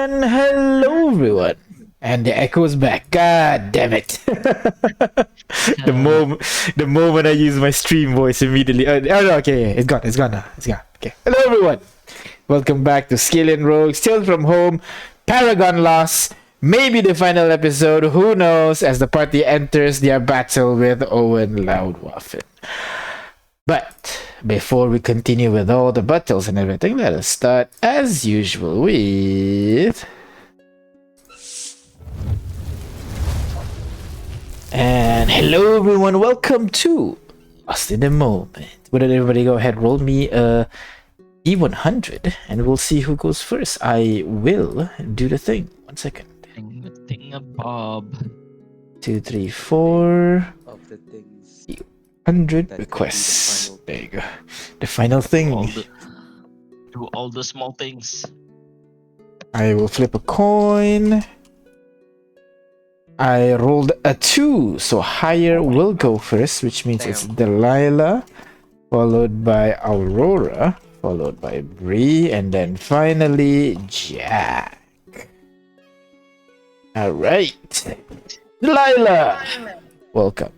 Hello everyone. And the echo's back. God damn it. The moment I use my stream voice immediately. No, okay, it's gone now. It's gone. Okay. Hello everyone. Welcome back to Skyllian Rogue, still from home. Paragon loss. Maybe the final episode, who knows, as the party enters their battle with Owen Laudwaffen. But before we continue with all the battles and everything, let us start as usual with... And hello everyone, welcome to Lost in the Moment. Would everybody go ahead, roll me a D100 and we'll see who goes first. I will do the thing. 1 second. Bob. 2, 3, 4. Of the things. 100 That requests. could There you go. The final thing. Do all the small things. I will flip a coin. I rolled a 2, so higher will go first, which means it's Delilah, followed by Aurora, followed by Bree, and then finally Jack. All right, Delilah, welcome.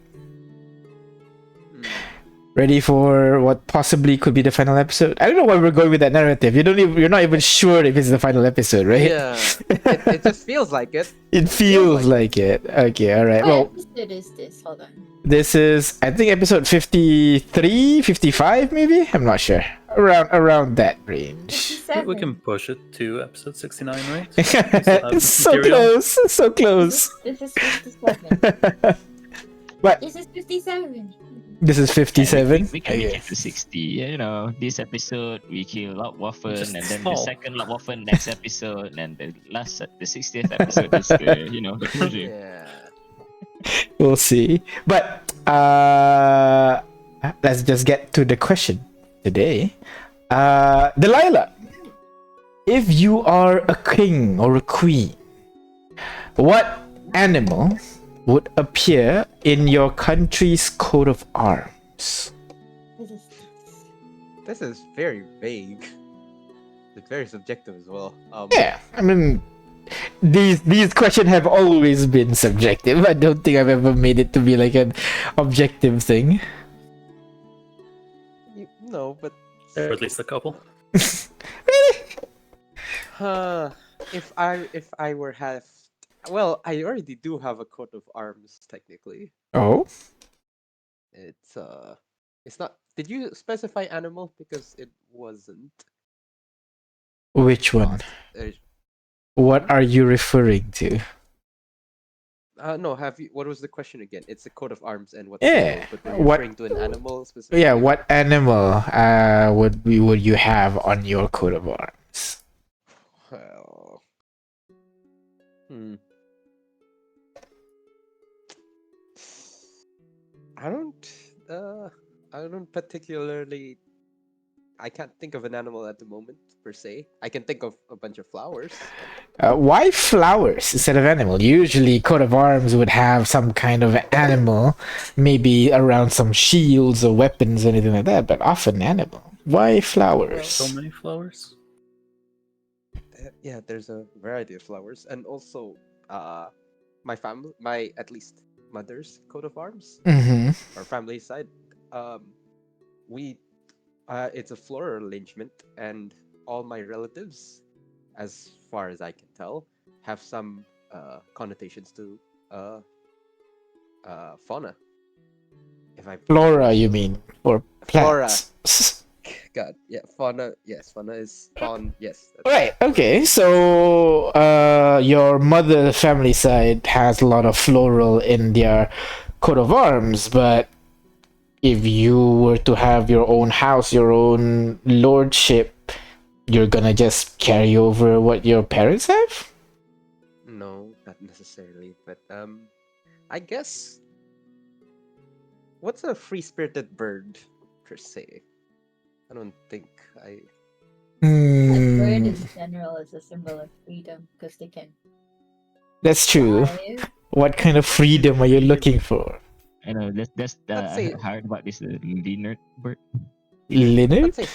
Ready for what possibly could be the final episode? I don't know why we're going with that narrative. You're not even sure if it's the final episode, right? Yeah, it just feels like it. It feels like it. Okay, all right. Well, what episode is this? Hold on. this is, I think, episode 53, 55, maybe? I'm not sure. Around that range. 57. We can push it to episode 69, right? So close, so close. This is 57. What? This is 57. This is 57? We can make Okay. it to 60. You know, this episode we kill Laudwaffen, Just and then small. the second Laudwaffen next episode, and the 60th episode is the closure. Yeah. We'll see. But, let's just get to the question today. Delilah, if you are a king or a queen, what animal would appear in your country's coat of arms? This is very vague. It's very subjective as well. Yeah, I mean, these questions have always been subjective. I don't think I've ever made it to be like an objective thing. No, but Or at least a couple. if I were have, well, I already do have a coat of arms technically. Oh, It's not. Did you specify animal? Because it wasn't. which one? Uh, What are you referring to? no, have you? What was the question again? It's a coat of arms and what? Yeah, But were you what- referring to an animal specifically? Yeah, what animal would you have on your coat of arms? Well, I don't particularly. I can't think of an animal at the moment per se. I can think of a bunch of flowers. Why flowers instead of animal? Usually, coat of arms would have some kind of animal, maybe around some shields or weapons or anything like that. But often animal. Why flowers? So many flowers. Yeah, there's a variety of flowers, and also, my family, my at least mother's coat of arms, Mm-hmm. our family side, it's a floral arrangement, and all my relatives, as far as I can tell, have some connotations to fauna. If I Flora, you mean, or plants? God, yeah, fauna. Yes, fauna is fawn. Yes. Right. Okay. So, your mother family side has a lot of floral in their coat of arms, but if you were to have your own house, your own lordship, you're gonna just carry over what your parents have? No, not necessarily, but I guess. What's a free-spirited bird per se? I don't think I. A bird Hmm. in general is a symbol of freedom because they can That's true. fly. What kind of freedom are you looking for? I know that's Let's I say- heard about this Leonard bird. Leonard? Let's say.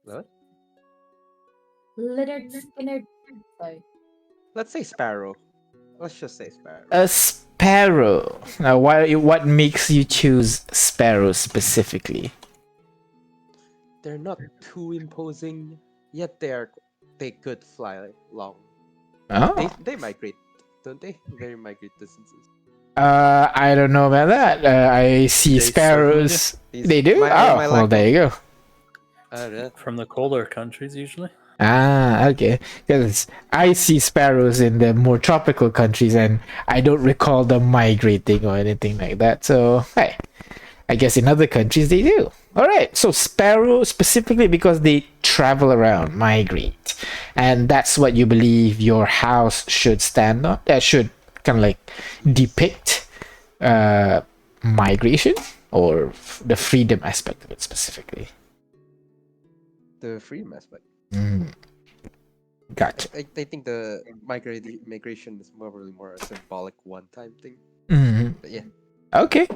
What? Leonard Skinner. Sorry. Let's say sparrow. Let's just say sparrow. A sparrow. Now, what makes you choose sparrow specifically? They're not too imposing, yet they could fly long. Oh. They migrate, don't they? They migrate distances. I don't know about that. I see They sparrows. These- They do? my- Oh, my well, lack there you go. From the colder countries, usually. Ah, okay. Because I see sparrows in the more tropical countries, and I don't recall them migrating or anything like that. So, hey, I guess in other countries they do. All right. So sparrow specifically because they travel around, migrate, and that's what you believe your house should stand on. That should kind of like depict migration or the freedom aspect of it specifically. The freedom aspect. Gotcha. I think the migration is probably more a symbolic one-time thing. But yeah. Okay,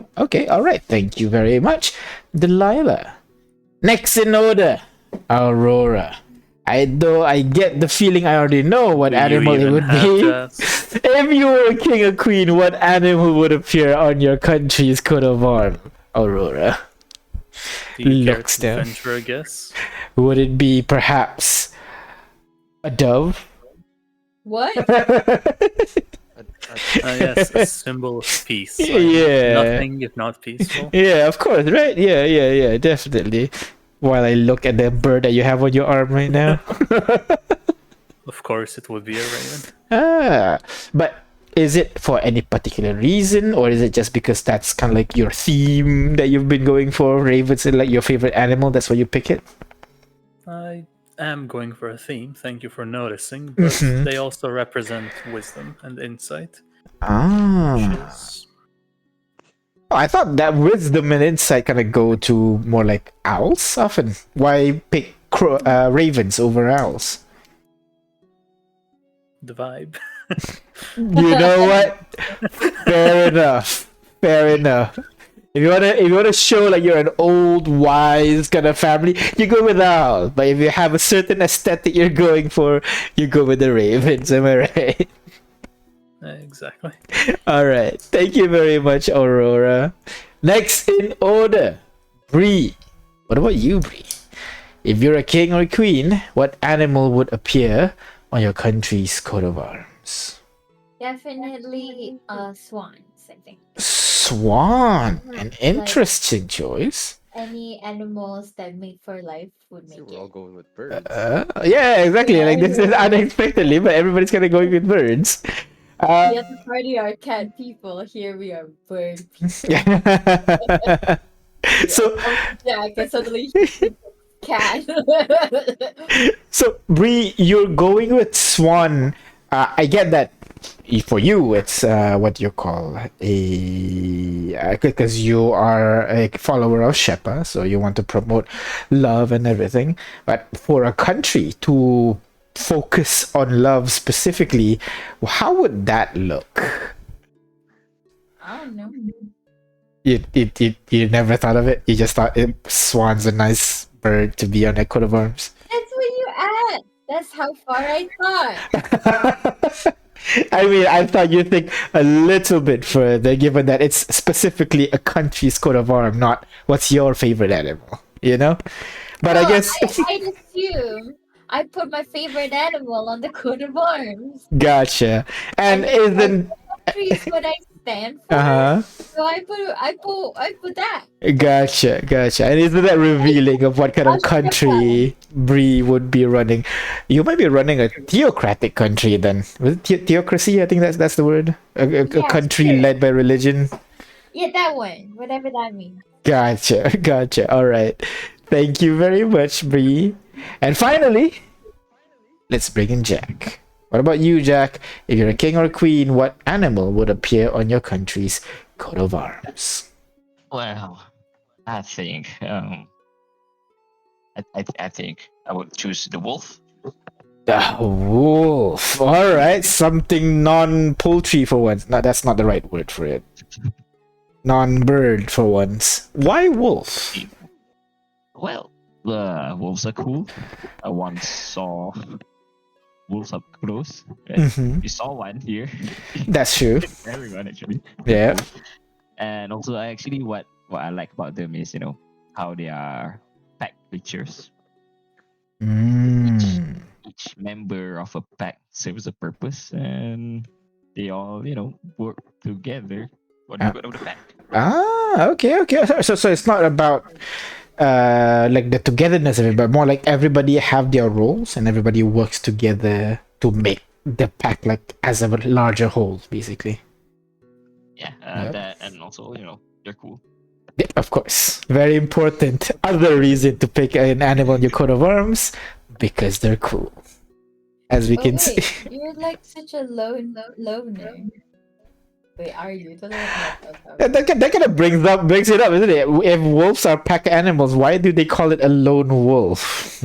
all right. Thank you very much, Delilah. Next in order, Aurora. I get the feeling I already know what Do you animal it even would have be. to ask? If you were a king or queen, what animal would appear on your country's coat of arms, Aurora? Do you care Looks to down. venture a guess? Would it be perhaps a dove? What? Yes, a symbol of peace. Yeah. Nothing if not peaceful. Yeah, of course, right? Yeah, definitely. While I look at the bird that you have on your arm right now. Of course, it would be a raven. But is it for any particular reason, or is it just because that's kind of like your theme that you've been going for? Ravens are like your favorite animal, that's why you pick it? I am going for a theme. Thank you for noticing. But they also represent wisdom and insight. Ah. Which is Oh, I thought that wisdom and insight kind of go to more like owls often. Why pick ravens over owls? the vibe. You know what? Fair enough. If you wanna show like you're an old wise kind of family, you go with the owl. But if you have a certain aesthetic you're going for, you go with the ravens. Am I right? Exactly. All right. Thank you very much, Aurora. Next in order, Bree. What about you, Bree? If you're a king or a queen, what animal would appear on your country's coat of arms? Definitely swans, I think. Swan. An interesting choice. Any animals that mate for life would See, make we're all it. going with birds. Yeah, exactly. Like this is unexpectedly, but everybody's kind of going with birds. The other party are cat people. Here we are bird people. So, Yeah, I can suddenly cat. so Bree, you're going with swan. I get that. For you, it's what you call a because you are a follower of Shepa, so you want to promote love and everything. But for a country to focus on love specifically, how would that look? I don't know. You never thought of it. You just thought swan's a nice bird to be on a coat of arms. That's where you at. That's how far I thought. I mean, I thought you'd think a little bit further, given that it's specifically a country's coat of arms, not what's your favorite animal, you know? But I guess... I'd assume I put my favorite animal on the coat of arms. Gotcha. And isn't... Country is what I stand for. Uh-huh. So I put that. Gotcha. And isn't that revealing of what kind of country Bree would be running? You might be running a theocratic country then. Was it theocracy? I think that's the word. A country sure. led by religion. Yeah, that one. Whatever that means. Gotcha. All right. Thank you very much, Bree. And finally, let's bring in Jack. What about you, Jack? If you're a king or a queen, what animal would appear on your country's coat of arms? Well, I think I think I would choose the wolf. Wolf. All right, something non-poultry for once. No, that's not the right word for it. Non-bird for once. Why wolf? Well, the wolves are cool. I once saw wolves up close. Right? Mhm. We saw one here. That's true. Everyone actually. Yeah. And also, what I like about them is how they are pack creatures. Mm. Each member of a pack serves a purpose, and they all work together for the Ah. good of the pack. Okay. So it's not about like the togetherness of it, but more like everybody have their roles and everybody works together to make the pack like as a larger whole, basically. Yeah, Yep. that, and also they're cool. Yeah, of course, very important. Other reason to pick an animal in your coat of arms because they're cool, as we Oh can see. wait, you're like such a loner. Wait, are you? That kind of brings it up, isn't it? If wolves are pack animals, why do they call it a lone wolf?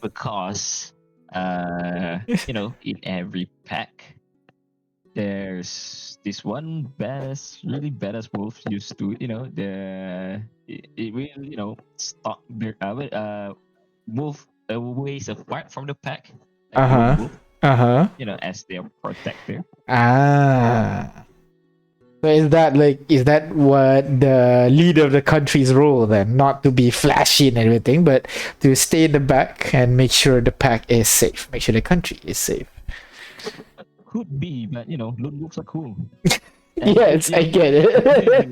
Because in every pack there's this one really badass wolf used to it will stop their move ways apart from the pack, like a lone wolf, as their protector. Ah. So is that what the leader of the country's role then? Not to be flashy and everything, but to stay in the back and make sure the pack is safe, make sure the country is safe. Could be, but lone wolves are cool. Yes, I get it.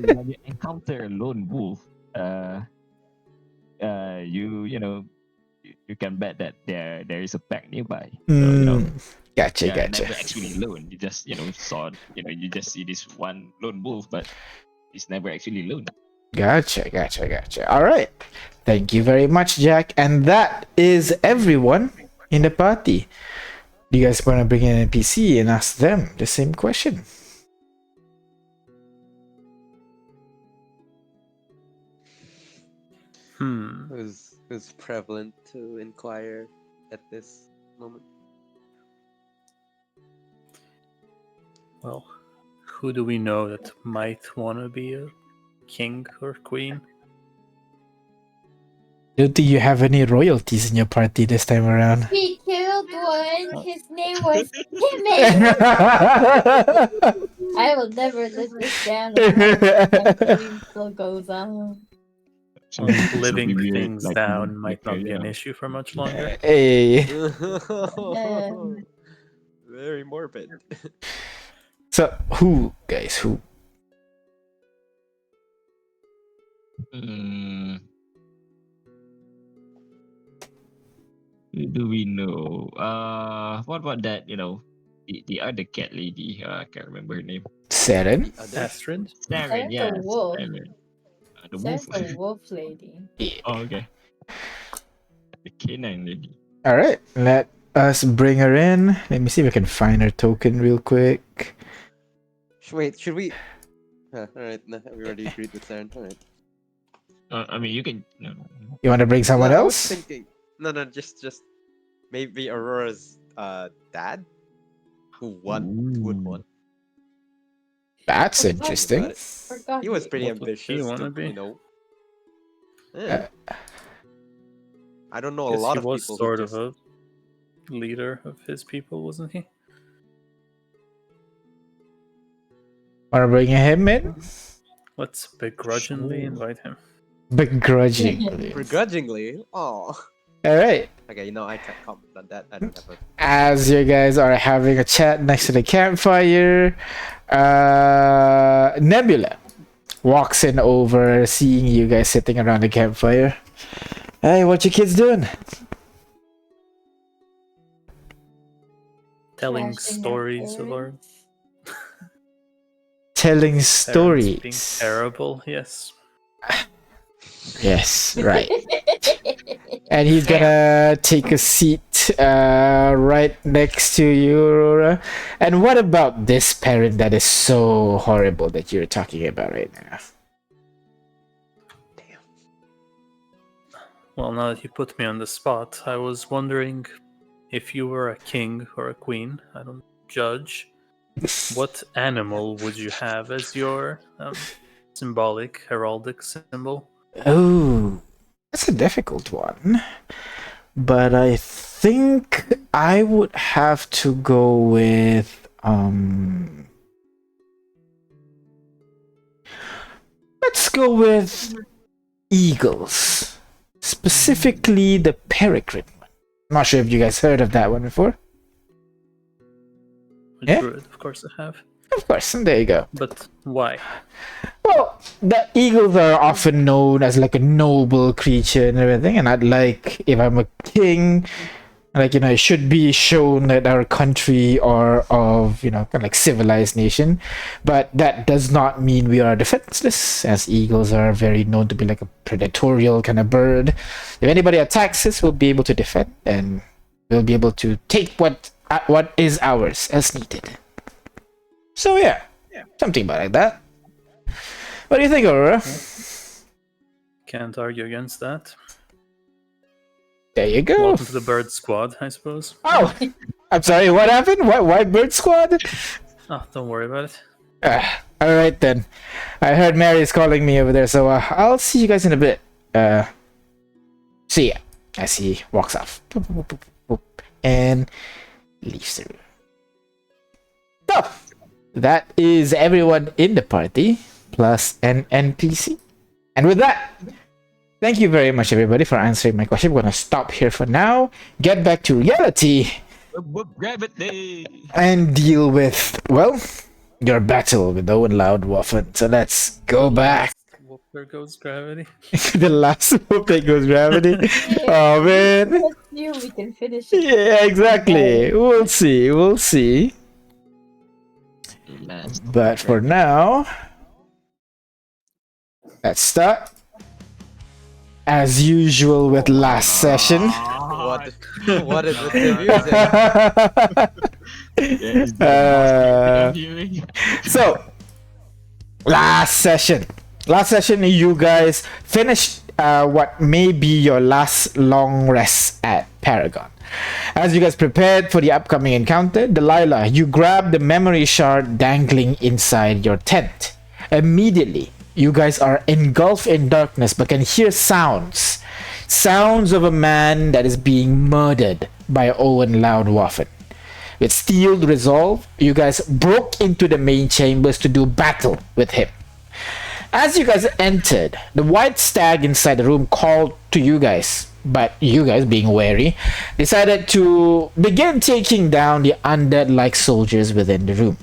When you encounter a lone wolf, you can bet that there is a pack nearby. So Gotcha, you're gotcha. never actually alone. You just saw you just see this one lone wolf, but he's never actually alone. Gotcha. All right. Thank you very much, Jack. And that is everyone in the party. Do you guys want to bring in an NPC and ask them the same question? Who's prevalent to inquire at this moment? Well, who do we know that might want to be a king or queen? Don't think you have any royalties in your party this time around. We killed one. His name was Timmy. I will never let this down. My dream still goes on. So Living weird, things like, down might not okay, be an issue for much longer. Hey. Very morbid. So who, guys? Who? Who do we know? What about that? The other cat lady. I can't remember her name. Seren? Astrid? Saren, Saren's yeah. a wolf. Saren. The wolf. Saren's a wolf lady. Oh, okay. The canine lady. All right, let us bring her in. Let me see if I can find her token real quick. Wait, should we? All right, no, we already agreed with Saren. All right. I mean, you can. No. You want to bring someone No, I was else? thinking. No, just maybe Aurora's dad, who would want. That's Think about interesting. it. Forgot He was pretty What would he ambitious. wanna To, be? Yeah. I don't know a Guess lot he of was people. sort who of a leader of his people, wasn't he? Want to bring him in? Let's begrudgingly Sure. invite him. Begrudgingly. begrudgingly. Oh. All right. Okay, I can't comment on that. I don't have a. As you guys are having a chat next to the campfire, Nebula walks in over, seeing you guys sitting around the campfire. Hey, what you kids doing? Telling Crashing our stories of our parents. Telling parents being stories. terrible, yes. Yes, right. And he's gonna take a seat right next to you, Aurora. And what about this parent that is so horrible that you're talking about right now? Well, now that you put me on the spot, I was wondering if you were a king or a queen, I don't judge, what animal would you have as your symbolic, heraldic symbol? Oh, that's a difficult one. But I think I would have to go with let's go with eagles. Specifically the peregrine one. I'm not sure if you guys heard of that one before. A Yeah? druid, of course I have. Of course, there you go. But why? Well, the eagles are often known as like a noble creature and everything, and I'd like, if I'm a king, like, it should be shown that our country or of, kind of like civilized nation, but that does not mean we are defenseless, as eagles are very known to be like a predatorial kind of bird. If anybody attacks us, we'll be able to defend, and we'll be able to take what is ours as needed. So yeah, something about like that. What do you think, Aurora? Can't argue against that. There you go. Welcome to the bird squad, I suppose. Oh, I'm sorry, what happened? Why bird squad? Oh, don't worry about it. All right then. I heard Mary's calling me over there, so I'll see you guys in a bit. See ya. As he walks off. Boop, boop, boop, boop, and leaves the room. So, that is everyone in the party, plus an NPC. And with that, thank you very much, everybody, for answering my question. We're going to stop here for now, get back to reality, Gravity. and deal with, well, your battle with Owen Laudwaffen. So let's go back. Whoop, there goes gravity. The last whoop, there goes gravity. Oh, man. Let's see if we can finish it. Yeah, exactly. We'll see. But for now, let's start. As usual with last session. What is with the music? So, last session, you guys finished what may be your last long rest at Paragon. As you guys prepared for the upcoming encounter, Delilah, you grab the memory shard dangling inside your tent. Immediately, you guys are engulfed in darkness but can hear sounds of a man that is being murdered by Owen Laudwaffen. With steeled resolve, you guys broke into the main chambers to do battle with him. As you guys entered, the white stag inside the room called to you guys, but you guys, being wary, decided to begin taking down the undead-like soldiers within the room.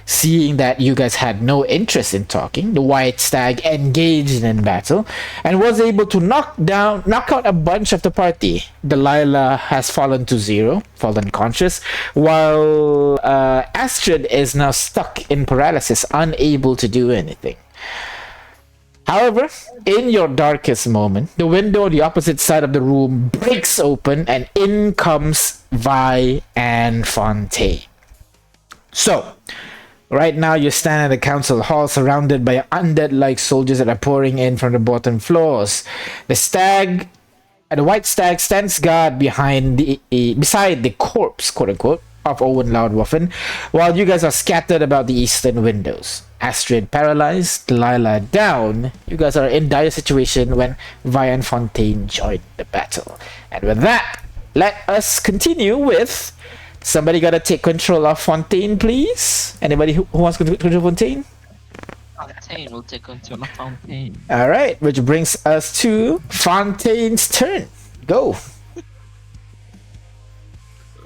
Seeing that you guys had no interest in talking, the white stag engaged in battle and was able to knock out a bunch of the party. Delilah has fallen to 0, fallen conscious, while Astrid is now stuck in paralysis, unable to do anything. However, in your darkest moment, the window on the opposite side of the room breaks open and in comes Vi and Fontaine. So, right now you stand in the council hall surrounded by undead-like soldiers that are pouring in from the bottom floors. The white stag stands guard beside the corpse, quote-unquote, of Owen Laudwaffen, while you guys are scattered about the eastern windows. Astrid paralyzed, Delilah down. You guys are in dire situation when Vi and Fontaine join the battle. And with that, let us continue with... Somebody gotta take control of Fontaine, please. Anybody who wants to control Fontaine? Fontaine will take control of Fontaine. All right, which brings us to Fontaine's turn. Go.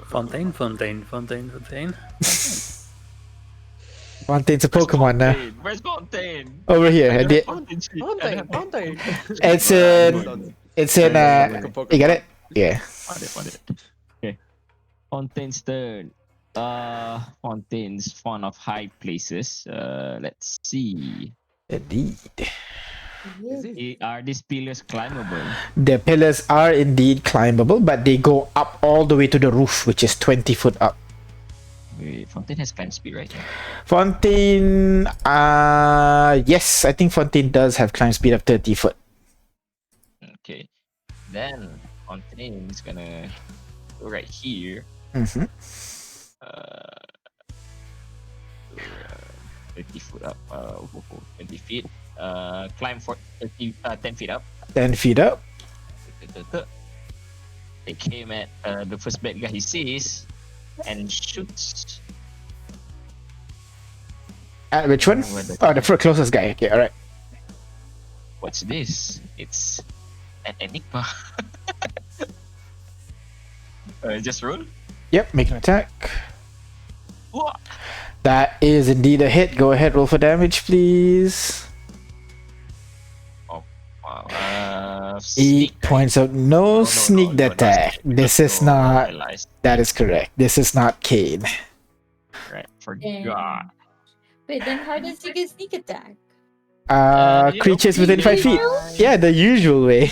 Fontaine. Fontaine's a Pokemon now. Where's Fontaine? Over here. Fontaine. It's in. You got it? Yeah. Found it. Okay. Fontaine's turn. Fontaine's fond of high places. Let's see. Indeed. Are these pillars climbable? The pillars are indeed climbable, but they go up all the way to the roof, which is 20 foot up. Wait, Fontaine has climb speed, right? Fontaine, yes, I think Fontaine does have climb speed of 30 foot. Okay. Then Fontaine's gonna go right here. Mm-hmm. 30 foot up. 20 feet. Climb for 10 feet up. 10 feet up. They came at the first bad guy he sees and shoots. Which one? Oh, the closest guy. Okay, alright. What's this? It's an enigma. Just roll. Yep, make an attack. Whoa. That is indeed a hit. Go ahead, roll for damage, please. Wow. 8 Sneak, right? points of no sneak attack. This is No, not. realized. That is correct. This is not Kane. Right. Forgot. Wait, then how does he get sneak attack? Creatures within 5 feet. Yeah, the usual way.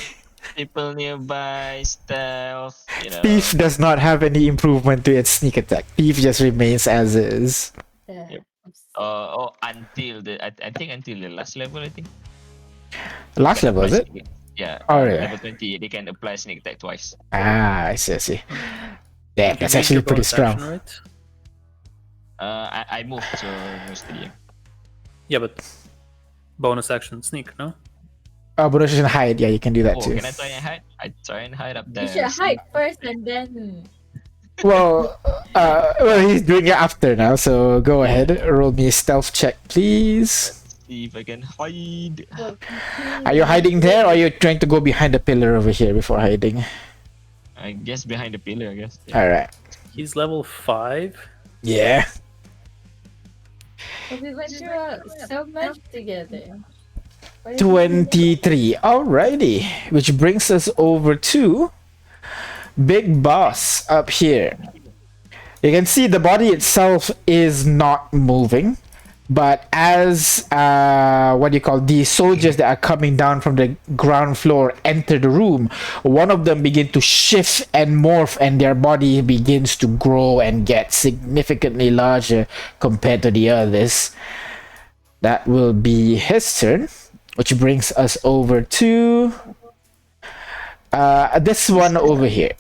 People nearby, stealth, you know. Thief does not have any improvement to its sneak attack. Thief just remains as is. Yep. Until I think until the last level, I think. Last level, is it? Yeah. Oh, yeah. Level 20, they can apply sneak attack twice. Ah, I see, I see. Damn, You that's made actually your pretty bonus strong. action, right? I moved to most of the game. Yeah, but bonus action sneak, no? Oh, but you can hide. Yeah, you can do that Oh, too. can I try and hide? I try and hide up there. You should hide first and then. Well, he's doing it after now, so go ahead. Roll me a stealth check, please. See if I can hide. Are you hiding there, or are you trying to go behind the pillar over here before hiding? I guess behind the pillar, I guess. Yeah. Alright. He's level 5. Yeah. But we went through so much together. What is 23. Alrighty. Which brings us over to Big Boss up here. You can see the body itself is not moving, but as the soldiers that are coming down from the ground floor enter the room, one of them begin to shift and morph, and their body begins to grow and get significantly larger compared to the others. That will be his turn, which brings us over to this one over here.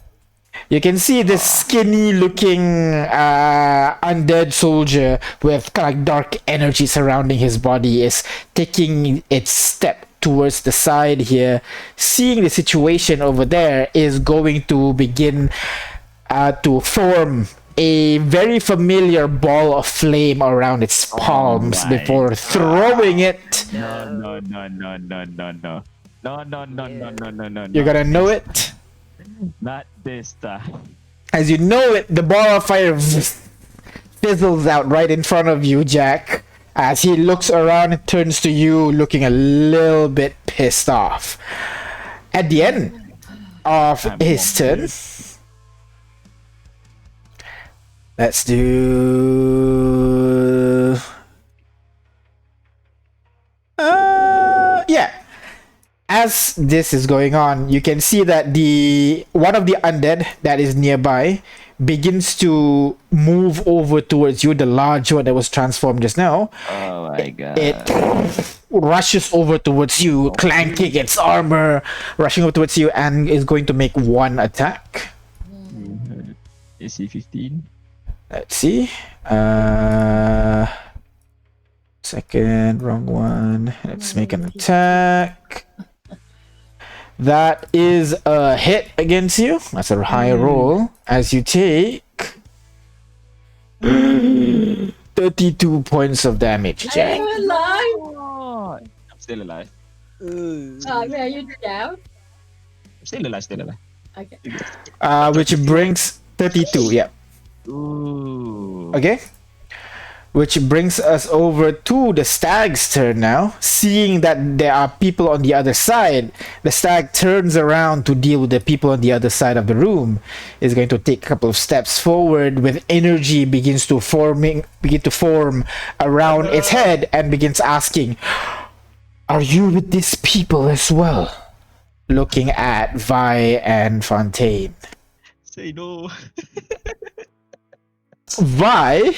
You can see this skinny looking undead soldier with kind of dark energy surrounding his body is taking its step towards the side here. Seeing the situation over there, is going to begin to form a very familiar ball of flame around its palms before throwing it. No. You're gonna know it. Not this time. As you know it, the ball of fire fizzles out right in front of you, Jack. As he looks around and turns to you, looking a little bit pissed off. At the end of his turn, let's do... yeah. As this is going on, you can see that one of the undead that is nearby begins to move over towards you, the large one that was transformed just now. Oh my god. It rushes over towards you, clanking its armor, rushing over towards you, and is going to make one attack. AC 15. Let's see. Second, wrong one. Let's make an attack. That is a hit against you. That's a high roll. As you take 32 points of damage, Are Jack. you alive? Oh, I'm still alive. Are you down? I'm still alive. Okay. Which brings 32. Yeah. Ooh. Okay. Which brings us over to the stag's turn now. Seeing that there are people on the other side, the stag turns around to deal with the people on the other side of the room. Is going to take a couple of steps forward, with energy begin to form around its head, and begins asking, "Are you with these people as well?" Looking at Vi and Fontaine. Say no. Vi,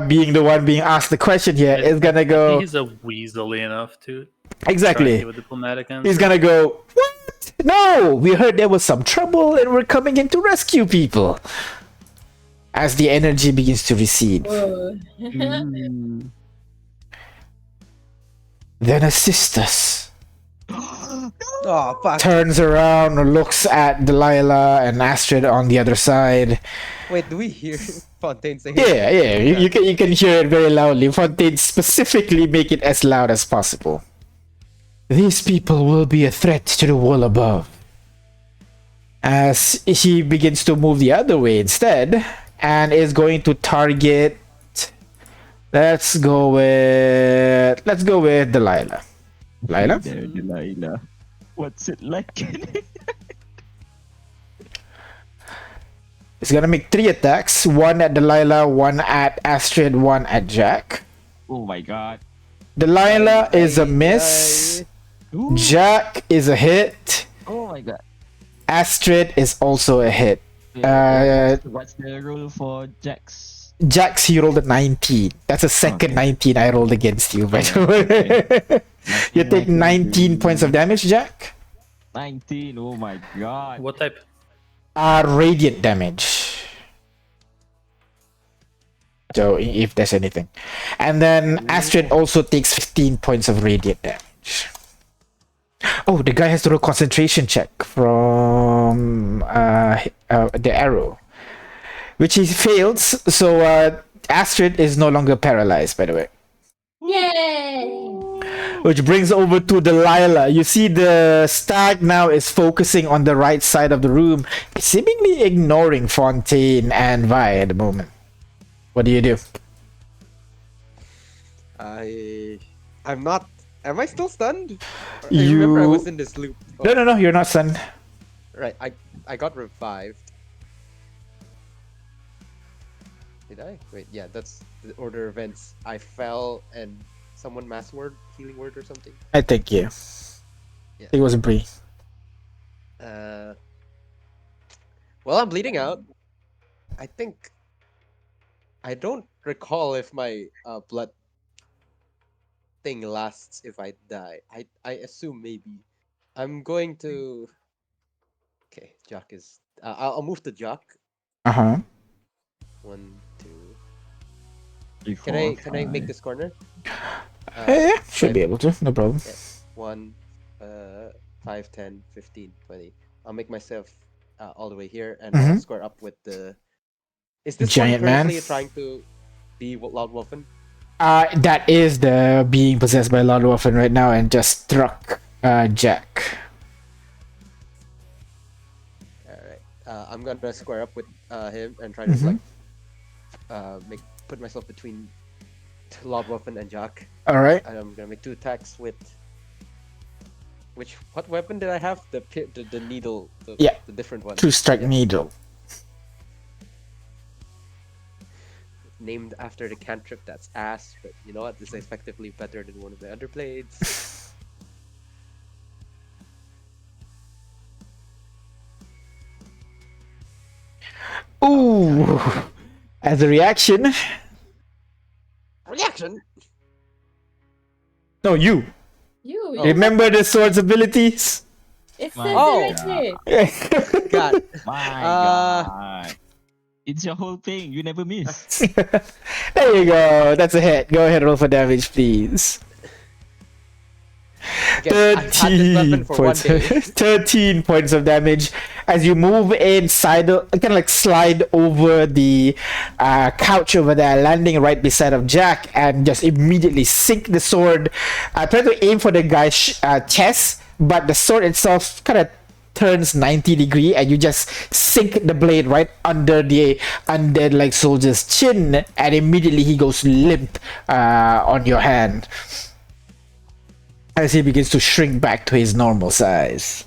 being the one being asked the question here, is gonna go... He's a weaselly enough to try and Exactly. give a diplomatic answer. He's gonna go, "What? No! We heard there was some trouble and we're coming in to rescue people." As the energy begins to recede. Whoa. Then assist us. Oh fuck! turns around, looks at Delilah and Astrid on the other side. Wait, do we hear Fontaine say? Yeah, yeah, you can hear it very loudly. Fontaine specifically make it as loud as possible. These people will be a threat to the wall above. As he begins to move the other way instead, and is going to target. Let's go with Delilah. Delilah? There, Delilah. What's it like? He's gonna make 3 attacks. 1 at Delilah, 1 at Astrid, 1 at Jack. Oh my god. Delilah is a miss. Ooh. Jack is a hit. Oh my god. Astrid is also a hit. What's the rule for Jax? Jax, he rolled a 19. That's a second 19 I rolled against you, by the way. You take 19 points of damage, Jack. 19. Oh my god. What type? Radiant damage. So, if there's anything. And then Astrid also takes 15 points of radiant damage. Oh, the guy has to roll concentration check from the arrow, which he fails. So Astrid is no longer paralyzed, by the way. Yay! Which brings over to Delilah. You see the stag now is focusing on the right side of the room, seemingly ignoring Fontaine and Vi at the moment. What do you do? I'm not. Am I still stunned? I You- remember I was in this loop. Oh, No, you're not stunned. Right, I got revived. Did I? Wait, yeah, that's the order of events. I fell and someone mass word, healing word or something. I think, yeah. Yeah. It was a Bree. Well, I'm bleeding out. I think. I don't recall if my blood thing lasts if I die. I assume maybe. I'm going to. Okay, Jock is. I'll move to Jock. Uh-huh. 1, 2. 3, Can I make 4, this corner? Yeah, should five- be able to. No problem. 1, 5, 10, 15, 20. I'll make myself all the way here and I'll Mhm. square up with the. Is this Giant one man? currently trying to be Laudwaffen? That is the being possessed by Laudwaffen right now and just struck Jack. Alright. I'm gonna square up with him and try to Mhm. put myself between Laudwaffen and Jack. Alright. And I'm gonna make 2 attacks with. What weapon did I have? The needle. Yeah. The different one. True strike needle. Named after the cantrip that's ass, but you know what? This is effectively better than one of the other blades. Ooh. As a reaction. Reaction! No, you. You. Oh. Remember the sword's abilities? It says Oh. it right there. God. My Uh, god. It's your whole thing. You never miss. There you go. That's a hit. Go ahead, roll for damage, please. Again, I've had this 13 weapon for 1 points. day. 13 points of damage as you move inside, kind of like slide over the couch over there, landing right beside of Jack, and just immediately sink the sword. Try to aim for the guy's chest, but the sword itself kind of turns 90 degree, and you just sink the blade right under the undead like soldier's chin, and immediately he goes limp on your hand as he begins to shrink back to his normal size.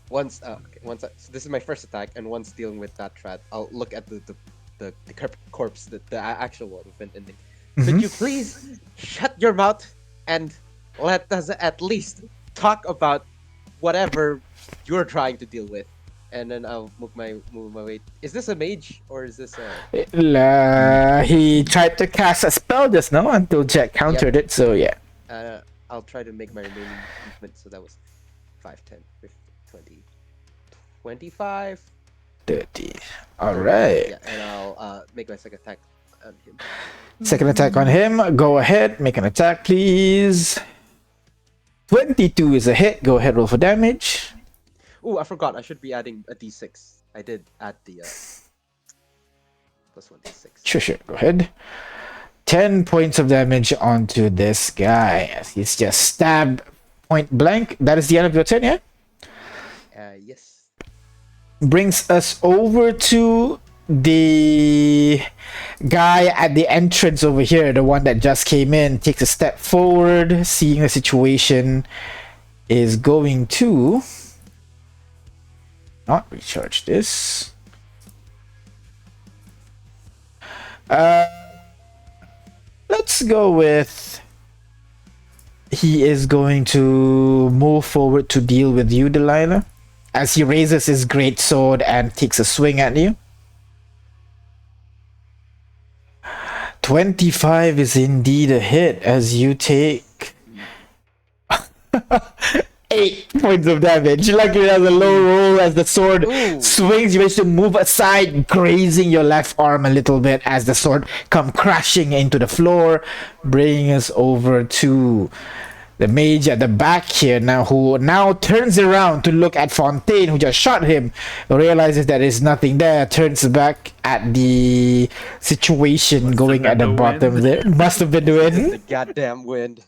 So this is my first attack, and once dealing with that threat, I'll look at the corpse, the actual one with an ending. Could you please shut your mouth and let us at least talk about whatever you're trying to deal with? And then I'll move my way. Is this a mage or is this a? He tried to cast a spell just now until Jack countered it, so yeah. I'll try to make my remaining movement. So that was 5, 10, 15, 20, 25. 30. Alright. Yeah, and I'll make my second attack on him. Second attack on him. Go ahead. Make an attack, please. 22 is a hit. Go ahead, roll for damage. Oh, I forgot. I should be adding a d6. I did add the plus 1d6. Sure. Go ahead. 10 points of damage onto this guy. He's just stabbed point blank. That is the end of your turn, yeah? Yes. Brings us over to the guy at the entrance over here, the one that just came in, takes a step forward, seeing the situation, is going to not recharge this. Let's go with he is going to move forward to deal with you, Delilah, as he raises his great sword and takes a swing at you. 25 is indeed a hit as you take 8 points of damage. Luckily, has a low roll as the sword swings. You manage to move aside, grazing your left arm a little bit as the sword come crashing into the floor, bringing us over to the mage at the back here now, who now turns around to look at Fontaine, who just shot him, realizes that there's nothing there, turns back at the situation going at the bottom there. Must have been the It's wind. the goddamn wind.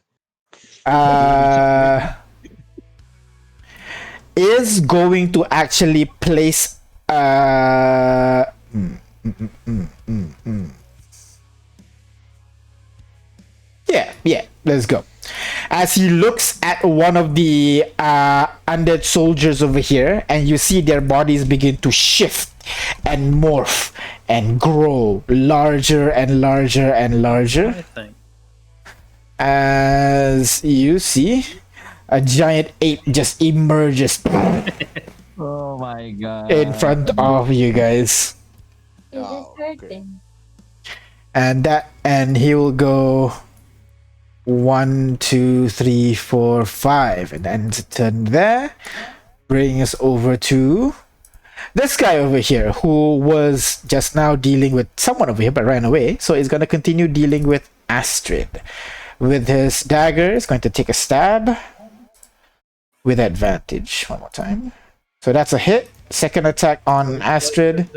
Is going to actually place yeah, let's go. As he looks at one of the undead soldiers over here, and you see their bodies begin to shift and morph and grow larger and larger and larger, I think. as you see a giant ape just emerges Oh my god. in front of you guys. It is Oh, hurting. And he will go 1, 2, 3, 4, 5, and ends a turn there. Bring us over to this guy over here, who was just now dealing with someone over here but ran away. So he's going to continue dealing with Astrid. With his dagger, he's going to take a stab with advantage. One more time. So that's a hit. Second attack on Astrid.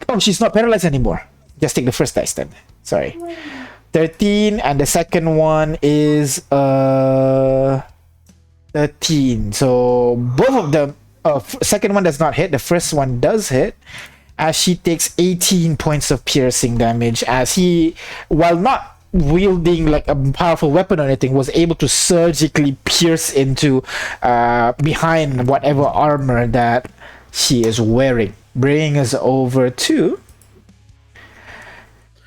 Oh, she's not paralyzed anymore. Just take the first dice then. Sorry. 13, and the second one is 13. So both of them, second one does not hit. The first one does hit, as she takes 18 points of piercing damage, as he, while not wielding like a powerful weapon or anything, was able to surgically pierce into behind whatever armor that she is wearing, bringing us over to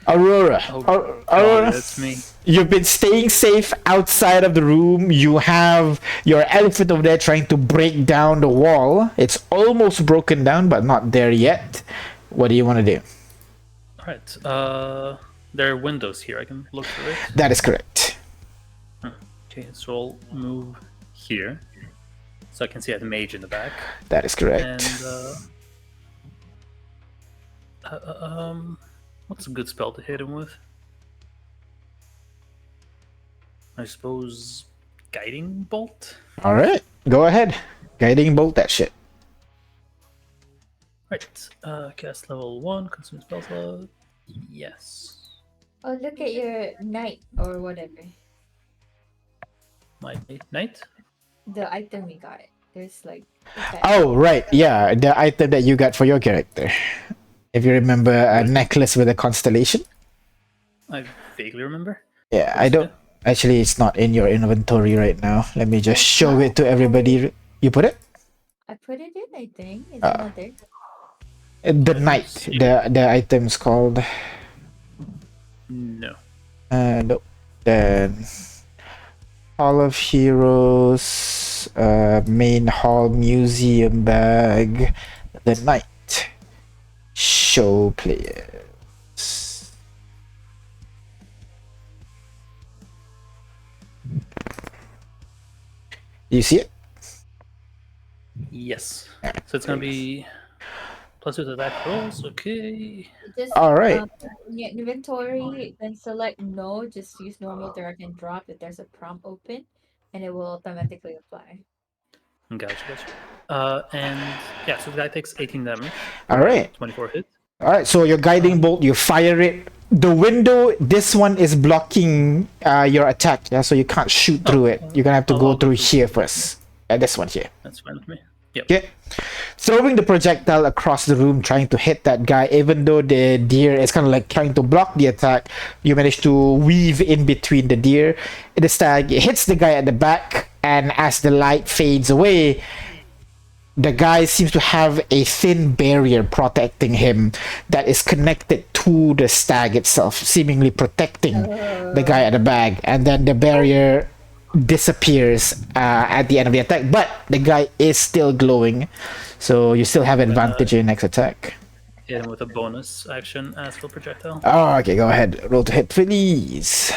Aurora. Aurora, That's me. you've been staying safe outside of the room. You have your elephant over there trying to break down the wall. It's almost broken down, but not there yet. What do you want to do? Alright, there are windows here. I can look through it. That is correct. Okay, so I'll move here. So I can see I have the mage in the back. That is correct. And, what's a good spell to hit him with? I suppose Guiding Bolt? All right, go ahead. Guiding bolt that shit. Right, cast level 1, consume spell slot. Yes. Oh, look at your knight or whatever. My knight? The item we got. There's like. Oh, right. Yeah, the item that you got for your character. If you remember, a necklace with a constellation. I vaguely remember. Yeah, I don't. Actually, it's not in your inventory right now. Let me just show it to everybody. You put it? I put it in, I think. Is it not there? The knight. The item's called. No. No. Then Hall of Heroes, main hall museum bag, the knight. Show players. You see it? Yes. So it's gonna be +2 to attack rolls. Okay. Just All right. in your inventory, then select no. Just use normal drag and drop if there's a prompt open, and it will automatically apply. Gotcha. And yeah, so the guy takes 18 damage. All for a right. 24 hit. All right. So your guiding bolt, you fire it. The window, this one is blocking your attack. Yeah, so you can't shoot through it. You're gonna have to I'll go go through through here first. This one here. That's fine with me. Yep. Okay. Throwing the projectile across the room, trying to hit that guy, even though the deer is kind of like trying to block the attack, you manage to weave in between the deer. The stag hits the guy at the back, and as the light fades away, the guy seems to have a thin barrier protecting him that is connected to the stag itself, seemingly protecting the guy at the back. And then the barrier disappears at the end of the attack, but the guy is still glowing, so you still have advantage in your next attack. Hit him with a bonus action astral projectile. Oh, okay, go ahead. Roll to hit, please.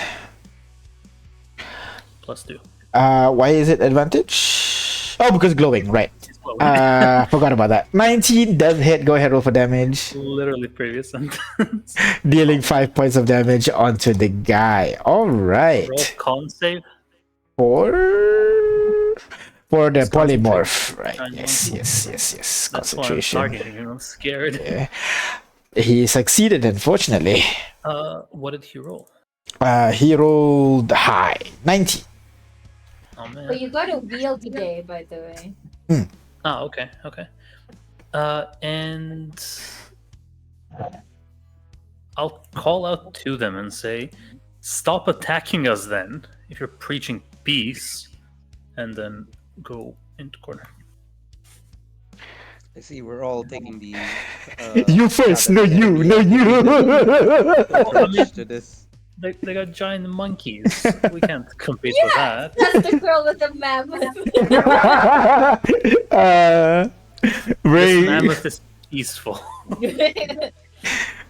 +2. Why is it advantage? Oh, because glowing, right. He's glowing. Forgot about that. 19 does hit. Go ahead, roll for damage. Literally previous sentence. Dealing 5 points of damage onto the guy. All right. Roll con save. For the It's polymorph, concentration. right? I know. Yes. That's why I'm Concentration. targeting him. I'm scared. Yeah. He succeeded, unfortunately. What did he roll? He rolled high, 90. Oh man. But you got a wheel today, by the way. Oh, okay. And I'll call out to them and say, "Stop attacking us, then, if you're preaching peace," and then go into corner. I see we're all taking the. You first, no you, no you. Approach to this. They got giant monkeys. We can't compete with that. That's the girl with the mammoth. This Bring mammoth is peaceful.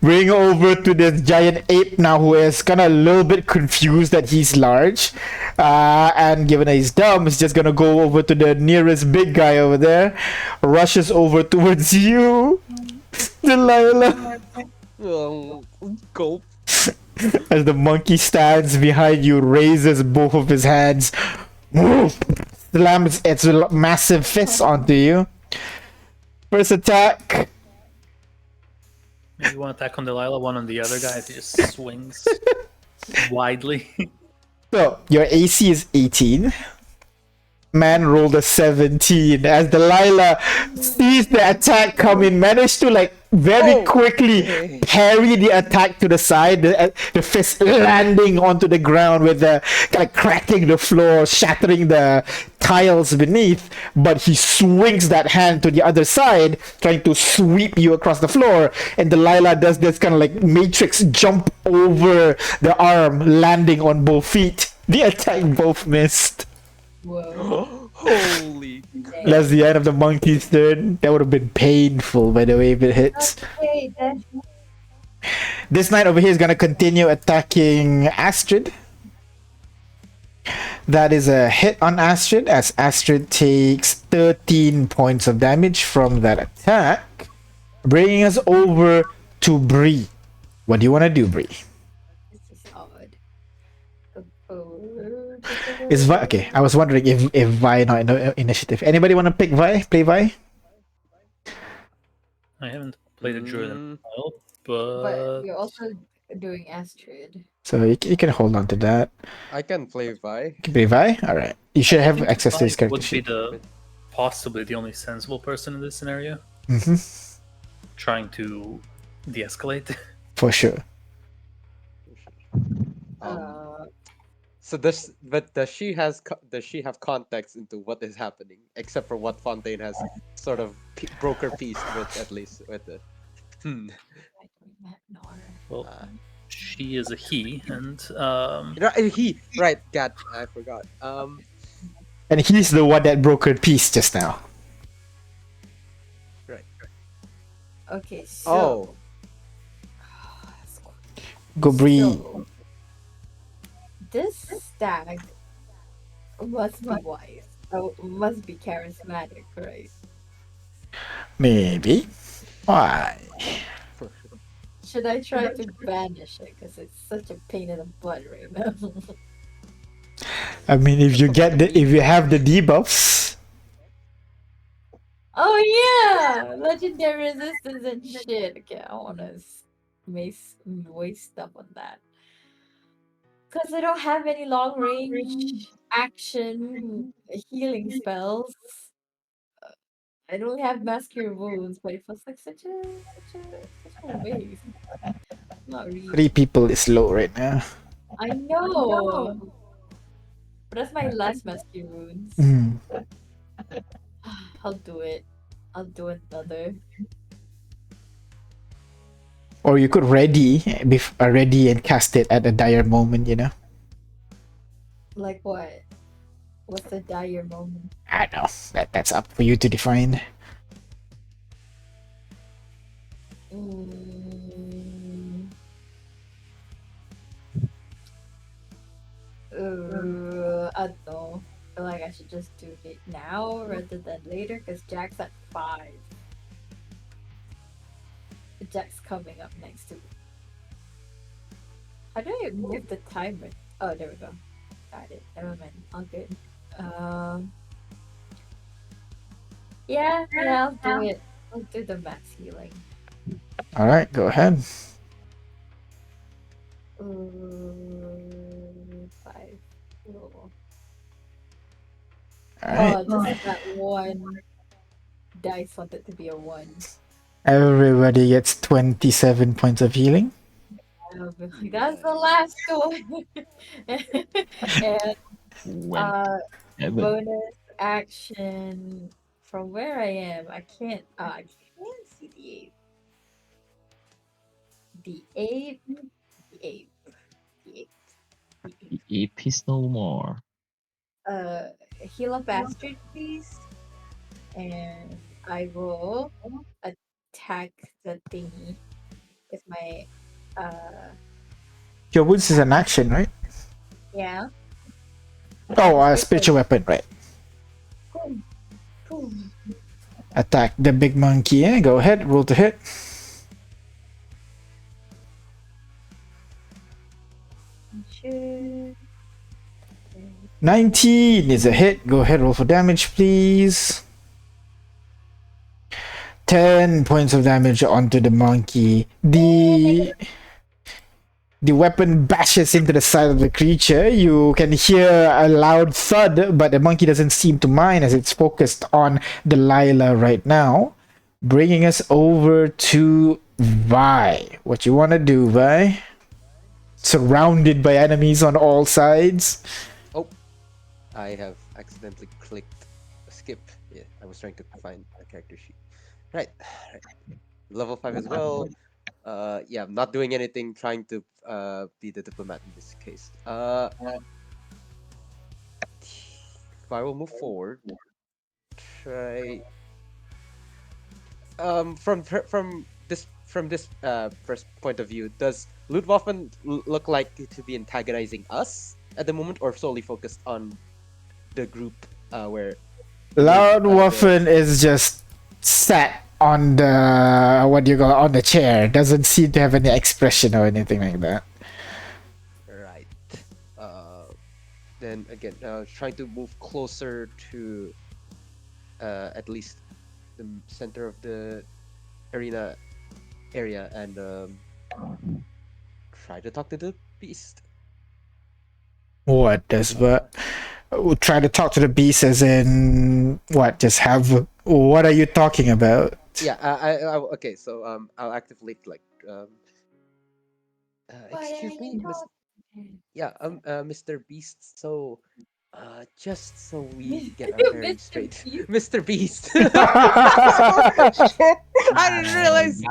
over to this giant ape now, who is kind of a little bit confused that he's large, and given that he's dumb, is just gonna go over to the nearest big guy over there, rushes over towards you, Delilah. Gulp. As the monkey stands behind you, raises both of his hands, slams its massive fist onto you. First attack. Maybe one attack on Delilah, one on the other guy. He just swings widely. So your AC is 18. Man rolled a 17 as Delilah sees the attack coming, managed to like very quickly parry the attack to the side, the fist landing onto the ground with the kind of cracking the floor, shattering the tiles beneath. But he swings that hand to the other side, trying to sweep you across the floor, and Delilah does this kind of like Matrix jump over the arm, landing on both feet. The attack both missed. Whoa. Holy. That's the end of the monkey's turn. That would have been painful, by the way, if it hits. Okay, then. This knight over here is gonna continue attacking Astrid. That is a hit on Astrid, as Astrid takes 13 points of damage from that attack. Bringing us over to Bree. What do you want to do, Bree? This is odd. Is Vi okay? I was wondering if Vi not in the initiative. Anybody want to pick Vi? Play Vi? I haven't played a druid in a while, But but you're also doing Astrid. So you can hold on to that. I can play Vi. You can play Vi? Alright. You should have access to his character would be sheet. possibly the only sensible person in this scenario, Mm-hmm. trying to de-escalate. For sure. So does she have context into what is happening, except for what Fontaine has sort of broker piece with, at least with the. Well, she is a he, and He right, God, I forgot. And he's the one that brokered peace just now. Right. Okay, so. Oh, Go Bree. So, this stag must be wise. Must be charismatic, right? Maybe. Why? Should I try to banish it? Because it's such a pain in the butt right now. I mean, if you have the debuffs, Oh yeah! Legendary resistance and shit. Okay, I wanna waste stuff on that. Because I don't have any long range action healing spells. I don't have mass cure wounds, but it feels like such a waste. Not 3 really. people is low right now. I know. But that's my last mass cure wounds. Mm. I'll do it. I'll do another. Or you could ready and cast it at a dire moment, you know? Like what? What's the dire moment? I don't know. That's up for you to define. Mm, I don't know. I feel like I should just do it now rather than later because Jack's at 5. Jack's coming up next to me. How do I move the timer? Oh, there we go. Got it. Never mind. All good. Yeah, I'll do it. I'll do the max healing. Alright, go ahead. 5. Oh, Alright. just that one dice wanted to be a 1. Everybody gets 27 points of healing. I'll be like, that's the last one. And When ever. bonus action from where I am. I can't see the 8. The 8. The 8. The 8. The ape is no more. Heal a bastard, please. And I will attack the thingy with my Your wounds is an action, right? yeah. Oh, spiritual weapon, right? Boom. Boom. Attack the big monkey. Go ahead, roll to hit. Sure. 19 is a hit. Go ahead, roll for damage, please. 10 points of damage onto the monkey. The weapon bashes into the side of the creature. You can hear a loud thud, but the monkey doesn't seem to mind as it's focused on Delilah right now. Bringing us over to Vi. What you want to do, Vi? Surrounded by enemies on all sides. Oh, I have accidentally clicked skip. Yeah, I was trying to find a character sheet. Right. Level 5 as well. Yeah, I'm not doing anything, trying to be the diplomat in this case. If I will move forward, try from this first point of view, does Laudwaffen look like to be antagonizing us at the moment, or solely focused on the group where Laudwaffen is just sat on the on the chair. Doesn't seem to have any expression or anything like that. right? Then again, trying to move closer to at least the center of the arena area and try to talk to the beast. What does but try to talk to the beast as in what? Just have what are you talking about? Yeah, okay, so I'll actively like excuse me, yeah, Mr. Beast. So, just so we get our bearings straight, Mr. Beast. Shit, I didn't realize.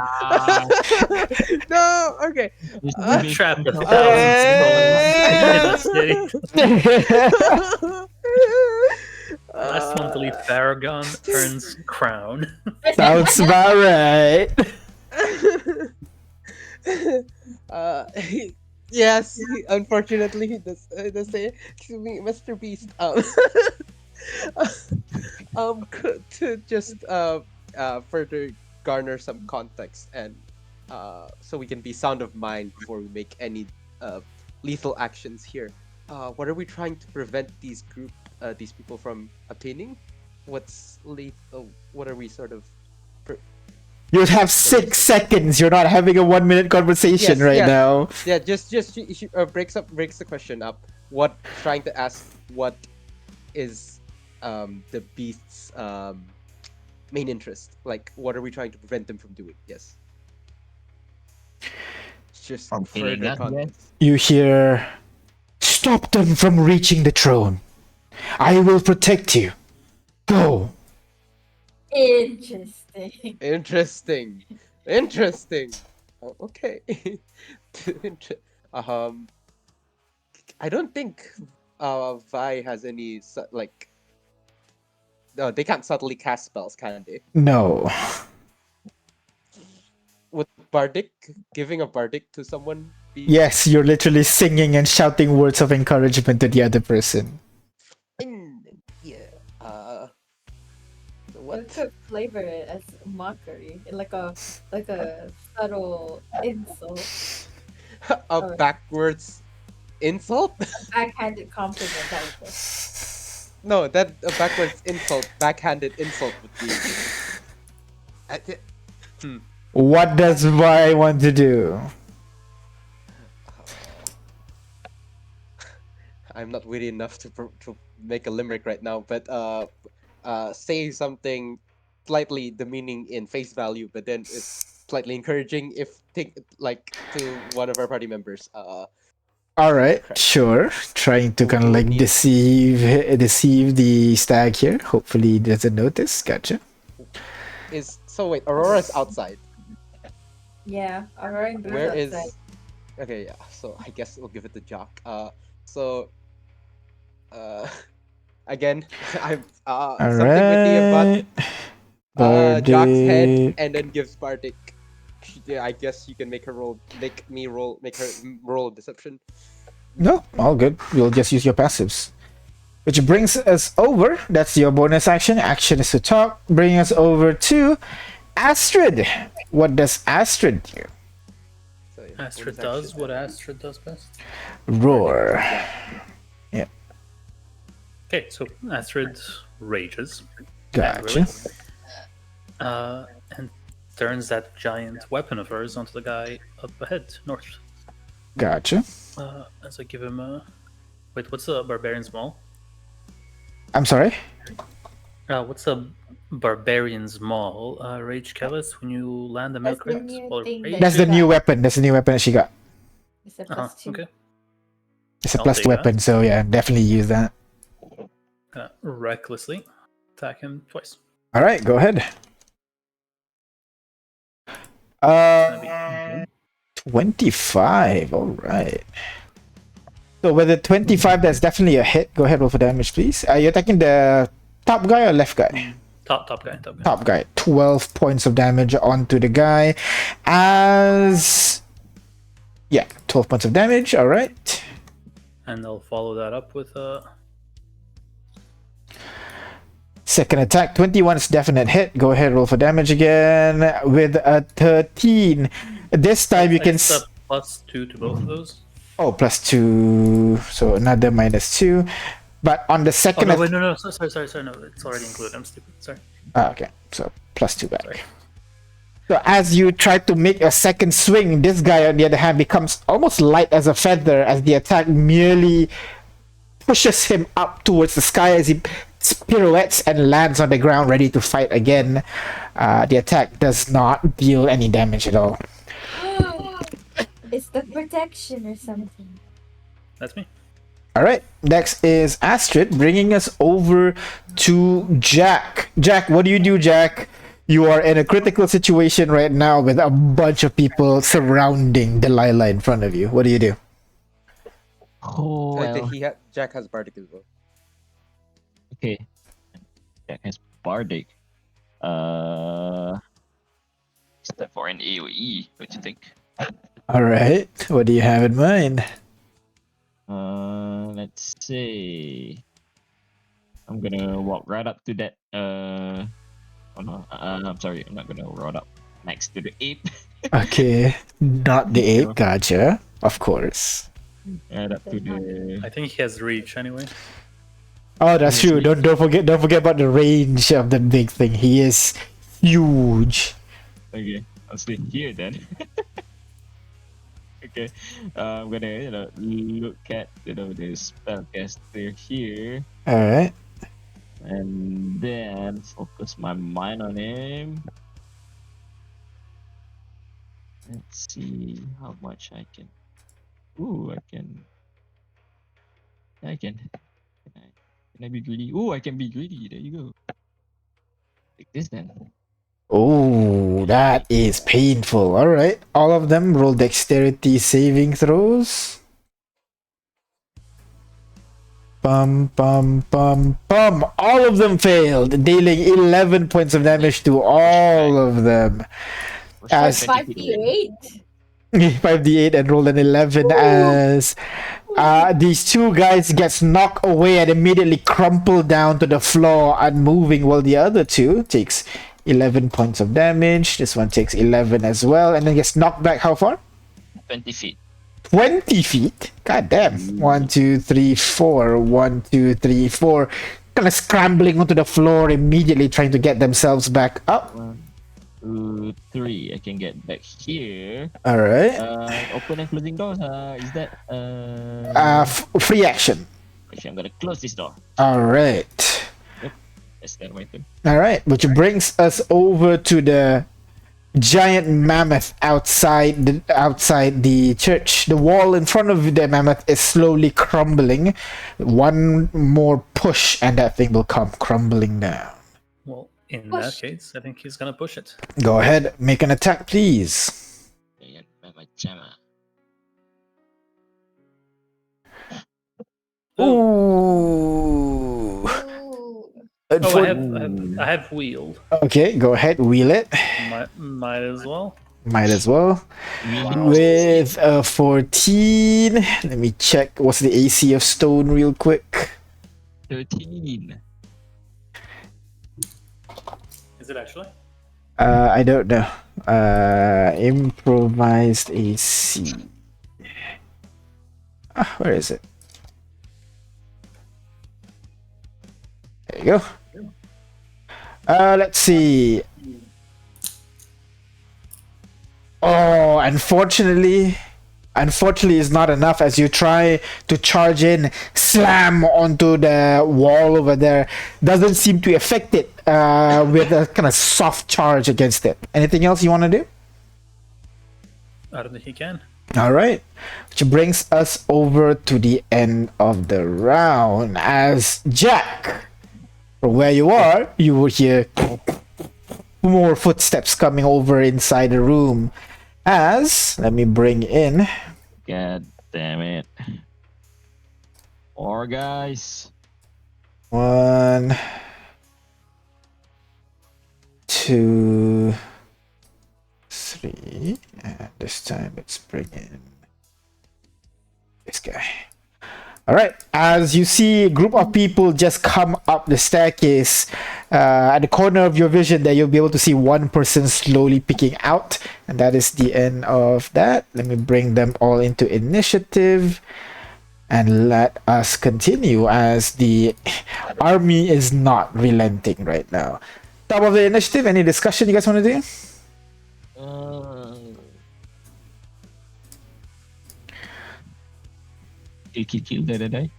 No, okay. Trapped a thousand souls in the city. Last one to leave Paragon turns crown. Sounds about right. Yes, unfortunately, he does say, excuse me, Mr. Beast. To just further garner some context and so we can be sound of mind before we make any lethal actions here. What are we trying to prevent these people from obtaining? What's lethal? What are we sort of? You have 6 seconds. You're not having a 1-minute conversation now. Yeah, just breaks the question up. What trying to ask what is the beast's main interest? Like, what are we trying to prevent them from doing? Yes. Just From killing further us, context. You hear, "Stop them from reaching the throne. I will protect you. Go." Interesting. Interesting. Oh, okay. I don't think Vi has any like. No, they can't subtly cast spells, can they? No. Would Bardic giving a Bardic to someone be? Yes, you're literally singing and shouting words of encouragement to the other person. Yeah. You What? could flavor it as mockery, like a subtle insult, A backwards insult? backhanded compliment type of. No, that a backwards insult, backhanded insult would be. What does Vi want to do? I'm not witty enough to make a limerick right now, but say something slightly demeaning in face value, but then it's slightly encouraging if to one of our party members. All right, Correct. sure. Trying to kind of like deceive the stag here. Hopefully, he doesn't notice. Gotcha. Wait, Aurora's outside. Yeah, Aurora and Where Bruce is? outside. Okay, yeah. So I guess we'll give it to Jock. Again, I'm something witty about Jock's head, Bardic. and then gives Bardic. Yeah, I guess you can make her roll deception. No, all good. We'll just use your passives. Which brings us over. That's your bonus action. Action is to talk. Bring us over to Astrid. What does Astrid do? So, yeah, Astrid bonus does action. what Astrid does best. Roar. Yeah. Okay, so Astrid rages Gotcha. and turns that giant weapon of hers onto the guy up ahead, north. Gotcha. As I give him a... Wait, what's a barbarian's maul? I'm sorry? What's a barbarian's maul? Rage Callus, when you land a That's milk the rate new or thing rage? that That's the new weapon. That's the new weapon that she got. It's a plus 2. Okay. It's a I'll plus take 2 that. weapon, so yeah, definitely use that. Recklessly attack him twice. All right, go ahead. That'd be 25. All right. So with the 25, that's definitely a hit. Go ahead, roll for damage, please. Are you attacking the top guy or left guy? top guy. Top guy. 12 points of damage onto the guy. Yeah, 12 points of damage. All right. And they'll follow that up with Second attack, 21 is definite hit. Go ahead, roll for damage again with a 13. This time you can... It's a +2 to both of those. Oh, +2. So another -2. But on the second... No, sorry, no, it's already included. I'm stupid, sorry. Okay, so +2 back. Sorry. So as you try to make a second swing, this guy on the other hand becomes almost light as a feather as the attack merely pushes him up towards the sky as he pirouettes and lands on the ground ready to fight again. The attack does not deal any damage at all. It's the protection or something. That's me. Alright, next is Astrid, bringing us over to Jack. Jack, what do you do, Jack? You are in a critical situation right now with a bunch of people surrounding Delilah in front of you. What do you do? Oh, well. Jack has Bardic as well. Okay. Jack has Bardic. It's time for an AoE. What do you think? Alright, what do you have in mind? Let's see. I'm gonna walk right up to that. Oh no, I'm sorry. I'm not gonna walk up. next to the ape. Okay, not the You know, ape. Gotcha. Of course. and up to the. I think he has reach anyway. Oh, that's Yes, true. Don't forget about the range of the big thing. He is huge. Okay, I'll stay here then. Okay, I'm gonna look at the spellcaster here, All right. and then focus my mind on him. Let's see how much I can. Ooh, I can. I can. Can I be greedy? Ooh, I can be greedy. There you go. Take this then. Oh, that is painful. All right. All of them roll dexterity saving throws. Bum, bum, bum, bum. All of them failed, dealing 11 points of damage to all of them. Push As- back 5d8. 5d8 and rolled an 11 as these two guys gets knocked away and immediately crumple down to the floor, unmoving, while the other two takes 11 points of damage. This one takes 11 as well, and then gets knocked back how far? 20 feet. 20 feet? God damn. 1, 2, 3, 4. 1, 2, 3, 4. Kind of scrambling onto the floor, immediately trying to get themselves back up. 1, 2, 3. I can get back here. All right. Open and closing doors. Is that Free action. Actually, I'm gonna close this door. All right. That's that my turn. All right, which brings us over to the giant mammoth outside the church. The wall in front of the mammoth is slowly crumbling. One more push, and that thing will come crumbling down. Well, in Push. that case, I think he's gonna push it. Go ahead, make an attack, please. Ayan, my jammer. Oh, Ooh. Ooh. oh I have wheeled. Okay, go ahead, wheel it. Might as well. Might as well. Wow. With a 14. Let me check what's the AC of stone real quick. 13. Is it actually? I don't know. Improvised AC. Where is it? There you go. Let's see. Oh, unfortunately is not enough. As you try to charge in, slam onto the wall over there, doesn't seem to affect it with a kind of soft charge against it. Anything else you want to do? I don't think he can. All right, which brings us over to the end of the round. As Jack, from where you are, you will hear more footsteps coming over inside the room. As, let me bring in. God damn it. 4 guys. 1, 2, 3, and this time let's bring in this guy. All right, as you see a group of people just come up the staircase, at the corner of your vision there you'll be able to see one person slowly peeking out, and that is the end of that. Let me bring them all into initiative and let us continue, as the army is not relenting right now. Top of the initiative, any discussion you guys want to do? Kill, did I?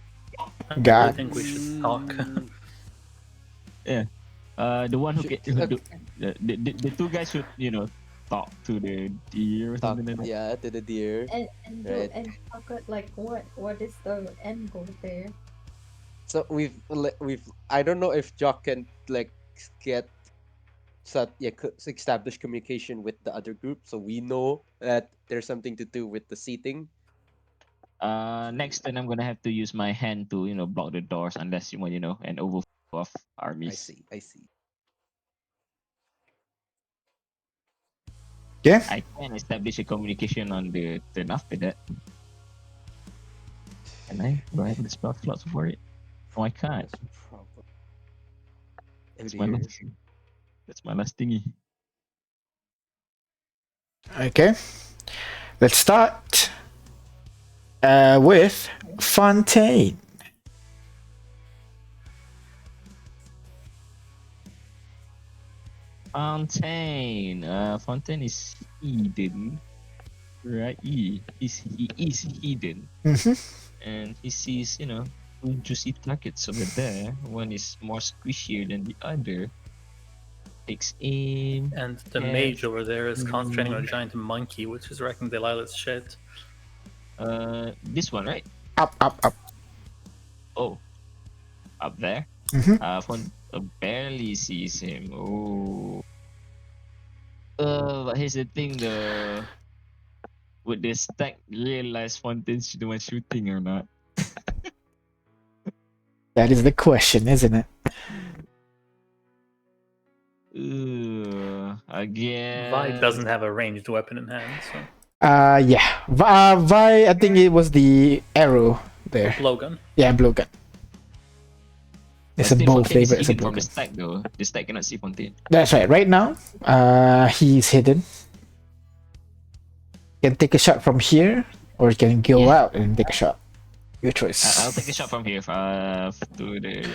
God. I think we should talk. Yeah. The one who Should- the 2 guys should talk to the deer or Talk, something like that. yeah, to the deer. Right. And talk like what is the end goal there? So we've I don't know if Jock can like get establish communication with the other group, so we know that there's something to do with the seating. Next turn I'm gonna have to use my hand to block the doors unless you want an overflow of armies. I see. Yeah. I can establish a communication on the turn after that. Can I? Do I have the spell slots for it? No, I can't. Problem. That's my last thingy. Okay. Let's start with Fontaine. Fontaine. Fontaine is hidden, right? He is hidden, Mhm. and he sees, two juicy targets over there. One is more squishier than the other. Takes aim. And the Yes. mage over there is concentrating on a giant monkey, which is wrecking Delilah's shit. This one, right? Up, up, up. Oh, up there. Mhm. Barely sees him. Oh. But here's the thing, though. Would the stag realize Fontaine's the one shooting or not? That is the question, isn't it? Again. Vi doesn't have a ranged weapon in hand, so Yeah. Vi, I think it was the arrow there. blowgun. Yeah, blowgun. It's a Fontaine- bow Fontaine is flavor. It's a hidden from the blowgun. stag, though. The stag cannot see Fontaine. That's right. Right now, he's hidden. Can take a shot from here, or can go Yeah. out and take a shot. Your choice. I'll take a shot from here. To the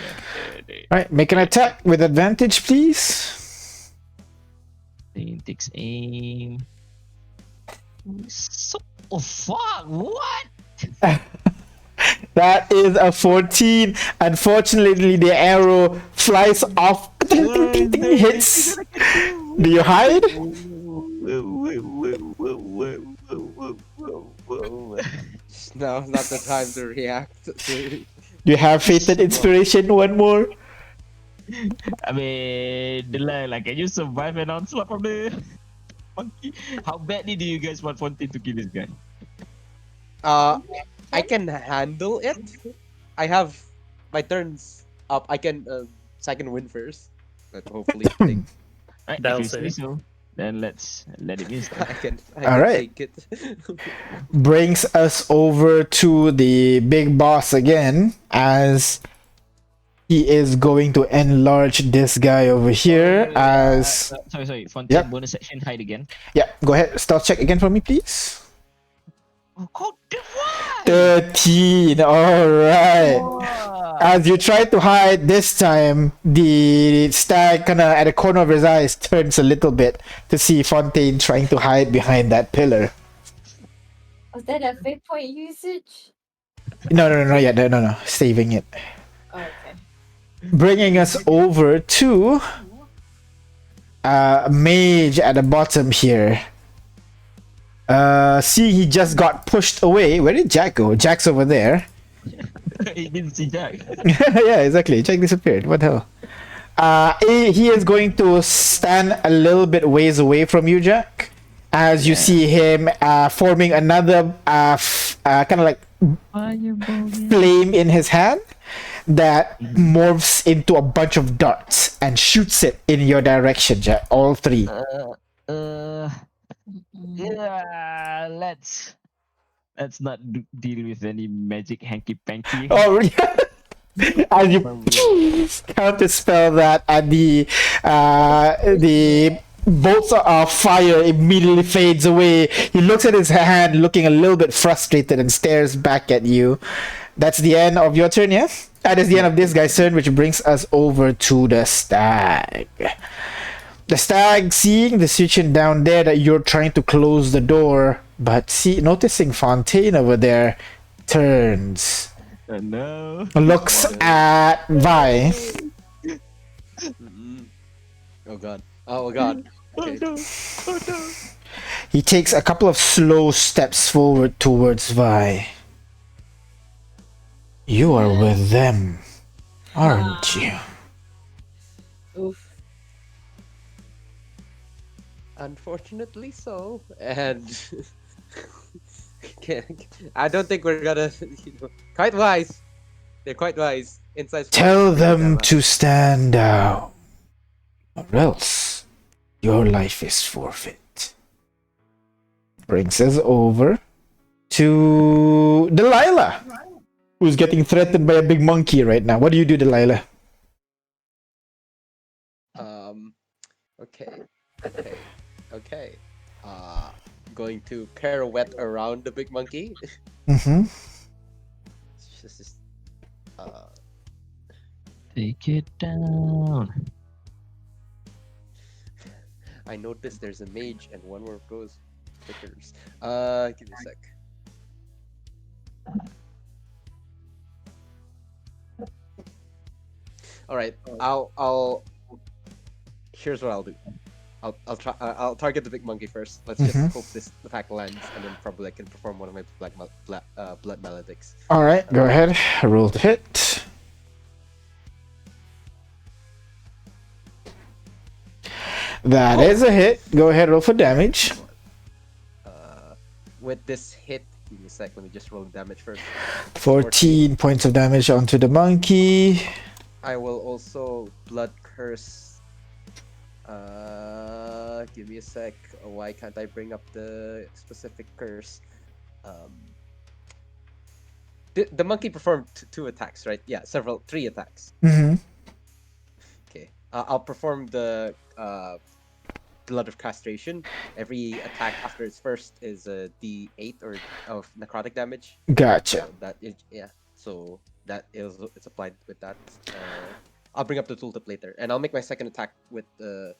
Right, make an attack with advantage, please. Thing takes aim. So, oh fuck! What? That is a 14. Unfortunately, the arrow flies off, hits. Do you hide? Now's not the time to react. Do you have faith and inspiration? One more. I mean, like, can you survive an onslaught from the monkey? How badly do you guys want Fontaine to kill this guy? I can handle it. I have my turns up. I can second win first, but hopefully take, Right, That'll if you say save. so, then let it be. I can Alright. take it. Brings us over to the big boss again, as he is going to enlarge this guy over here. As Sorry, Fontaine Yep. bonus section hide again. yeah, go ahead. Stealth check again for me, please. Oh, God, why? 13. All right. As you try to hide this time, the stag kind of at the corner of his eyes turns a little bit to see Fontaine trying to hide behind that pillar. Was that a fate point usage? No, yeah, no. Saving it. Oh, okay. Bringing us over to mage at the bottom here. See, he just got pushed away. Where did Jack go? Jack's over there. He didn't see Jack. Yeah, exactly. Jack disappeared. What the hell? He is going to stand a little bit ways away from you, Jack. As you see him forming another kind of like flame in his hand that morphs into a bunch of darts and shoots it in your direction, Jack. All three. Yeah, let's not deal with any magic hanky panky. Oh, yeah. As you counter spell that, and the bolts of fire immediately fades away. He looks at his hand, looking a little bit frustrated, and stares back at you. That's the end of your turn, yeah? That is the end of this guy's turn, which brings us over to the stag. The stag, seeing the situation down there that you're trying to close the door, but noticing Fontaine over there, turns, No. looks at Vi. Oh god. Oh god. Okay. He takes a couple of slow steps forward towards Vi. You are with them, aren't you? Oof. Unfortunately so. And I don't think we're gonna quite wise. They're quite wise. Inside. Tell them to stand down, or else your life is forfeit. Brings us over to Delilah, who's getting threatened by a big monkey right now. What do you do, Delilah? Okay. going to pirouette around the big monkey. Mm-hmm. It's just, Take it down. I noticed there's a mage and one more of those stickers. Give me a sec. All right, I'll. Here's what I'll do. I'll try. I'll target the big monkey first. Let's just hope this attack lands, and then probably I can perform one of my blood maledics. All right, go ahead. Roll to hit. That is a hit. Go ahead, roll for damage. With this hit, give me a sec. Let me just roll damage first. 14 points of damage onto the monkey. I will also blood curse. Give me a sec. Why can't I bring up the specific curse? The monkey performed two attacks, right? Yeah, three attacks. Mm-hmm. Okay. I'll perform the blood of castration. Every attack after its first is a D8 or of necrotic damage. Gotcha. So it's applied with that. I'll bring up the tooltip later, and I'll make my second attack with the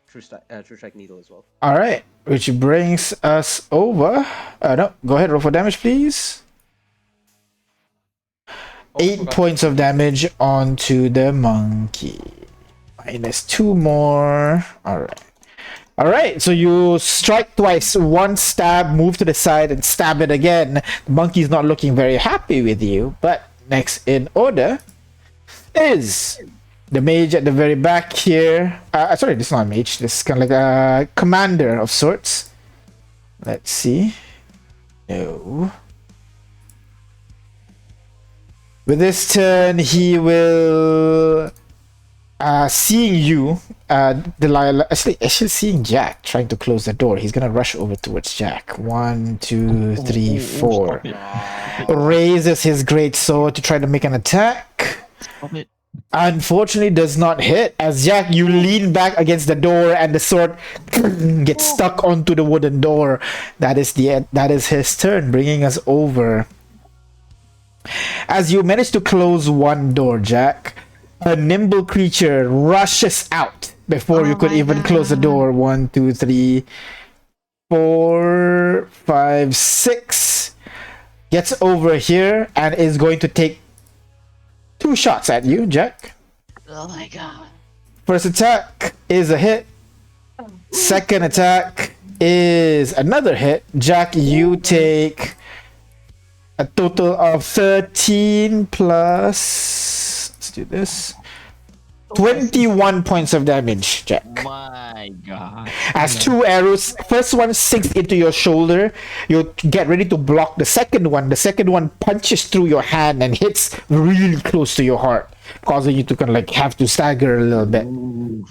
true strike needle as well. All right, which brings us over. No, go ahead, roll for damage, please. 8 points of damage onto the monkey. Minus 2 more. All right, so you strike twice. One stab, move to the side, and stab it again. The monkey's not looking very happy with you, but next in order is the mage at the very back here. Sorry, this is not a mage. This is kind of like a commander of sorts. Let's see. No. With this turn, he will... seeing you, Delilah, actually seeing Jack trying to close the door, he's gonna rush over towards Jack. 1, 2, 3, 4. Raises his great sword to try to make an attack. Stop it. Unfortunately, does not hit. As Jack, you lean back against the door, and the sword gets stuck onto the wooden door. That is his turn, bringing us over. As you manage to close one door, Jack, a nimble creature rushes out before you could even close the door. 1, 2, 3, 4, 5, 6. Gets over here and is going to take 2 shots at you, Jack. Oh my god. First attack is a hit. Second attack is another hit. Jack, you take a total of 13 plus... Let's do this. 21 points of damage, Jack. My god. As 2 arrows, first one sinks into your shoulder. You get ready to block the second one. The second one punches through your hand and hits really close to your heart, causing you to kind of like have to stagger a little bit. Ooh.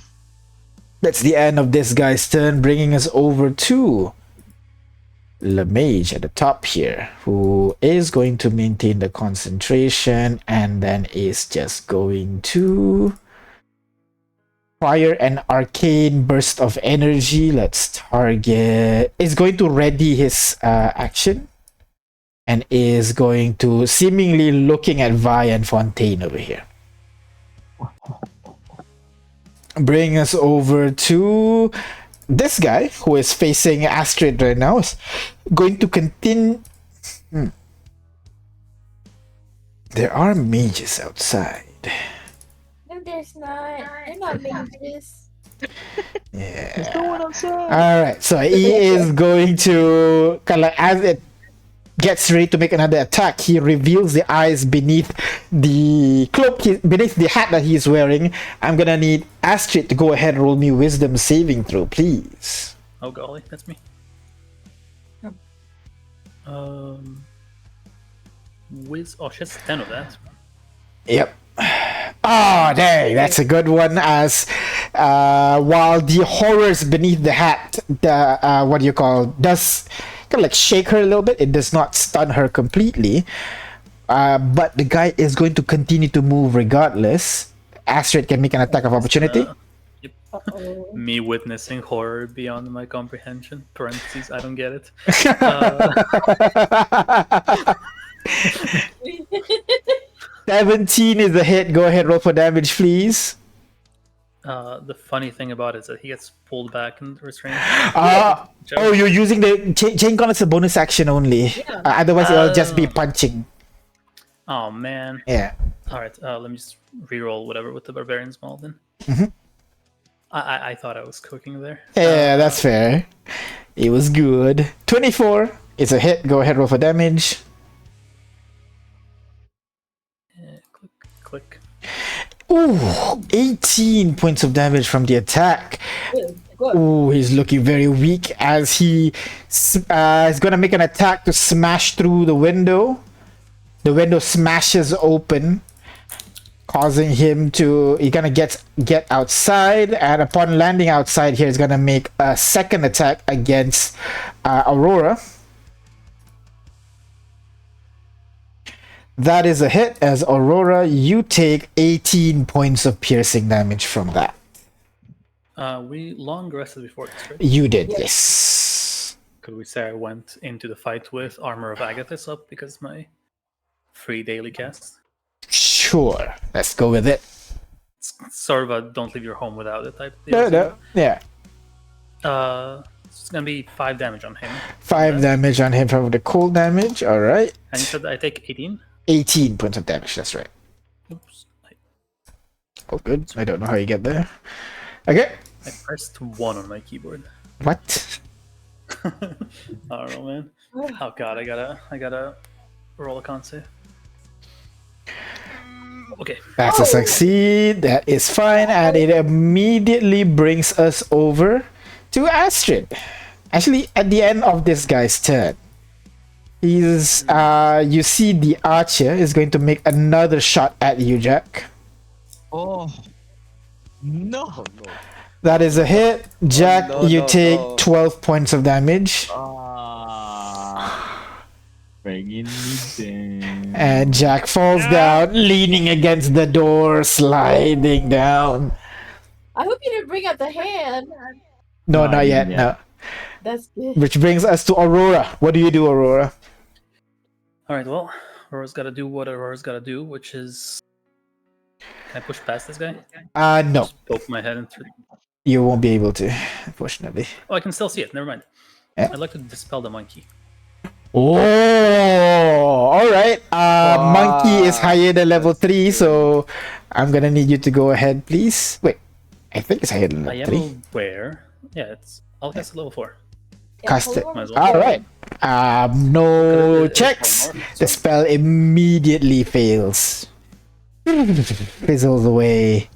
That's the end of this guy's turn, bringing us over to the mage at the top here, who is going to maintain the concentration and then is just going to fire an arcane burst of energy. Let's target. Is going to ready his action and is going to seemingly looking at Vi and Fontaine over here. Bring us over to this guy who is facing Astrid right now. Is going to continue. There are mages outside. No, there's not. They're not mages. Yeah. There's no one outside. Alright, so he is going to kind of, as it gets ready to make another attack, he reveals the eyes beneath the cloak, beneath the hat that he's wearing. I'm gonna need Astrid to go ahead and roll me wisdom saving throw, please. Oh golly, that's me. Yep. She has 10 of that. Yep. Oh, dang, that's a good one. As while the horrors beneath the hat, the what do you call, does kind of like shake her a little bit, it does not stun her completely. But the guy is going to continue to move regardless. Astrid can make an attack of opportunity. Uh-oh. Me witnessing horror beyond my comprehension. Parentheses, I don't get it. 17 is the hit. Go ahead, roll for damage, please. The funny thing about it is that he gets pulled back and restrained. Oh, you're using the chain gun as a bonus action only. Yeah. Otherwise, it'll just be punching. Oh man. Yeah. All right. Let me just reroll whatever with the barbarian's maul then. Mhm. I thought I was cooking there. Yeah, that's fair. It was good. 24. It's a hit. Go ahead, roll for damage. Click. Ooh, 18 points of damage from the attack. Good. Good. Ooh, he's looking very weak as he is gonna make an attack to smash through the window. The window smashes open, causing him to. He's gonna get outside, and upon landing outside here, he's gonna make a second attack against Aurora. That is a hit, as Aurora, you take 18 points of piercing damage from that. We long rested before this, right? You did, yes. Could we say I went into the fight with Armor of Agathis up because my free daily cast? Sure, let's go with it. It's sort of a don't leave your home without it type No, deal. yeah. It's gonna be 5 damage on him. 5 damage on him from the cold damage, alright. And you said that I take 18? 18 points of damage, that's right. Oops. Oh, good. I don't know how you get there. Okay. I pressed 1 on my keyboard. What? I don't know, man. Oh god, I gotta roll a con save. Okay. That's a succeed. That is fine. And it immediately brings us over to Astrid. Actually, at the end of this guy's turn, he's you see the archer is going to make another shot at you, Jack. Oh no! Oh no. That is a hit. Jack, no, you no, take no. 12 points of damage. Bringing me down. And Jack falls down, leaning against the door, sliding down. I hope you didn't bring out the hand. No, No, not I yet. didn't No. yet. That's good. Which brings us to Aurora. What do you do, Aurora? Alright, well, Aurora's gotta do what Aurora's gotta do, which is... Can I push past this guy? No. Just poke my head into... You won't be able to, unfortunately. Oh, I can still see it, never mind. Yeah. I'd like to dispel the monkey. Oh, alright. Monkey is higher than level 3, so I'm gonna need you to go ahead, please. Wait, I think it's higher than I level am 3. aware. Yeah, it's... I'll cast it level 4. Cast hold it. on. Might as well. Alright. No It's checks. one more, The spell immediately fails. Fizzles away.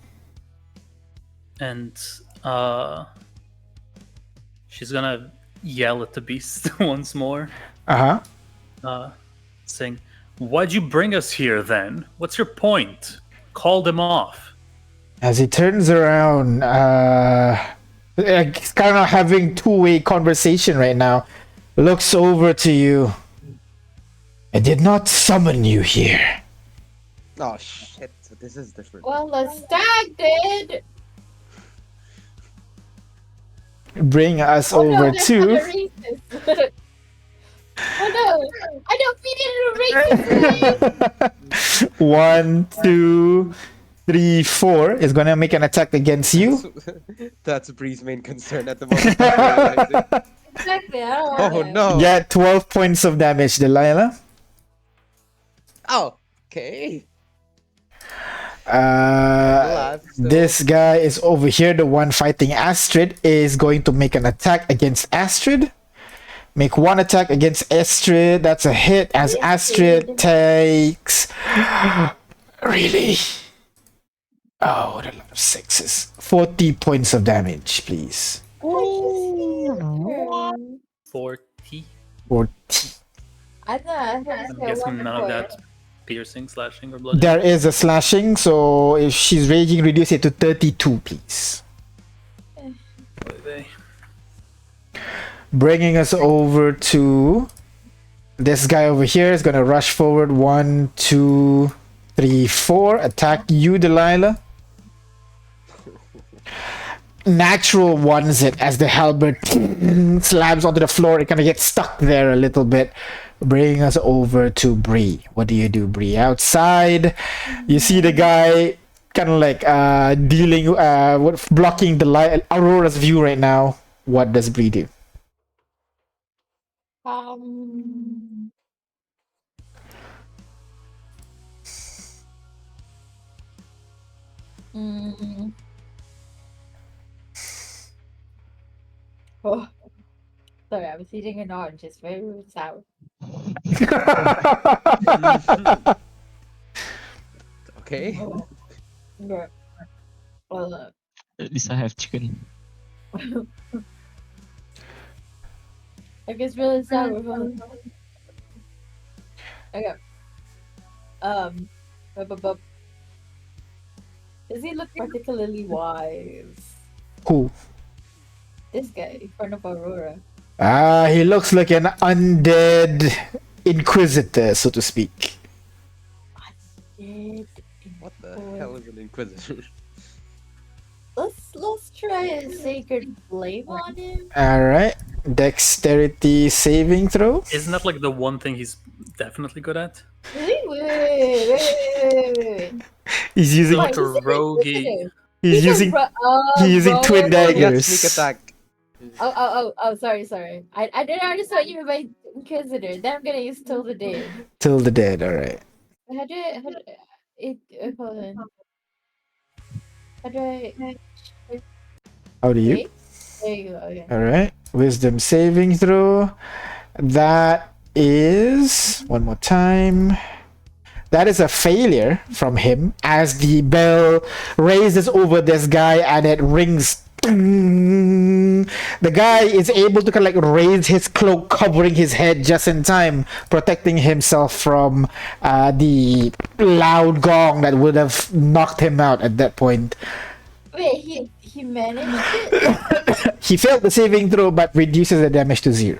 And, she's gonna yell at the beast once more. Uh-huh. Saying, "Why'd you bring us here then? What's your point? Call them off." As he turns around, it's kind of having two-way conversation right now. Looks over to you. I did not summon you here. Oh shit. So this is different. Well, the stag did. Bring us Oh, over no, that's to... not a racist. Oh no! I don't feed into a racist. 1, 2, 3, 4 is gonna make an attack against you. That's Bree's main concern at the moment. Exactly. I don't Oh want it. no. Get 12 points of damage, Delilah. Oh. Okay. Uh, So- this guy is over here. The one fighting Astrid is going to make an attack against Astrid. Make one attack against Astrid. That's a hit as Astrid takes... Really? Oh, what a lot of sixes. 40 points of damage, please. 40. 40. I thought I'm guessing none of that piercing, slashing, or bludgeoning. There is a slashing, so if she's raging, reduce it to 32, please. Bringing us over to this guy over here is gonna rush forward. 1, 2, 3, 4. Attack you, Delilah. natural ones it as the halberd slams onto the floor. It kind of gets stuck there a little bit. Bringing us over to Bree. What do you do, Bree? Outside, you see the guy kind of like dealing, blocking the light, Aurora's view right now. What does Bree do? Um. Mm, oh, sorry, I was eating an orange. It's very sour. Okay. Yeah. Well, At least I have chicken. it gets really sour. Okay. Bup. Does he look particularly wise? Who? This guy in front of Aurora. He looks like an undead inquisitor, so to speak. What the hell is an inquisitor? Let's try a sacred flame on him. Alright. Dexterity saving throw. Isn't that like the one thing he's definitely good at? Wait. He's using Like a He's a roguey. inquisitor. he's using he's using twin He has daggers. sneak attack. Oh, sorry. I didn't understand what you meant by inquisitor. Then I'm gonna use till the dead. Till the dead, alright. How do hold on. How do I How do you? wait? There you go, okay. Alright. Wisdom saving throw. That is one more time. That is a failure from him as the bell raises over this guy and it rings. The guy is able to kind of like raise his cloak, covering his head just in time, protecting himself from the loud gong that would have knocked him out at that point. Wait, he managed it? He failed the saving throw but reduces the damage to 0.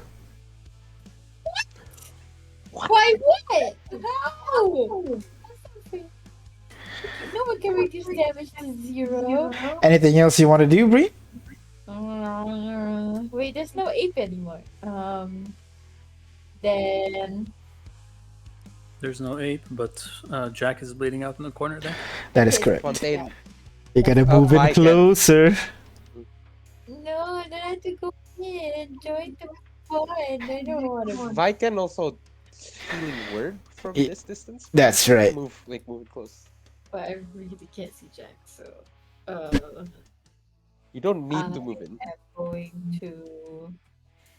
Why what? How? No one can reduce damage to 0. Anything else you want to do, Bree? Wait, there's no ape anymore. Then There's no ape, but Jack is bleeding out in the corner there. That is correct. Fontaine. You gotta move in I can- closer. no, then I have to go in and join the fun. I don't want to. Vi can also healing word from It- this distance. That's right. Move it close. But I really can't see Jack, so You don't need to move in. I'm going to,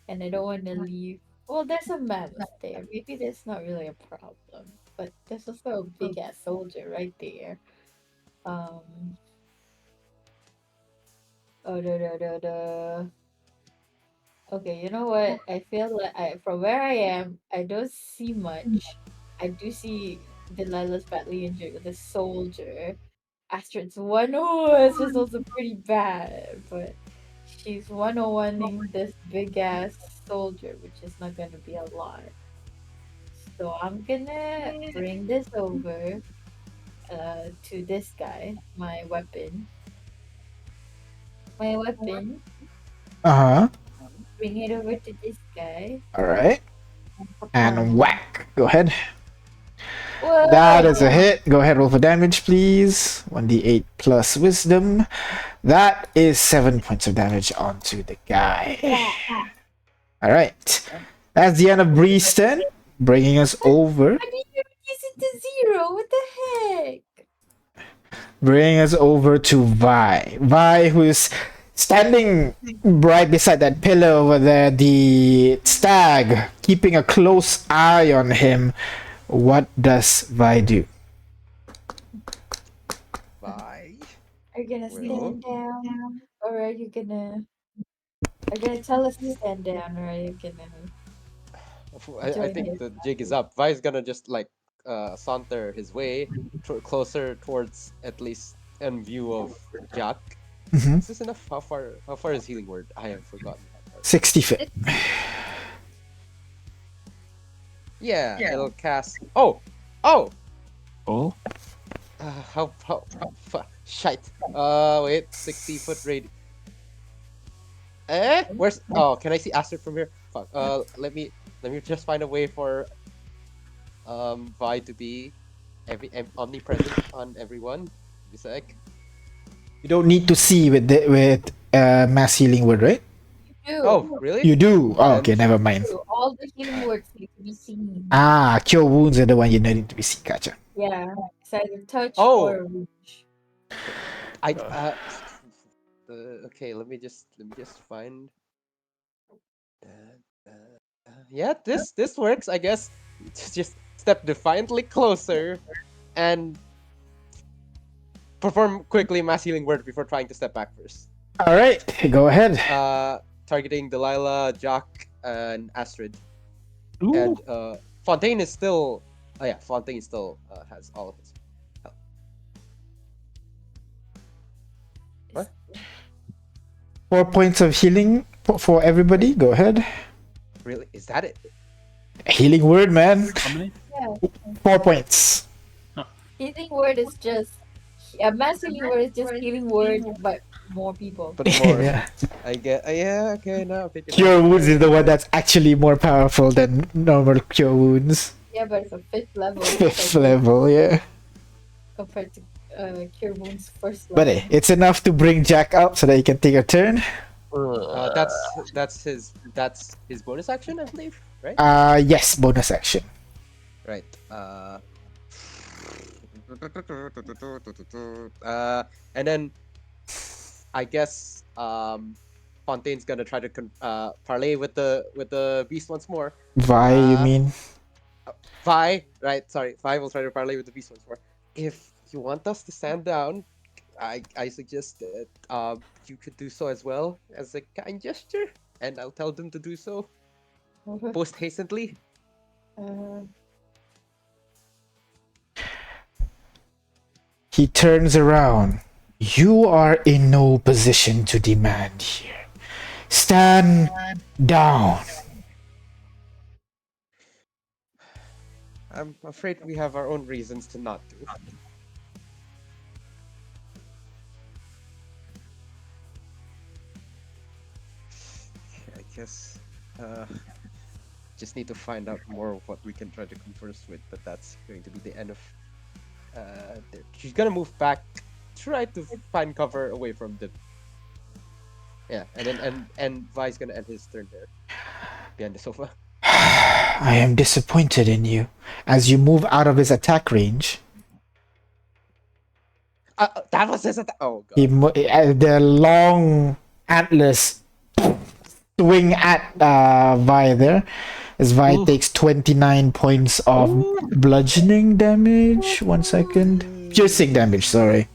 and I don't want to leave. Well, there's a mammoth there. Maybe that's not really a problem, but there's also a big ass soldier right there. Oh, Okay, you know what? I feel like from where I am, I don't see much. I do see Delilah's badly injured with a soldier. Astrid's 101 is also pretty bad, but she's 101ing this big ass soldier, which is not gonna be a lot. So I'm gonna bring this over to this guy, my weapon. Uh huh. Bring it over to this guy. Alright. And whack. Go ahead. Whoa! That is a hit. Go ahead, roll for damage, please. 1d8 plus wisdom. That is 7 points of damage onto the guy. Alright. That's the end of Bree's turn, bringing us over. I didn't reduce it to 0. What the heck? Bringing us over to Vi. Vi, who is standing right beside that pillar over there, the stag, keeping a close eye on him. What does Vi do? Bye. Are you gonna Well. stand down? Or are you gonna... Are you gonna tell us to stand down, or are you gonna... I Join think his the jig is up. Vi's gonna just like saunter his way closer towards at least in view of Jack. Mhm. Is this enough? How far is healing word? I have forgotten. 60 feet. Yeah, it'll cast. Oh. Oh, Shite. Wait, 60-foot radius. Where's? Oh, can I see Astrid from here? Fuck. Let me just find a way for Vi to be omnipresent on everyone. Just a sec. You don't need to see with mass healing word, right? You do. Oh, really? You do. Oh, And- okay, never mind. do. All the healing words need to be seen. Ah, cure wounds are the one you need to be seen. Gotcha. Yeah. It's either touch Oh. or reach. I okay. Let me just find. Yeah, this works. I guess. Just step defiantly closer, and perform quickly mass healing word before trying to step back first. All right, go ahead. Targeting Delilah, Jock, and Astrid. Ooh. And Fontaine is still. Oh yeah, Fontaine still has all of his. What? 4 points of healing for everybody. Go ahead. Really? Is that it? Healing word, man. How many? Yeah. 4 points. Healing word is just a mass healing word is just healing word, but more people. But more. Yeah. I get. Yeah. Okay. Now I'm thinking. Cure wounds is the one that's actually more powerful than normal cure wounds. Yeah, but it's a 5th level. Fifth so level, yeah. compared to cure wounds 1st level. But hey, it's enough to bring Jack up so that he can take a turn. That's his bonus action, I believe. Right. Yes, bonus action. Right. And then I guess Fontaine's gonna try to parlay with the beast once more. Vi, you mean? Vi, right? Sorry, Vi will try to parlay with the beast once more. If you want us to stand down, I suggest that you could do so as well as a kind gesture, and I'll tell them to do so post hastily. He turns around. You are in no position to demand here. Stand down. I'm afraid we have our own reasons to not do. I guess just need to find out more of what we can try to converse with, but that's going to be the end of she's gonna move back, try to find cover away from them. Yeah, and then Vi's gonna end his turn there behind the sofa. I am disappointed in you. As you move out of his attack range, That was his attack. Oh god. the long antlers swing at Vi there. As Vi Ooh. takes 29 points of bludgeoning damage. 1 second. Piercing damage, sorry.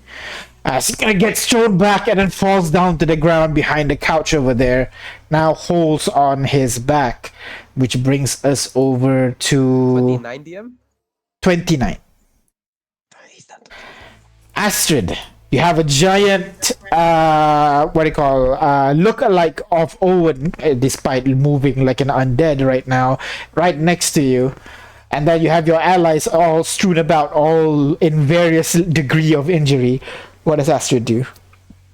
He gets thrown back and then falls down to the ground behind the couch over there. Now holds on his back, which brings us over to 29 DM. 29. He's not. Astrid, you have a giant, look-alike of Owen, despite moving like an undead right now, right next to you. And then you have your allies all strewn about, all in various degree of injury. What does Astrid do?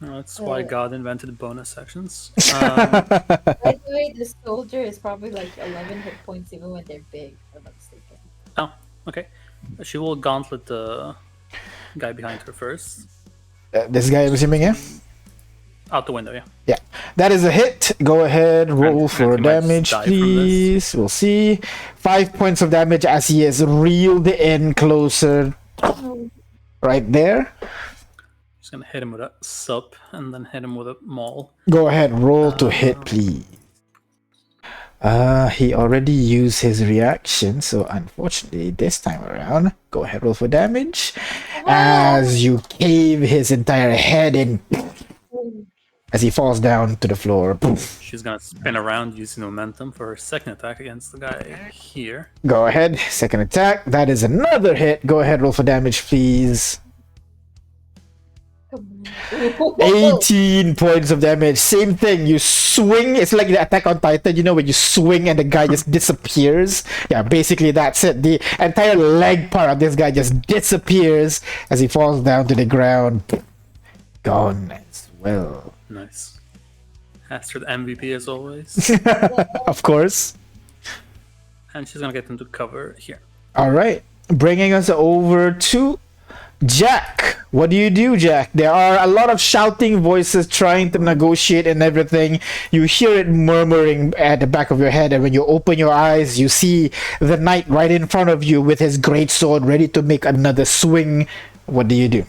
That's why God invented bonus sections. By the way, the soldier is probably like 11 hit points even when they're big, if I'm not mistaken. Oh, okay. She will gauntlet the guy behind her first. This guy, I'm assuming, yeah? Out the window, yeah. Yeah. That is a hit. Go ahead, roll And for he might just damage, die from this. please. We'll see. 5 points of damage as he is reeled in closer. Right there. Just gonna hit him with a sup and then hit him with a maul. Go ahead, roll to hit, please. He already used his reaction, so unfortunately this time around, go ahead, roll for damage. As you cave his entire head in as he falls down to the floor. She's gonna spin around using momentum for her second attack against the guy here. Go ahead, second attack. That is another hit. Go ahead, roll for damage, please. 18 points of damage. Same thing. You swing. It's like the Attack on Titan, you know, when you swing and the guy just disappears. Yeah, basically that's it. The entire leg part of this guy just disappears as he falls down to the ground. Gone as well. Nice. Astrid MVP as always. Of course. And she's gonna get into cover here. All right, bringing us over to Jack. What do you do, Jack? There are a lot of shouting voices trying to negotiate and everything. You hear it murmuring at the back of your head, and when you open your eyes, you see the knight right in front of you with his great sword ready to make another swing. What do you do?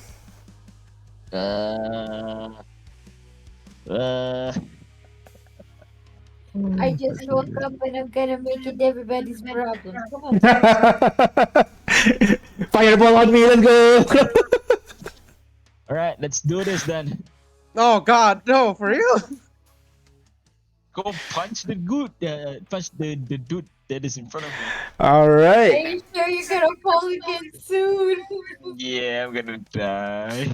I just woke up and I'm gonna make it everybody's problem. Come on. Fireball on me, let's go! All right, let's do this then. Oh God, no, for real? Go punch the dude that is in front of me. All Are right. you sure you're gonna fall again soon? Yeah, I'm gonna die.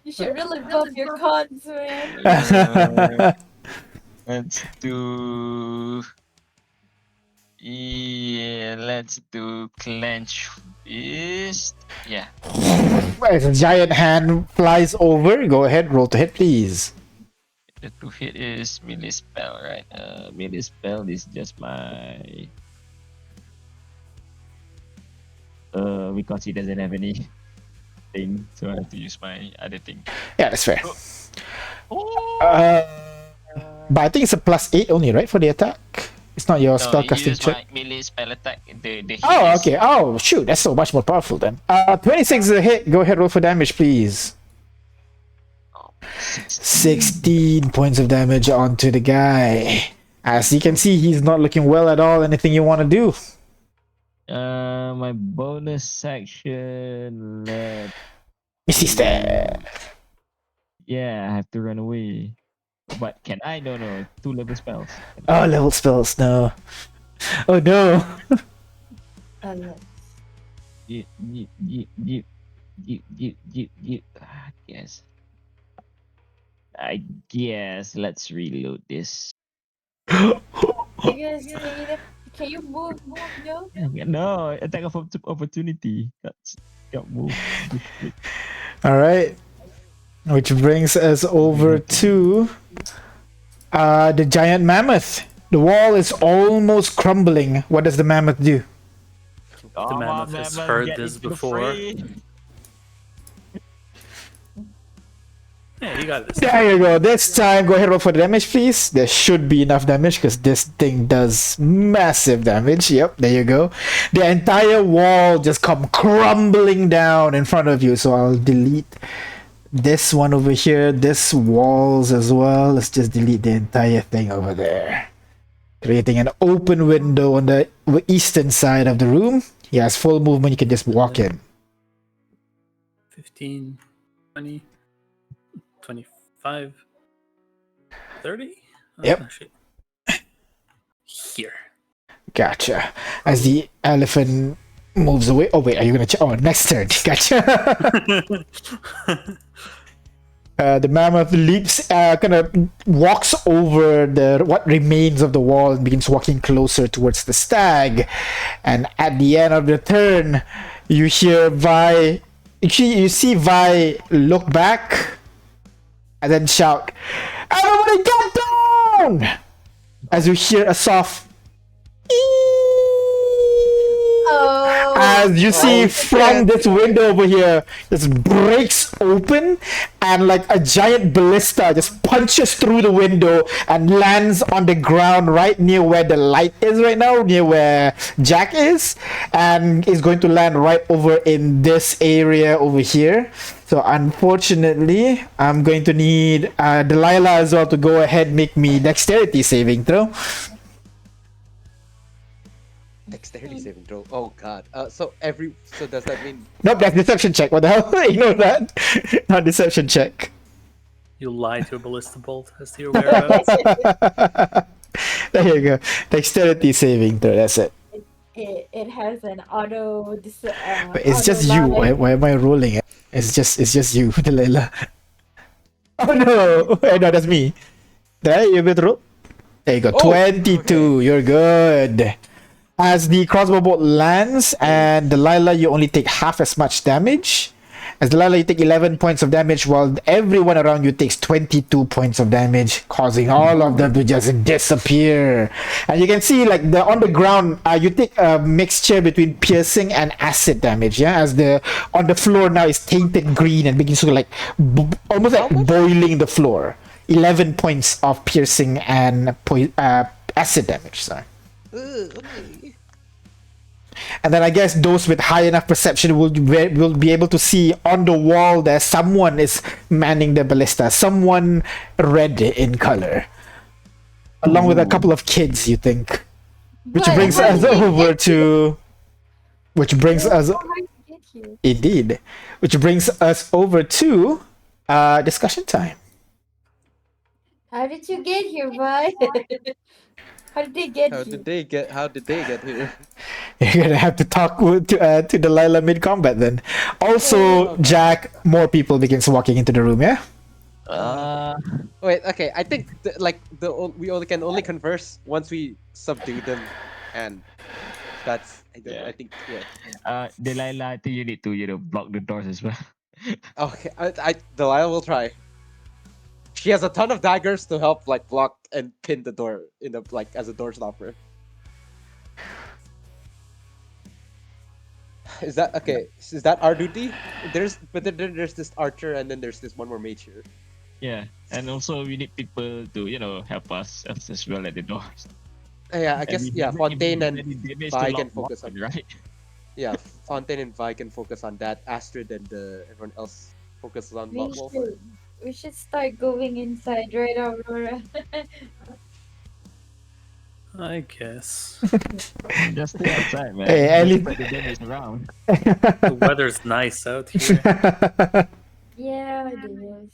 You should really buff your cons, man. Let's do. Yeah, let's do clench fist. Yeah. As a giant hand flies over, go ahead, roll to hit, please. The to hit is melee spell, right? Melee spell is just my. Because he doesn't have any thing, so I have to use my other thing. Yeah, that's fair. Oh! But I think it's a +8 only, right, for the attack? It's not your spellcasting check. My melee spell attack. The hit Oh, is- okay. Oh, shoot, that's so much more powerful then. 26 is a hit. Go ahead, roll for damage, please. 16 points of damage onto the guy. As you can see, he's not looking well at all. Anything you want to do? My bonus section. Missy stab. Yeah, I have to run away. But can I? No. 2 level spells. Oh, level spells, no. Oh, no. Yes. I guess let's reload this. Can you move, no? No, attack of opportunity. Got move. All right. Which brings us over to the giant mammoth. The wall is almost crumbling. What does the mammoth do? The mammoth has heard this before. Yeah, you got this. There you go. This time, go ahead and roll for the damage, please. There should be enough damage because this thing does massive damage. Yep, there you go. The entire wall just come crumbling down in front of you. So I'll delete this one over here. This walls as well. Let's just delete the entire thing over there. Creating an open window on the eastern side of the room. He has full movement. You can just walk in. 15, 20, 25, 30? Yep. Actually, here. Gotcha. As the elephant moves away. Oh wait, are you gonna? Oh, next turn. Gotcha. The mammoth leaps, kind of walks over what remains of the wall and begins walking closer towards the stag. And at the end of the turn, you hear Vi. You see Vi look back and then shout, "Everybody get down!" As you hear a soft Oh. as you see from this window over here, this breaks open and like a giant ballista just punches through the window and lands on the ground right near where the light is right now, near where Jack is, and is going to land right over in this area over here. So unfortunately, I'm going to need Delilah as well to go ahead and make me dexterity saving throw. Dexterity saving throw. Oh God. So does that mean? Nope, that's deception check. What the hell? Ignore that. Not deception check. You lie to a ballista bolt as to your whereabouts. There you go. Dexterity saving throw. That's it. It has an auto. But it's just you. Why am I rolling it? It's just you, Delilah. Oh no! Hey, no, that's me. There you go. Roll. There you go. Oh, 22. okay. You're good. As the crossbow bolt lands, and Delilah, you only take half as much damage. As Delilah, you take 11 points of damage, while everyone around you takes 22 points of damage, causing all of them to just disappear. And you can see, like, on the ground, you take a mixture between piercing and acid damage. Yeah, as on the floor now is tainted green and begins to like almost like boiling the floor. 11 points of piercing and acid damage. Sorry. Okay. And then I guess those with high enough perception will be able to see on the wall that someone is manning the ballista. Someone red in color. Along with a couple of kids, you think. Which But brings how us did they over get here? to... Which brings us... How did they get here? Indeed. Which brings us over to discussion time. How did you get here, bud? How did they get How here? did they get? How did they get here? You're gonna have to talk to Delilah mid-combat then. Also, Jack, more people begins walking into the room, yeah? Wait. Okay. I think we only can converse once we subdue them, and that's. I think. Yeah. Delilah, I think you need to block the doors as well. Okay. Delilah will try. She has a ton of daggers to help like block and pin the door as a door stopper. Is that okay? Is that our duty? There's this archer and then there's this one more mage here. Yeah, and also we need people to help us as well at the doors. Yeah, I guess Fontaine and Vi can focus on right. Yeah, Fontaine and Vi can focus on that. Astrid and everyone else focuses on Wolf. We should start going inside, right, Aurora? I guess. Just stay outside, man. Hey, Don't Ali- spread the damage around. The weather's nice out here. Yeah, it is.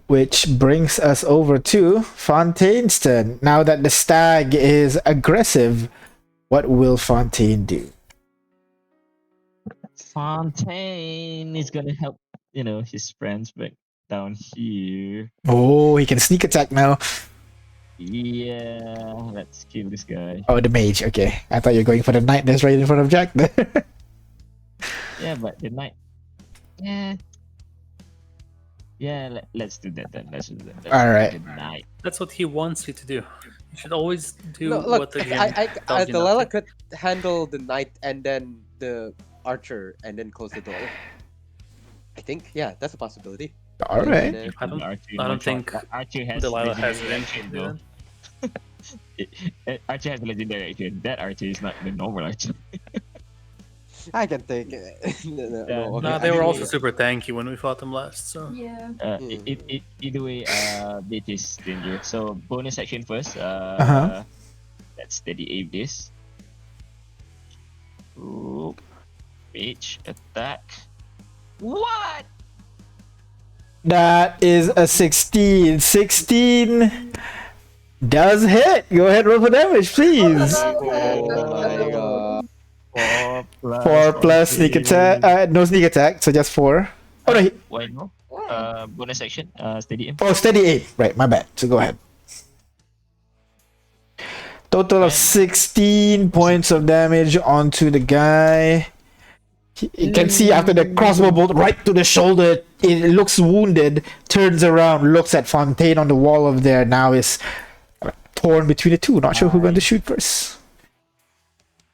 Which brings us over to Fontaine's turn. Now that the stag is aggressive, what will Fontaine do? Fontaine is gonna help, his friends back down here. Oh, he can sneak attack now. Yeah, let's kill this guy. Oh, the mage. Okay. I thought you were going for the knight that's right in front of Jack. Yeah, but the knight. Yeah. Yeah, let's do that then. Let's do that. Let's All do right. the knight. That's what he wants you to do. You should always do No, what look, the game I tells you not Delilah to. could handle the knight and then the archer and then close the door. I think, yeah, that's a possibility. All right. And, I don't- Archer in I one don't think shot. Archer has Delilah has legendary it action, in though. Archer has a legendary action. That Archer is not the normal Archer. I can take it. No, Yeah. okay, No, I they were mean, also super tanky when we fought them last, so... Yeah. Either way, it is dangerous. So bonus action first. Uh-huh. Let's steady aim this. Ooh. Mage attack. What? That is a 16. 16 does hit. Go ahead, roll for damage, please. Oh my god. 4 plus sneak attack. No sneak attack, so just 4. Oh no. Why no? Bonus action. Steady aim. Oh, steady 8. Right, my bad. So go ahead. Total of 16 points of damage onto the guy. You can see after the crossbow bolt right to the shoulder, it looks wounded, turns around, looks at Fontaine on the wall over there, now is torn between the two. Not sure who's going to shoot first.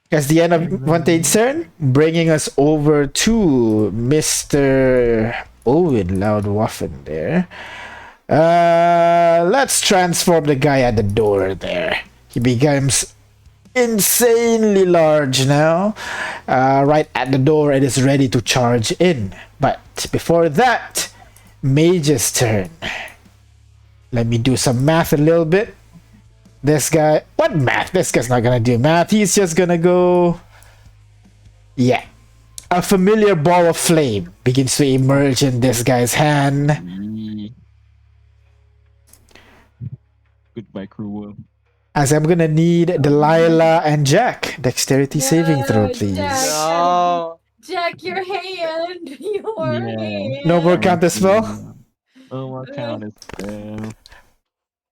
That's the end of Fontaine's turn, bringing us over to Mr. Owen Laudwaffen there. Let's transform the guy at the door there. He becomes insanely large now. Right at the door, it is ready to charge in. But before that, Mage's turn. Let me do some math a little bit. This guy, what math? This guy's not gonna do math. He's just gonna go. Yeah. A familiar ball of flame begins to emerge in this guy's hand. Goodbye, cruel. As I'm gonna need Delilah and Jack. Dexterity saving throw, please. Jack. No. Jack, your hand! Your Yeah. hand! No more counter spell? Oh, what count is spell?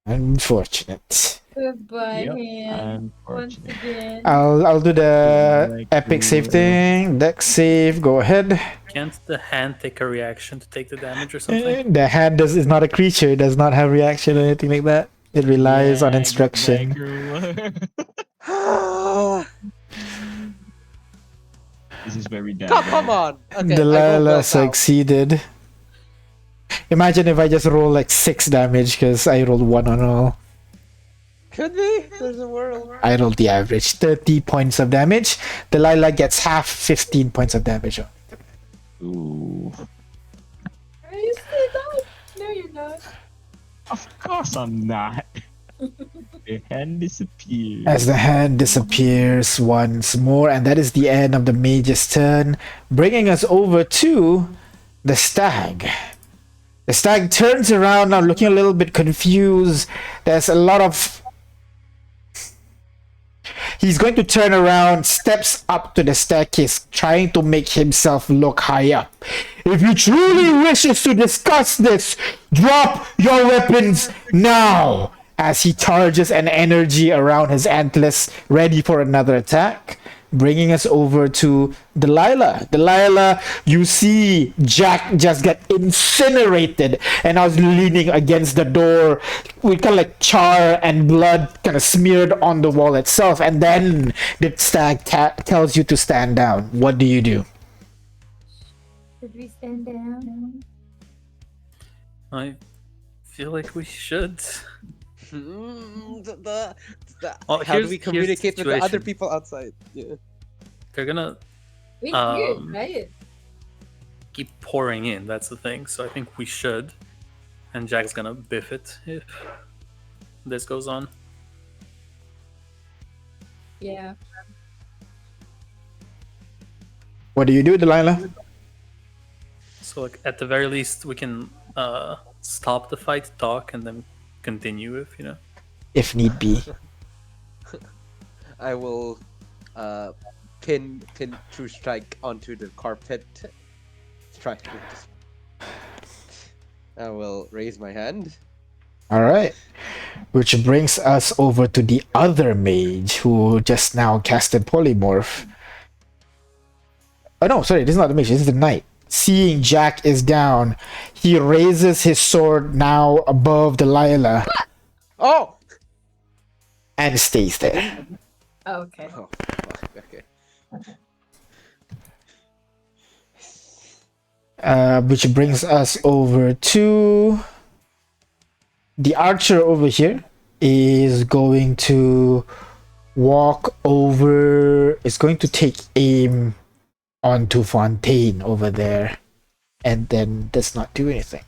Unfortunate. Goodbye, Yep, hand. Once unfortunate. again. I'll do the Like epic save you. thing. Dex save, go ahead. Can't the hand take a reaction to take the damage or something? The hand is not a creature. It does not have reaction or anything like that. It relies on Yeah, instruction. This is very damn. Come on. Okay, I go Delilah well now. succeeded. Imagine if I just roll like 6 damage because I rolled 1 on all. Could be. There's a world. I rolled the average, 30 points of damage. Delilah gets half, 15 points of damage. Ooh. Are you still not? No, you're not. Of course I'm not. The hand disappears. As the hand disappears once more, and that is the end of the mage's turn, bringing us over to the stag. The stag turns around now, looking a little bit confused. There's a lot of... He's going to turn around, steps up to the staircase, trying to make himself look high up. If you truly wishes to discuss this, drop your weapons now! As he charges an energy around his antlers, ready for another attack. Bringing us over to Delilah. Delilah, you see Jack just get incinerated, and I was leaning against the door with kind of like char and blood kind of smeared on the wall itself, and then the stag tells you to stand down. What do you do? Should we stand down? I feel like we should. The Oh, how do here's- we here's the communicate with the other situation. people outside? Yeah. They're gonna We Um, did, right? keep pouring in, that's the thing. So I think we should. And Jack's gonna biff it if this goes on. Yeah. What do you do, Delilah? So like at the very least we can stop the fight, talk, and then continue if you know. If need be. I will pin True Strike onto the carpet. Try to just... I will raise my hand. Alright. Which brings us over to the other mage who just now casted Polymorph. Oh no, sorry, this is not the mage, this is the knight. Seeing Jack is down, he raises his sword now above Delilah Oh! and stays there. Okay. Oh, fuck, okay. Which brings us over to the archer over here is going to walk over, is going to take aim onto Fontaine over there and then does not do anything.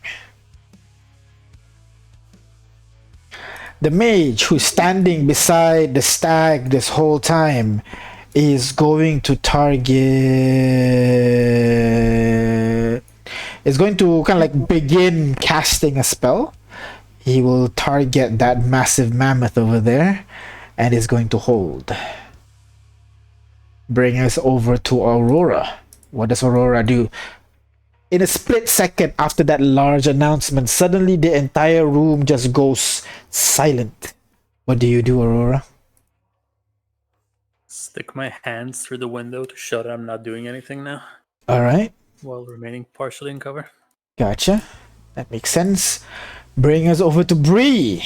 The mage who's standing beside the stag this whole time is going to target, is going to kind of like begin casting a spell. He will target that massive mammoth over there and is going to hold. Bring us over to Aurora. What does Aurora do? In a split second after that large announcement, suddenly the entire room just goes silent. What do you do, Aurora? Stick my hands through the window to show that I'm not doing anything now, Alright, while remaining partially in cover. gotcha. That makes sense. Bring us over to Bree.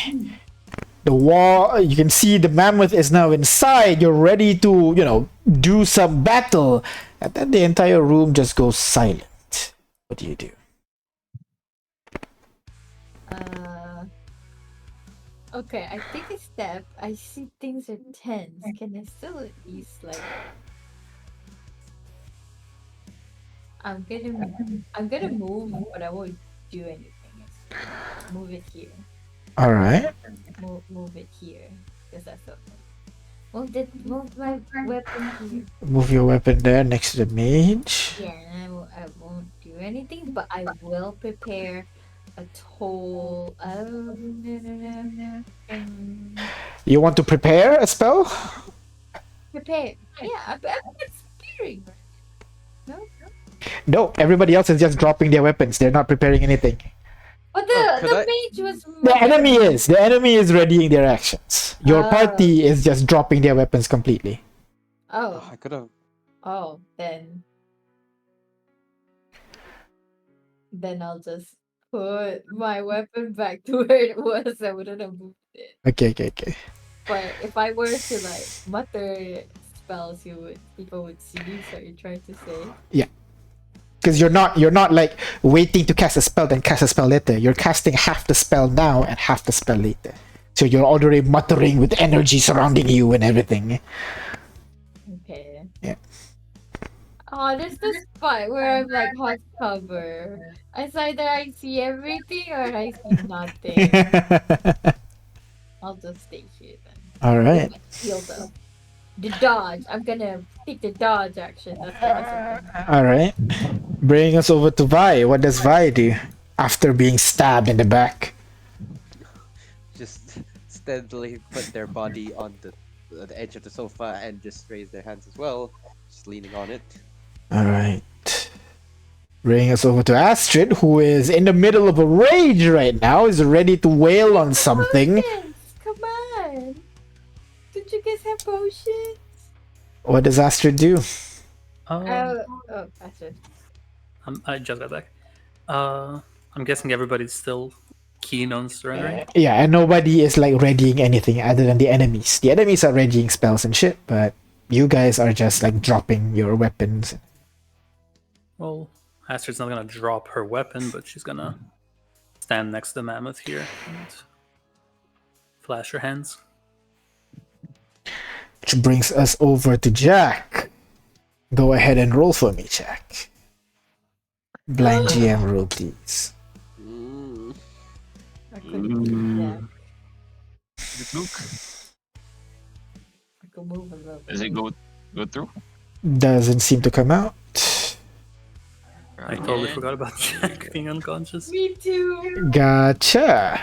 The wall, you can see the mammoth is now inside. You're ready to, you know, do some battle. And then the entire room just goes silent. What do you do? Okay, I take a step. I see things are tense. Can I still at least like? I'm gonna move, but I won't do anything. Move it here. Alright. Move it here, because that's okay. Move my weapon here. Move your weapon there next to the mage. Yeah, and I won't do anything, but I will prepare a toll. You want to prepare a spell? Prepare. Yeah, I'm preparing. No. No, everybody else is just dropping their weapons. They're not preparing anything. But could the I- mage was. The enemy is readying their actions. Your Oh. party is just dropping their weapons completely. Oh, Oh, I could have. oh, then. then I'll just put my weapon back to where it was. I wouldn't have moved it. Okay. But if I were to like mutter spells, people would see. So you're trying to say? Because you're not like waiting to cast a spell then cast a spell later. You're casting half the spell now and half the spell later. So you're already muttering with energy surrounding you and everything. Okay. Yeah. Oh, there's this spot where I'm like hot cover. It's either I see everything or I see nothing. I'll just stay here then. All right. Healed up. The dodge. I'm gonna take the dodge action. That's the awesome. All right. Bring us over to Vi. What does Vi do after being stabbed in the back? Just steadily put their body on the edge of the sofa and just raise their hands as well, just leaning on it. All right. Bring us over to Astrid, who is in the middle of a rage right now, is ready to wail on something. Potions! Come on! Don't you guys have potions? What does Astrid do? Astrid. I just got back. I'm guessing everybody's still keen on surrendering. Yeah, and nobody is like readying anything other than the enemies. The enemies are readying spells and shit, but you guys are just like dropping your weapons. Well, Astrid's not gonna drop her weapon, but she's gonna stand next to the mammoth here and flash her hands. Which brings us over to Jack. Go ahead and roll for me, Jack. Blind GM roll, please. I couldn't do that. Good look. I could move a little bit. Does it go through? Doesn't seem to come out. I totally forgot about Jack being unconscious. Me too! Gotcha.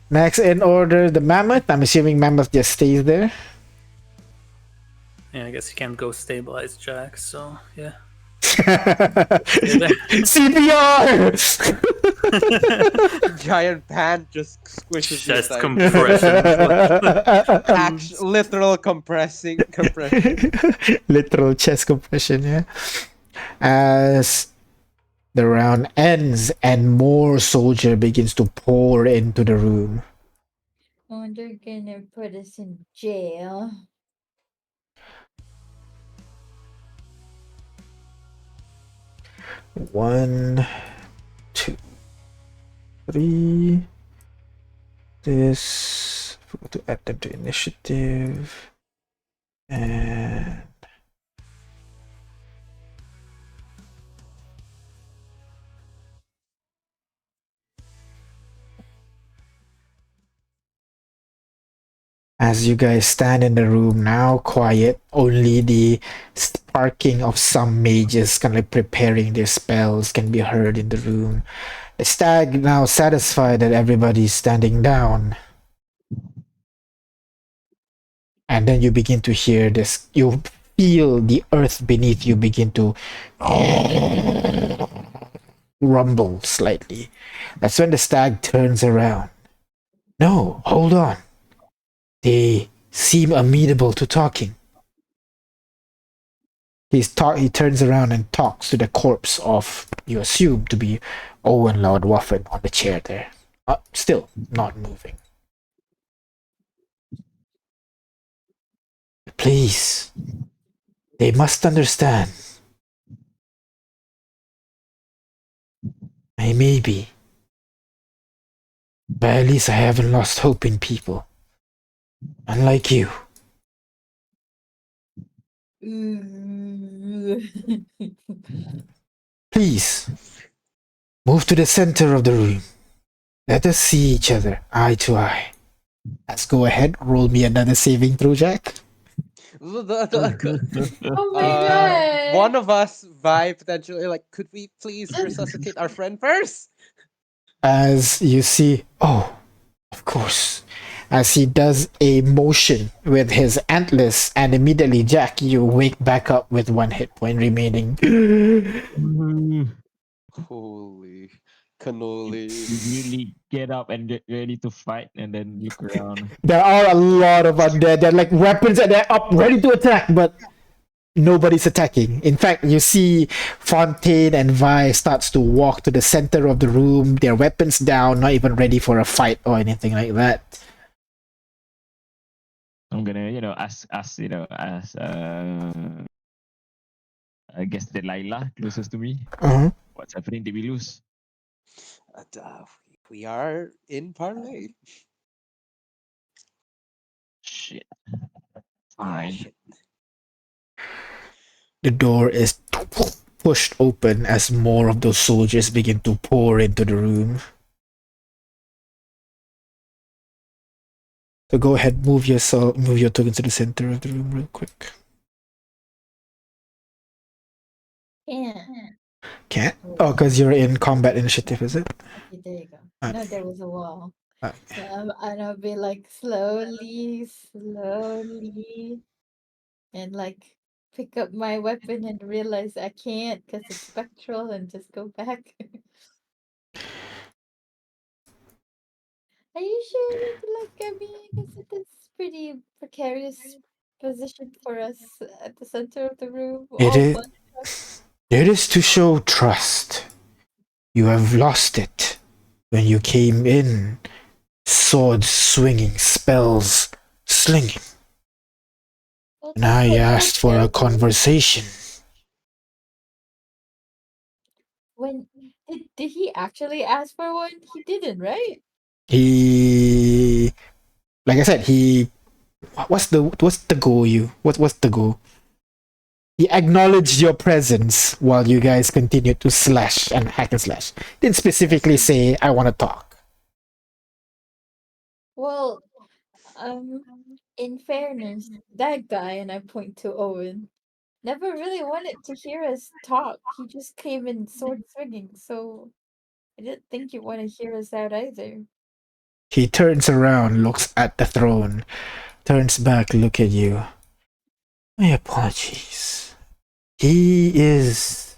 Next in order, the mammoth. I'm assuming mammoth just stays there. Yeah, I guess you can't go stabilize Jack, so yeah. CPR! Giant pan just squishes your Chest side. compression. Literal compression. Literal chest compression, yeah. As the round ends and more soldier begins to pour into the room. Oh, they're gonna put us in jail. One, two, three. This. Forgot to add them to initiative. And as you guys stand in the room now, quiet, only the sparking of some mages kind of like preparing their spells can be heard in the room. The stag, now satisfied that everybody's standing down. And then you begin to hear this, you feel the earth beneath you begin to rumble slightly. That's when the stag turns around. No, hold on. They seem amenable to talking. He turns around and talks to the corpse of, you assume to be Owen Laudwaffen on the chair there. Still not moving. Please, they must understand. I may be, but at least I haven't lost hope in people. Unlike you. Please, move to the center of the room. Let us see each other eye to eye. Let's go ahead, roll me another saving throw, Jack. Oh my god! One of us, Vi, potentially, like, could we please resuscitate our friend first? As you see, oh, of course. As he does a motion with his antlers, and immediately, Jack, you wake back up with 1 hit point remaining. Holy cannoli. You really get up and get ready to fight and then look around. There are a lot of undead. They're like weapons and they're up ready to attack, but nobody's attacking. In fact, you see Fontaine and Vi starts to walk to the center of the room, their weapons down, not even ready for a fight or anything like that. I'm gonna, ask I guess Delilah closest to me. Uh-huh. What's happening? Did we lose? We are in parlay. Shit. Yeah, Fine. shit. The door is pushed open as more of those soldiers begin to pour into the room. So go ahead, move your token to the center of the room real quick. Yeah. Can't? Oh, because you're in combat initiative, is it? Okay, there you go. Ah. No, there was a wall. Ah. So and I'll be like slowly, and like pick up my weapon and realize I can't because it's spectral and just go back. Are you sure that, like, I mean, is it this pretty precarious position for us at the center of the room? It All is. bunch of It is to show trust. You have lost it when you came in, swords swinging, spells slinging. Well, And I that's what asked for a said. conversation. When did he actually ask for one? He didn't, right? He, like I said, what's the goal? What's the goal? He acknowledged your presence while you guys continued to slash and hack and slash. Didn't specifically say I want to talk. Well, in fairness, that guy, and I point to Owen, never really wanted to hear us talk. He just came in sword swinging, so I didn't think you want to hear us out either. He turns around, looks at the throne, turns back, look at you. My apologies. He is.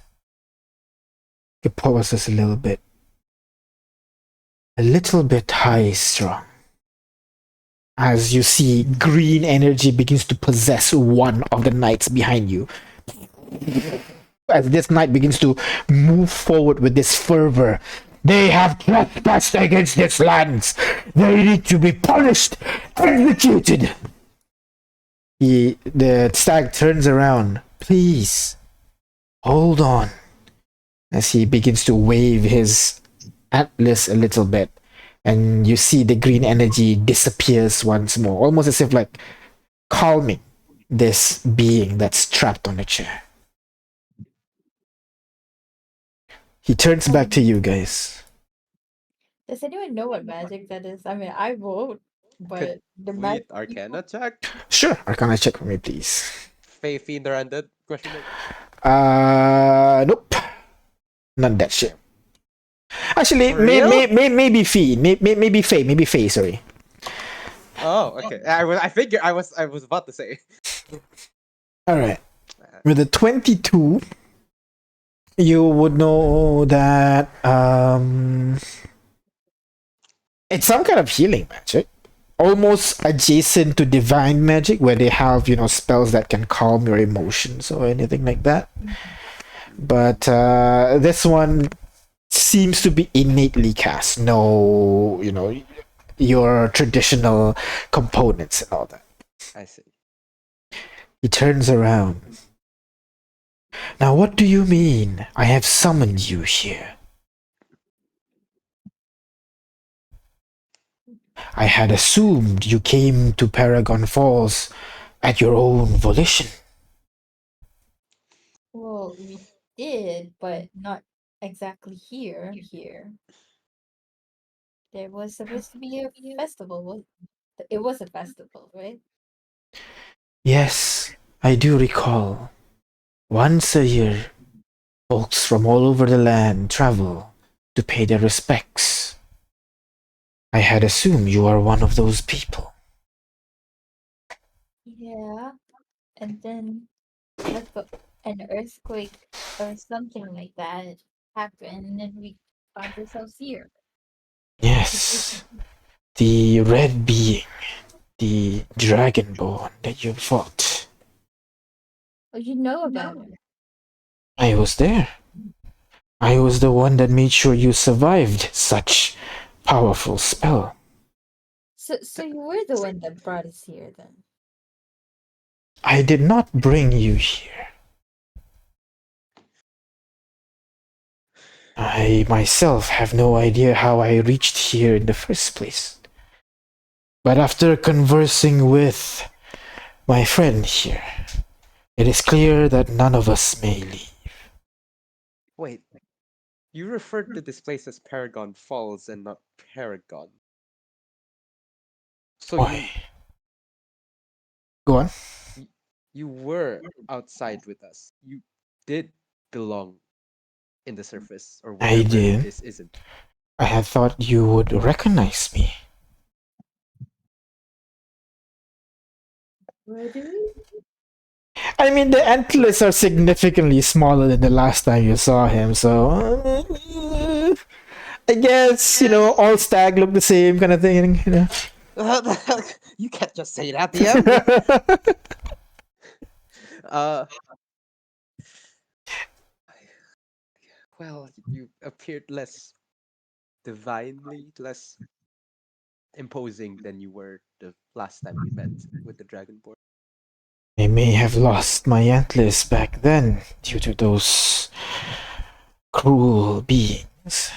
He pauses a little bit. A little bit high strung. As you see, green energy begins to possess one of the knights behind you. As this knight begins to move forward with this fervor, they have trespassed against this lands. They need to be punished, executed. The stag turns around. Please, hold on. As he begins to wave his atlas a little bit, and you see the green energy disappears once more, almost as if like calming this being that's trapped on a chair. He turns back to you guys. Does anyone know what magic that is? I mean, I won't, but the magic. Sweet Arcana check. Sure, Arcana check for me, please. Fey Fiend or Undead? Question mark. Nope. Not that shit. Actually, For real? maybe Fee. Maybe Faye, sorry. Oh, okay. I figured I was about to say. Alright. With a 22, you would know that it's some kind of healing magic. Almost adjacent to divine magic, where they have, spells that can calm your emotions or anything like that. But this one seems to be innately cast. No, your traditional components and all that. I see. He turns around. Now, what do you mean I have summoned you here? I had assumed you came to Paragon Falls at your own volition. Well, we did, but not exactly here. There was supposed to be a festival. It was a festival, right? Yes, I do recall. Once a year, folks from all over the land travel to pay their respects. I had assumed you are one of those people. Yeah, and then like an earthquake or something like that happened, and we found ourselves here. Yes, the red being, the dragonborn that you fought. Oh, you know about him. I was there. I was the one that made sure you survived such powerful spell. So you were the one that brought us here then. I did not bring you here. I myself have no idea how I reached here in the first place. But after conversing with my friend here, it is clear that none of us may leave. Wait, you referred to this place as Paragon Falls and not Paragon. So Why? Go on. y- you were outside with us. You did belong in the surface or I whatever did. this isn't. I had thought you would recognize me. Where do we? I mean, the antlers are significantly smaller than the last time you saw him, so. I guess, all stag look the same kind of thing. You can't just say that, DM. uh, well, you appeared less divinely, less imposing than you were the last time we met with the Dragonborn. I may have lost my antlers back then due to those cruel beings.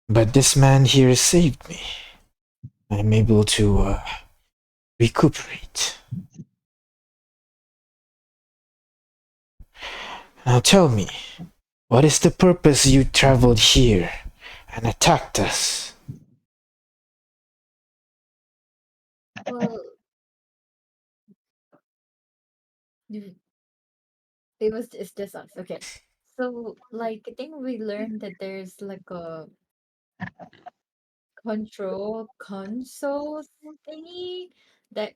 But this man here saved me. I'm able to recuperate. Now tell me, what is the purpose you traveled here and attacked us? Well, it's just us. Okay. So, like, I think we learned that there's like a control console thingy that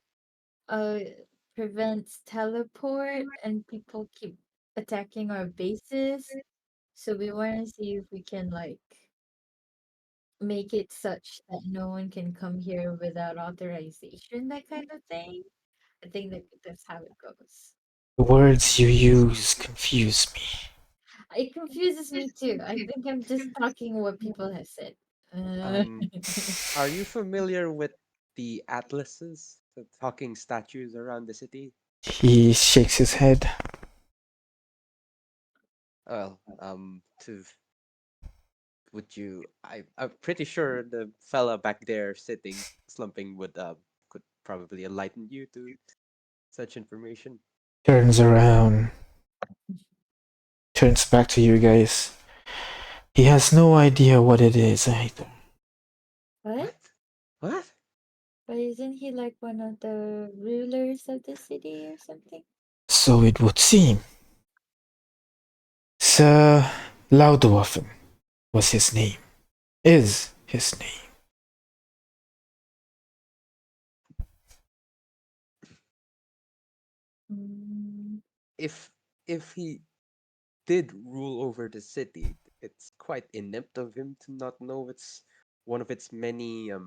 uh prevents teleport and people keep attacking our bases. So we want to see if we can like make it such that no one can come here without authorization, that kind of thing. I think that's how it goes. The words you use confuse me. It confuses me too. I think I'm just talking what people have said. Uh, Um, are you familiar with the atlases, the talking statues around the city? He shakes his head. Well, to would you? I'm pretty sure the fella back there sitting, slumping would could probably enlighten you to such information. Turns around, turns back to you guys. He has no idea what it is either. what? What? What? But isn't he like one of the rulers of the city or something? So it would seem. Sir Laudwaffen was his name. Is his name. Mm, If if he did rule over the city, it's quite inept of him to not know it's one of its many I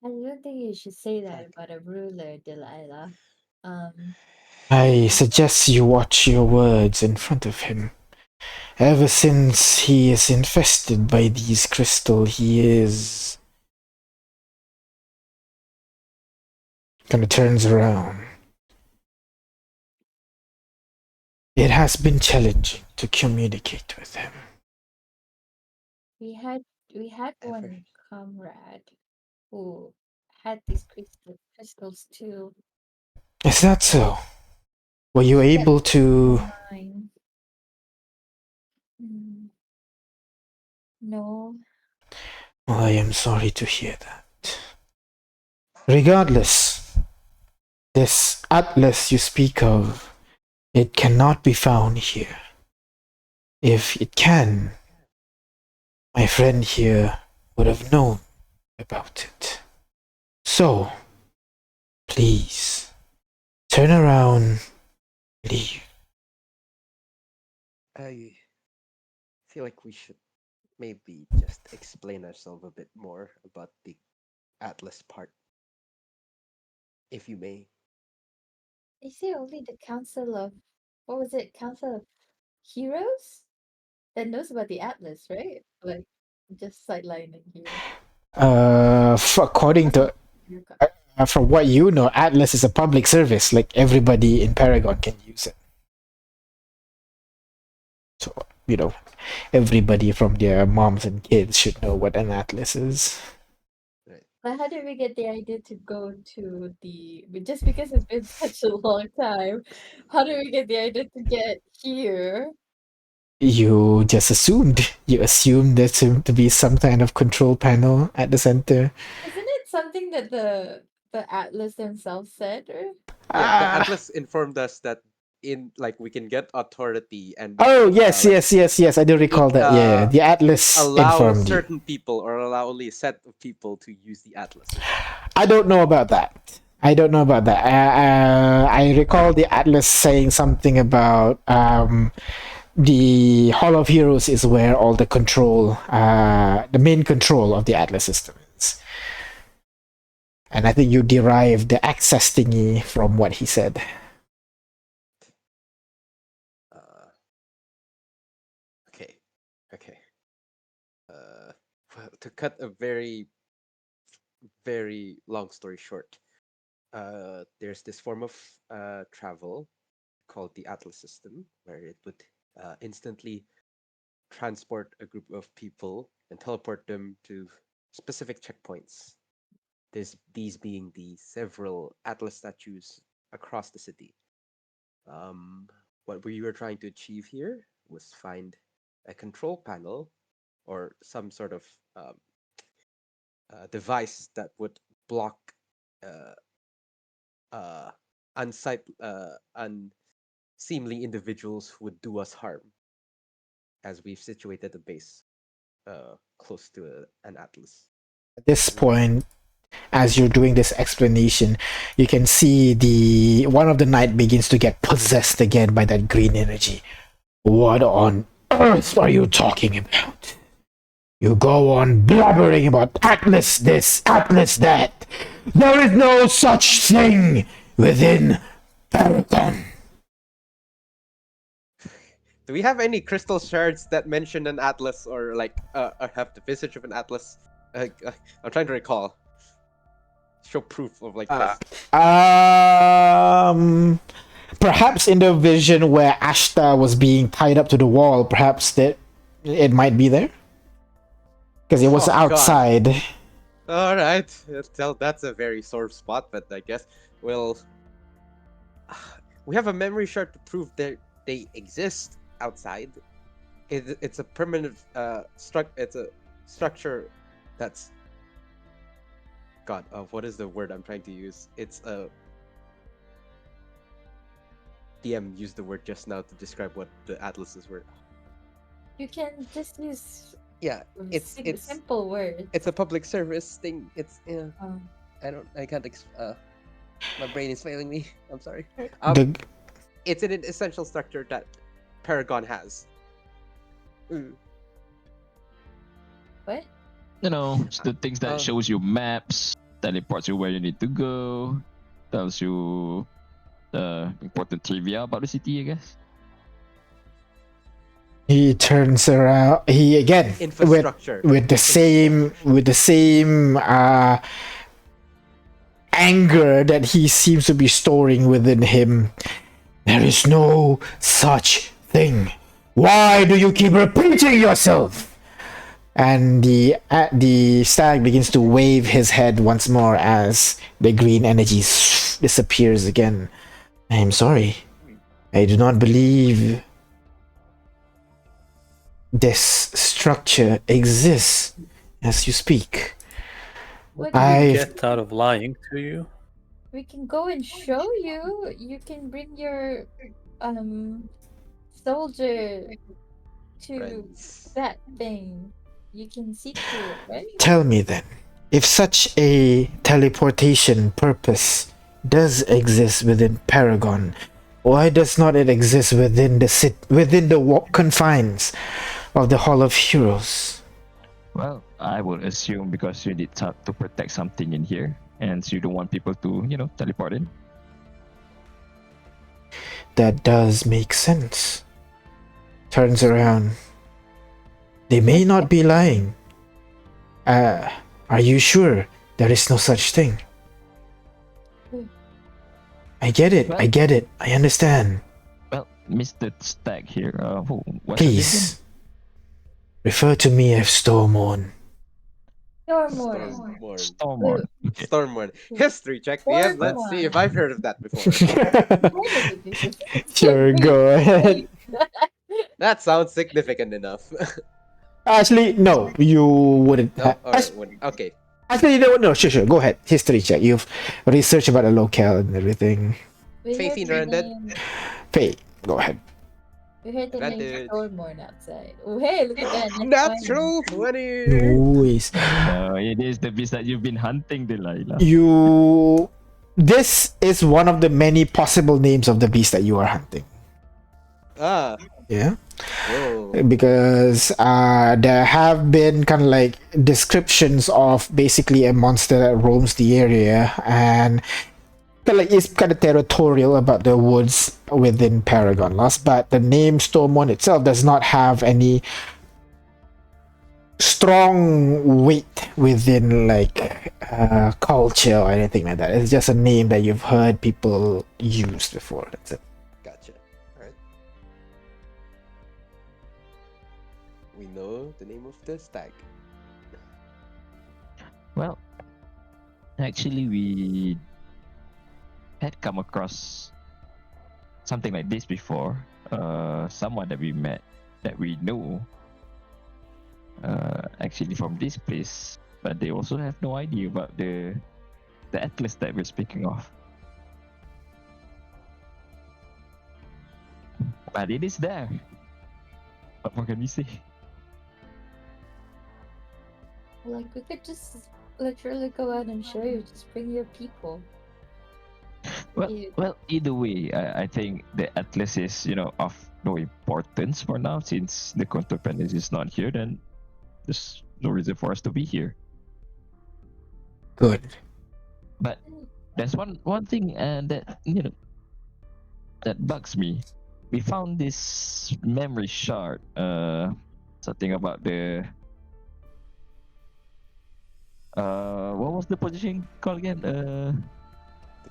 don't think you should say that like about a ruler, Delilah. Um, I he suggest you watch your words in front of him. Ever since he is infested by these crystal, he is. Kinda turns around. It has been challenging to communicate with him. we had we had ever. one comrade who had these crystals too. Is that so? Were you Yeah, able to. mine. Mm, no, Well, I am sorry to hear that. Regardless, this atlas you speak of, it cannot be found here. If it can, my friend here would have known about it. So, please, turn around, leave. I feel like we should maybe just explain ourselves a bit more about the Atlas part, if you may. I see only the Council of, what was it? Council of Heroes that knows about the Atlas, right? Like, just sidelining here. According to from what you know, Atlas is a public service. Like everybody in Paragon can use it. So everybody from their moms and kids should know what an Atlas is. But how did we get the idea to go to just because it's been such a long time, how did we get the idea to get here? You just assumed. You assumed there's to be some kind of control panel at the center. Isn't it something that the Atlas themselves said? Or? Yeah, the Ah. Atlas informed us that we can get authority and Oh yes, like, yes. I do recall that. Yeah, the Atlas allow informed you. certain people or allow only a set of people to use the Atlas. I don't know about that. I recall the Atlas saying something about the Hall of Heroes is where all the control, the main control of the Atlas system is. And I think you derived the access thingy from what he said. Okay. To cut a very, very long story short, there's this form of travel called the Atlas system, where it would instantly transport a group of people and teleport them to specific checkpoints. These being the several Atlas statues across the city. What we were trying to achieve here was find a control panel or some sort of device that would block unseemly individuals who would do us harm, as we've situated a base close to an Atlas. At this point, as you're doing this explanation, you can see one of the knight begins to get possessed again by that green energy. What on earth are you talking about? You go on blabbering about Atlas this, Atlas that. There is no such thing within Paragon. Do we have any crystal shards that mention an Atlas or have the visage of an Atlas? I'm trying to recall. Show proof of this. Perhaps in the vision where Ashta was being tied up to the wall, perhaps that it might be there, because it was outside. God. All right, that's a very sore spot, but I guess we have a memory shard to prove that they exist outside. It's a permanent It's a structure that's. God, what is the word I'm trying to use? It's a. DM used the word just now to describe what the Atlases were. You can just use it's simple words. It's a public service thing. It's I can't my brain is failing me. I'm sorry. It's an essential structure that Paragon has. What? It's the things that shows you maps, teleports you where you need to go, tells you the important trivia about the city, I guess. He turns around. He again infrastructure with the same anger that he seems to be storing within him. There is no such thing. Why do you keep repeating yourself? And the stag begins to wave his head once more as the green energy disappears again. I am sorry. I do not believe this structure exists as you speak. Get out of lying to you. We can go and show you. You can bring your soldier to that thing. You can see through it, right? Tell me then, if such a teleportation purpose does exist within Paragon, why does not it exist within the confines of the Hall of Heroes? Well, I would assume because you need to protect something in here, and so you don't want people to, teleport in. that does make sense. Turns around. They may not be lying. Are you sure there is no such thing? I get it. I get it. I understand. Well, Mr. Stag here, what's your name Please. Refer to me as Stormorn. Stormorn. again? Stormorn. Okay. Stormorn. History check, DM. Let's see if I've heard of that before. Sure, go ahead. That sounds significant enough. Actually, no, you wouldn't. No? Alright, okay. Actually, no, sure. Go ahead. History check. You've researched about the locale and everything. Faith in her undead? Faye, go ahead. We heard the name Advantage. Stormorn outside. Oh, hey, look at that. Natural 20! Noise. No, it is the beast that you've been hunting, Delilah. You. This is one of the many possible names of the beast that you are hunting. Ah. Yeah. Whoa. Because there have been kind of like descriptions of basically a monster that roams the area and is kind of territorial about the woods within Paragon Lost, but the name Stormorn itself does not have any strong weight within like culture or anything like that. It's just a name that you've heard people use before. That's it. Gotcha. Alright. We know the name of the stag. Well, actually, we had come across something like this before. Someone that we met, that we knew, actually from this place, but they also have no idea about the atlas that we're speaking of. But it is there. What more can we say? Like, we could just literally go out and show you. Just bring your people. Well, either way, I think the atlas is, of no importance for now, since the Contopendence is not here. Then there's no reason for us to be here. Good. But there's one thing that that bugs me. We found this memory shard. Something about the what was the position called again? The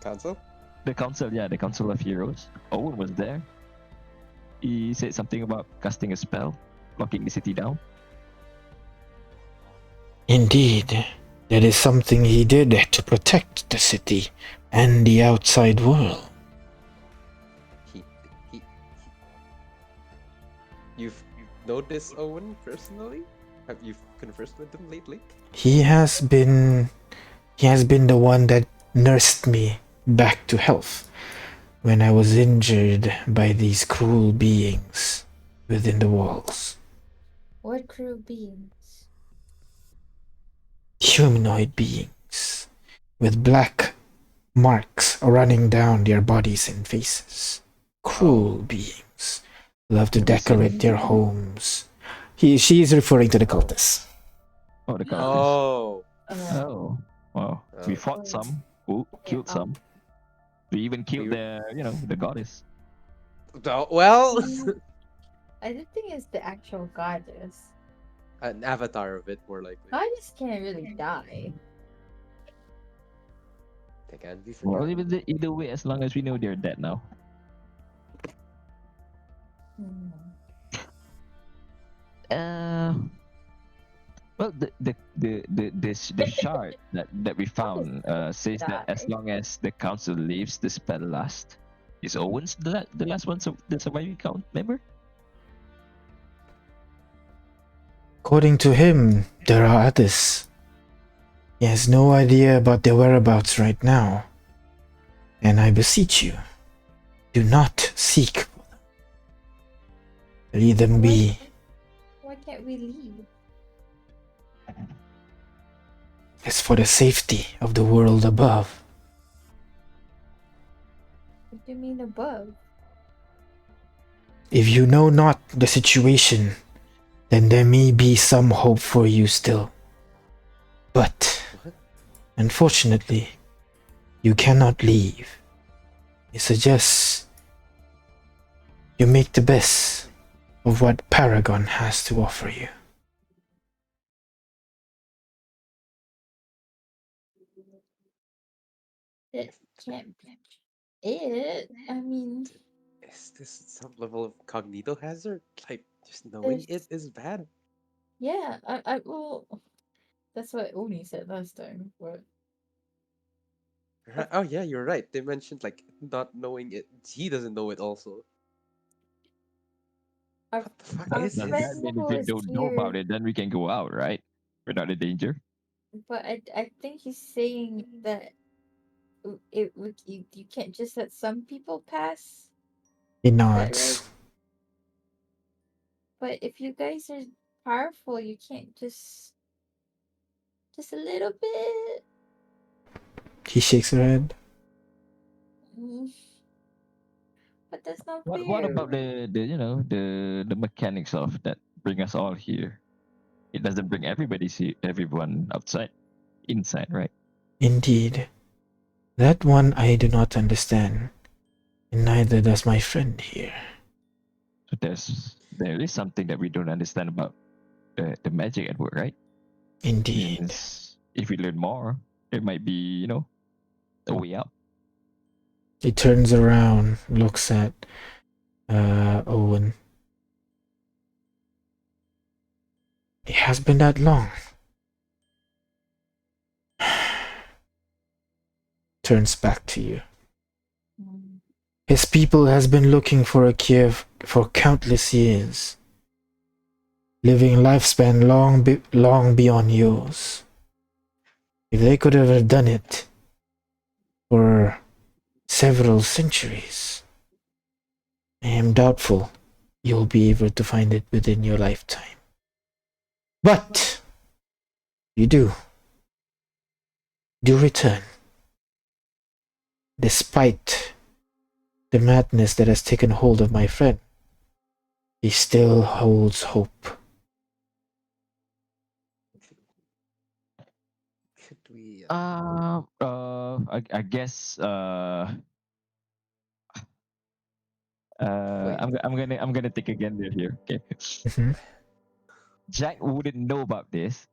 council? The council, yeah, the Council of Heroes. Owen was there. He said something about casting a spell, locking the city down. Indeed, that is something he did to protect the city and the outside world. He... You've noticed Owen personally? Have you conversed with him lately? He has been the one that nursed me back to health when I was injured by these cruel beings within the walls. What crew beings? Humanoid beings with black marks running down their bodies and faces. Cruel beings love to decorate their homes. She is referring to the cultists. Oh, the council. Oh. Oh, wow. We fought some. Killed some. We even killed the goddess. Well, I don't think it's the actual goddess. an avatar of it, more likely. Goddess can't really die. They can be Well, forgotten. either way, as long as we know they're dead now. Hmm. Well, the shard that we found says that as long as the council leaves, the spell lasts. Is Owen's the last one, so the surviving count member? According to him, there are others. He has no idea about their whereabouts right now. And I beseech you, do not seek for them. Leave them be. Why can't we leave? It's for the safety of the world above. What do you mean above? If you know not the situation, then there may be some hope for you still. But, unfortunately, you cannot leave. I suggest You make the best of what Paragon has to offer you. It can't be it. I mean, Is this some level of cognito hazard? Like, just knowing it there's is bad? yeah. Well, that's what Oni said last time. But Oh yeah, you're right. They mentioned like not knowing it. He doesn't know it also. our What the fuck our is Does friend that this? mean if who we is don't know about here, it, then we can go out, right? Without a danger. but I think he's saying that you can't just let some people pass. He That nods. but if you guys are powerful, you can't just a little bit. He shakes her head. Mm, but that's not What fair. about the mechanics of that bring us all here? It doesn't bring everyone outside, inside, right? Indeed. That one I do not understand. And neither does my friend here. So there is something that we don't understand about the magic at work, right? Indeed. Means if we learn more, there might be a way out. He turns around, looks at Owen. It has been that long. Turns back to you. Mm. His people has been looking for a cure for countless years, living lifespan long beyond yours. If they could have done it for several centuries, I am doubtful you'll be able to find it within your lifetime. But you do return, despite the madness that has taken hold of my friend. He still holds hope. Could we? I guess Wait. I'm gonna take a gander here. Okay, Mhm. Jack wouldn't know about this.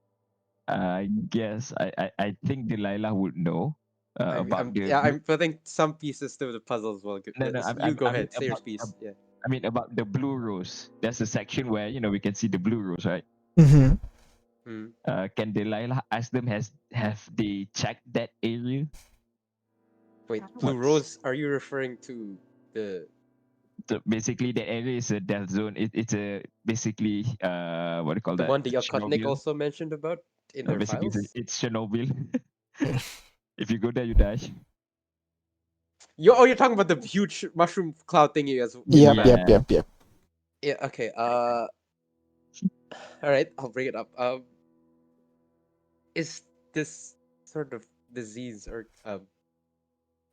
I guess I think Delilah would know about the Yeah, blue. I'm putting some pieces to the puzzle as well. No, no, You go I mean ahead. Say your piece. Yeah. I mean about the blue rose. There's a section where we can see the blue rose, right? Mhm. Hmm. Can Delilah ask them have they checked that area? Wait, Blue What's Rose? Are you referring to the basically that area is a death zone. It's a basically what do you call the that? one the Yakutnik Chernobyl. also mentioned about in their Basically, files? it's Chernobyl. If you go there, you die. You're talking about the huge mushroom cloud thingy as in the Yep, map. yep, Yeah. yep, yep. Yeah. Okay. All right. I'll bring it up. Is this sort of disease or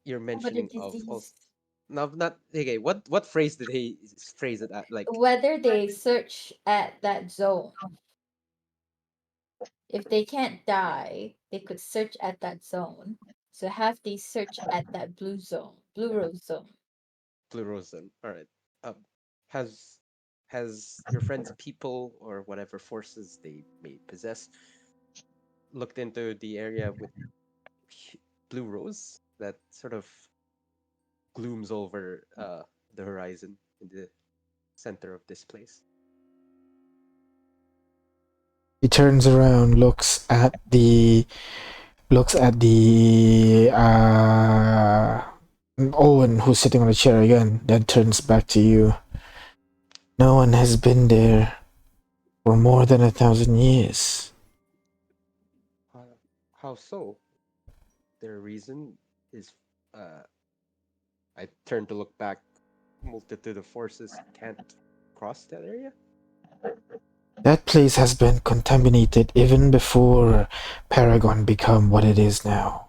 you're But a mentioning of also? disease. No, not okay. What phrase did he phrase it at? Like, Whether they search at that zone. If they can't die, they could search at that zone. So have they search at that blue rose zone. Blue Rose then. All right. Um, has your friend's people or whatever forces they may possess looked into the area with Blue Rose that sort of glooms over the horizon in the center of this place? He turns around, looks at the Owen who's sitting on the chair again, then turns back to you. No one has been there for more than 1,000 years. How so? Their reason is I turn to look back. Multitude of forces can't cross that area. That place has been contaminated even before Paragon became what it is now.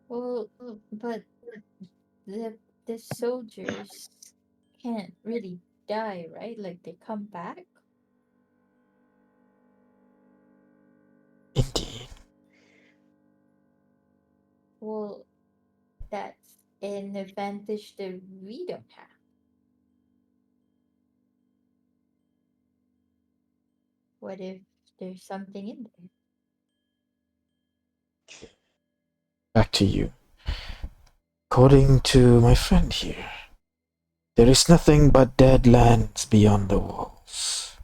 Well, but the the soldiers can't really die, right? Like they come back. Indeed. Well, that's an advantage that we don't have. What if there's something in there? Back to you. According to my friend here, there is nothing but dead lands beyond the walls.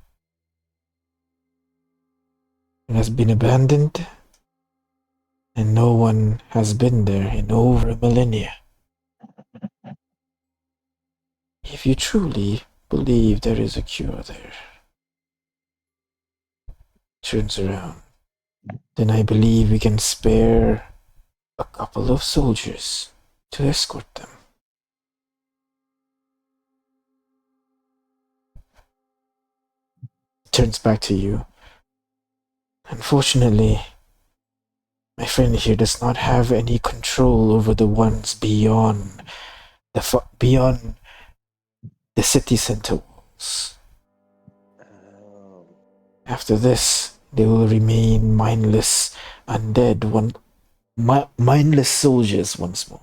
It has been abandoned, and no one has been there in over a millennia. If you truly believe there is a cure there, turns around, then I believe we can spare a couple of soldiers to escort them. Turns back to you. Unfortunately, my friend here does not have any control over the ones beyond beyond the city center walls. Oh, After this, they will remain mindless undead, mindless soldiers once more.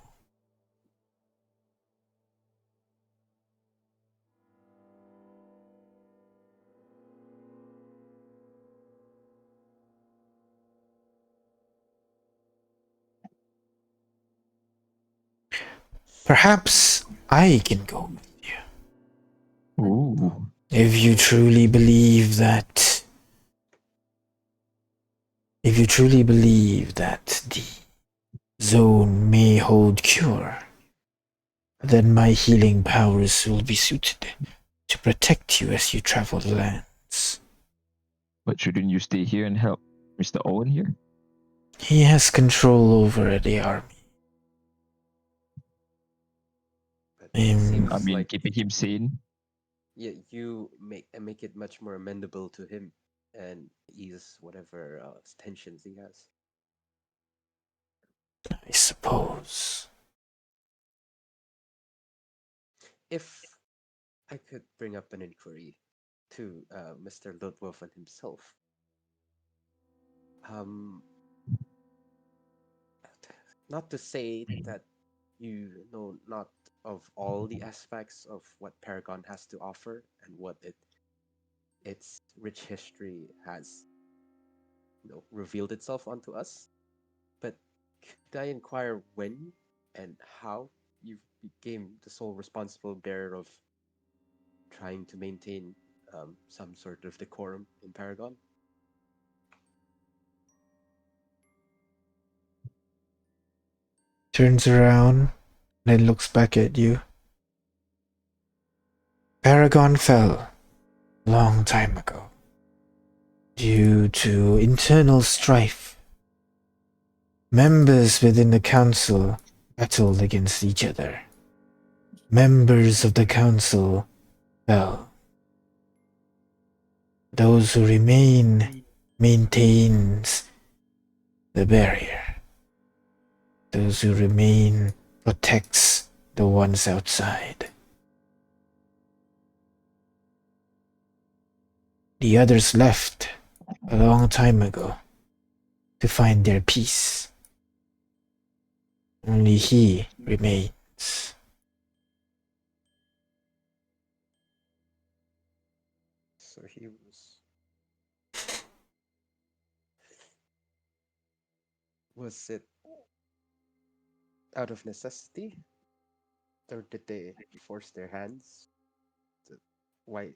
Perhaps I can go with you. Ooh. If you truly believe that the zone may hold cure, then my healing powers will be suited to protect you as you travel the lands. But shouldn't you stay here and help Mr. Owen here? He has control over the army. but it seems I mean, like keeping him sane. yeah, you make it much more amendable to him and ease whatever tensions he has. I suppose. If I could bring up an inquiry to Mr. Laudwaffen himself. Um, not to say that you know not of all the aspects of what Paragon has to offer and what its rich history has revealed itself onto us, but could I inquire when and how you became the sole responsible bearer of trying to maintain some sort of decorum in Paragon? Turns around, then looks back at you. Paragon fell a long time ago due to internal strife. Members within the council battled against each other. Members of the council fell. Those who remain maintains the barrier. Those who remain protects the ones outside. The others left a long time ago to find their peace. Only he remains. So he was it out of necessity? Or did they force their hands? Why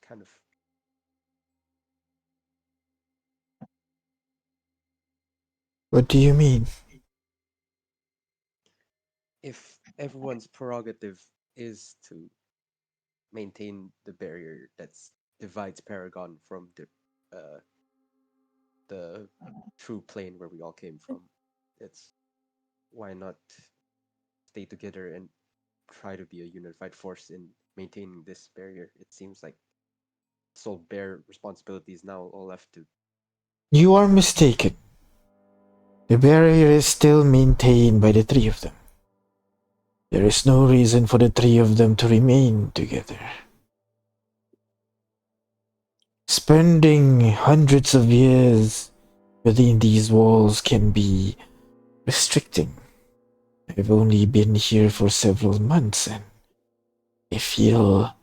kind of What do you mean? if everyone's prerogative is to maintain the barrier that divides Paragon from the true plane where we all came from, it's why not stay together and try to be a unified force in maintaining this barrier? It seems like sole bare responsibility is now all left to. You are mistaken. The barrier is still maintained by the three of them. There is no reason for the three of them to remain together. Spending hundreds of years within these walls can be restricting. I've only been here for several months and I feel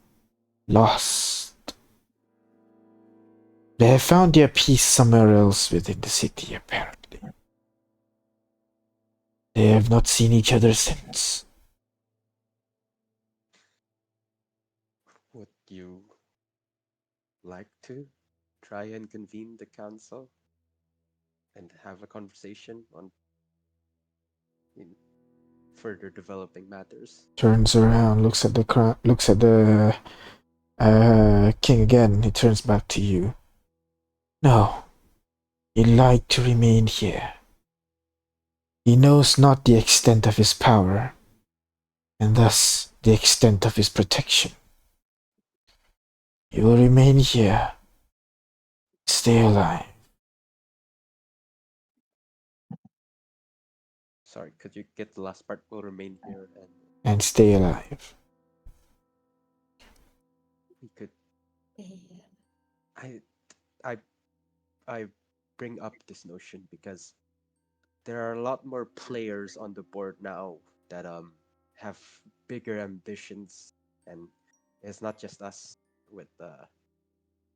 lost. They have found their peace somewhere else within the city, apparently. They have not seen each other since. Would you like to try and convene the council and have a conversation on further developing matters? Turns around, looks at the king again. He turns back to you. No, he'd like to remain here. He knows not the extent of his power, and thus the extent of his protection. He will remain here, stay alive. Sorry, could you get the last part? Will remain here, And stay alive. we could. I bring up this notion because there are a lot more players on the board now that have bigger ambitions, and it's not just us with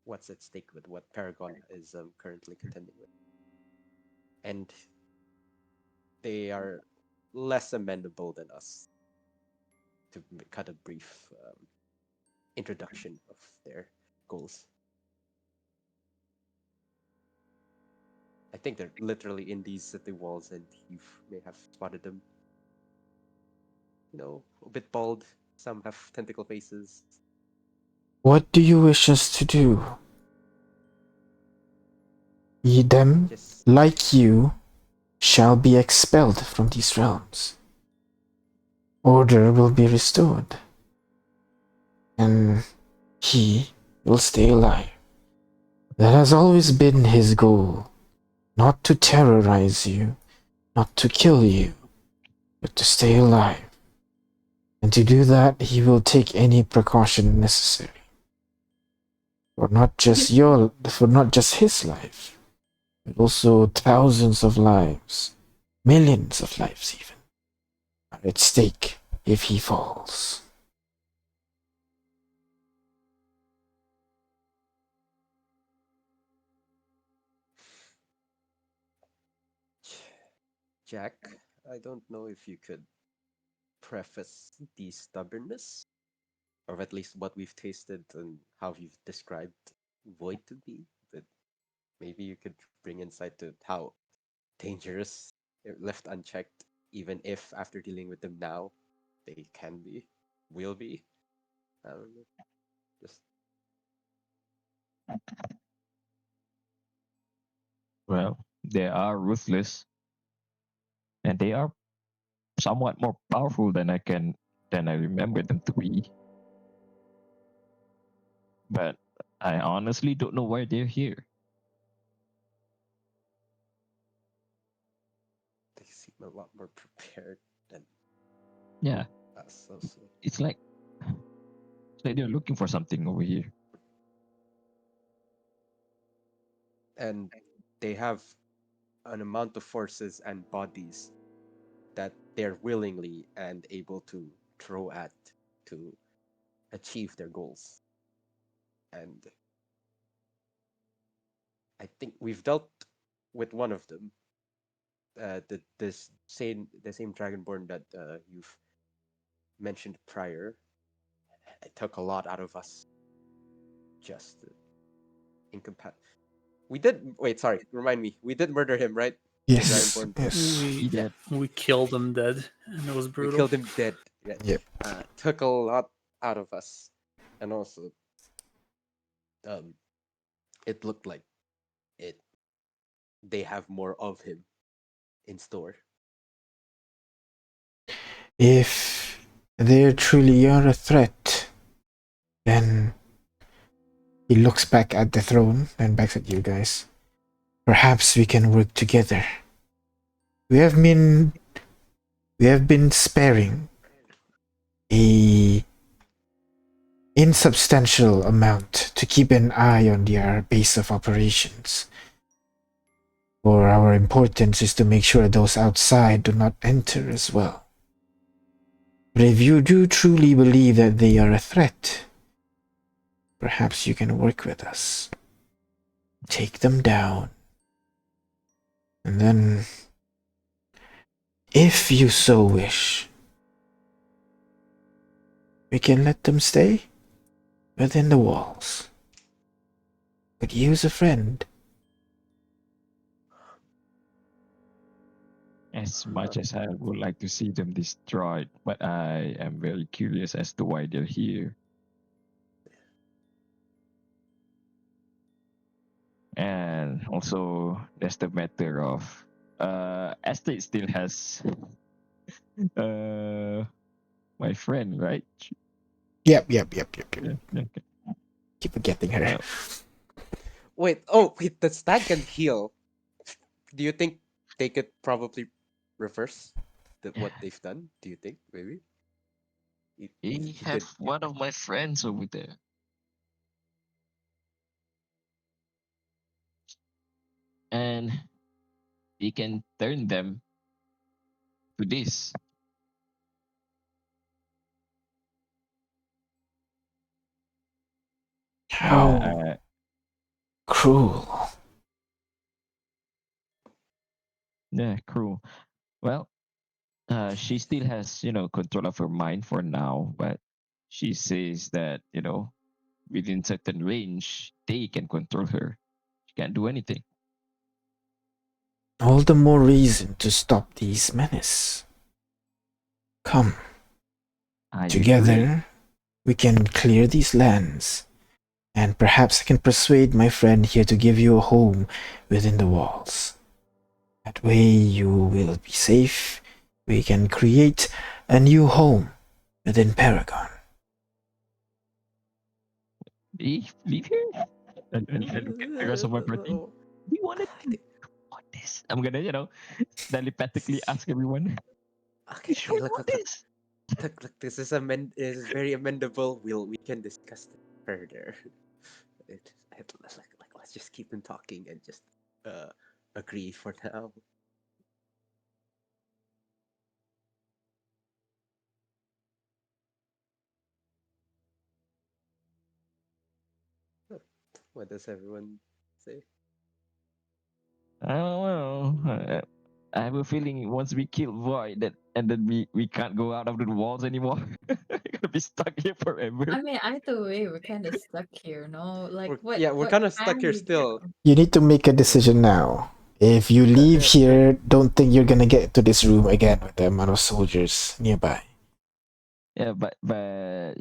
what's at stake with what Paragon is currently contending with, and they are less amenable than us to cut a brief introduction of their goals. I think they're literally in these city walls, and you may have spotted them. You know, a bit bald. Some have tentacle faces. What do you wish us to do? Ye them, Just like you, shall be expelled from these realms. Order will be restored. And he will stay alive. That has always been his goal. Not to terrorize you, not to kill you, but to stay alive. And to do that, he will take any precaution necessary. For not just his life, but also thousands of lives, millions of lives even, are at stake if he falls. Jack, I don't know if you could preface the stubbornness, or at least what we've tasted and how you've described Void to be, but maybe you could bring insight to how dangerous, if left unchecked, even if after dealing with them now, they can be, will be. I don't know. Just Well, they are ruthless, and they are somewhat more powerful than I remember them to be. But I honestly don't know why they're here. they seem a lot more prepared than Yeah, us. Also, it's like they're looking for something over here. and they have an amount of forces and bodies that they're willingly and able to throw at to achieve their goals. And I think we've dealt with one of them, the same dragonborn that you've mentioned prior. It took a lot out of us. Just We did wait. Sorry, remind me. We did murder him, right? Yes, Dragonborn. yes. He did. We killed them dead, and it was We brutal. killed him dead. Yeah. Yep. Took a lot out of us, and also, it looked like it. They have more of him in store. If they truly are a threat, then he looks back at the throne and back at you guys. Perhaps we can work together. We have been sparing a insubstantial amount to keep an eye on their base of operations. For our importance is to make sure those outside do not enter as well. But if you do truly believe that they are a threat, perhaps you can work with us. Take them down. And then, if you so wish, we can let them stay within the walls. Could use a friend. As much as I would like to see them destroyed, but I am very curious as to why they're here. And also, there's the matter of Estate still has my friend, right? Yep. Yeah, okay. Keep forgetting her. Wait, the stag can heal. Do you think they could probably reverse what they've done? Do you think maybe? If He he have could, one of my friends over there. And he can turn them to this. How Uh, cruel. yeah, cruel. Well, she still has, control of her mind for now, but she says that, within certain range, they can control her. She can't do anything. All the more reason to stop these menace. Come, I agree. together we can clear these lands, and perhaps I can persuade my friend here to give you a home within the walls. That way you will be safe. We can create a new home within Paragon. Leave here and get the rest of my party. Do you want to do this? I'm gonna, telepathically ask everyone. Okay, You sure you look, want this? look, this is very amendable. We can discuss it further. Let's just keep them talking and just agree for now. What does everyone say? I don't know. I have a feeling once we kill Void, and then we can't go out of the walls anymore. We're gonna be stuck here forever. I mean, either way, we're kind of stuck here, no? Like, We're what kind of stuck can here we do? still. You need to make a decision now. If you leave here, don't think you're gonna get to this room again with the amount of soldiers nearby. Yeah, but No,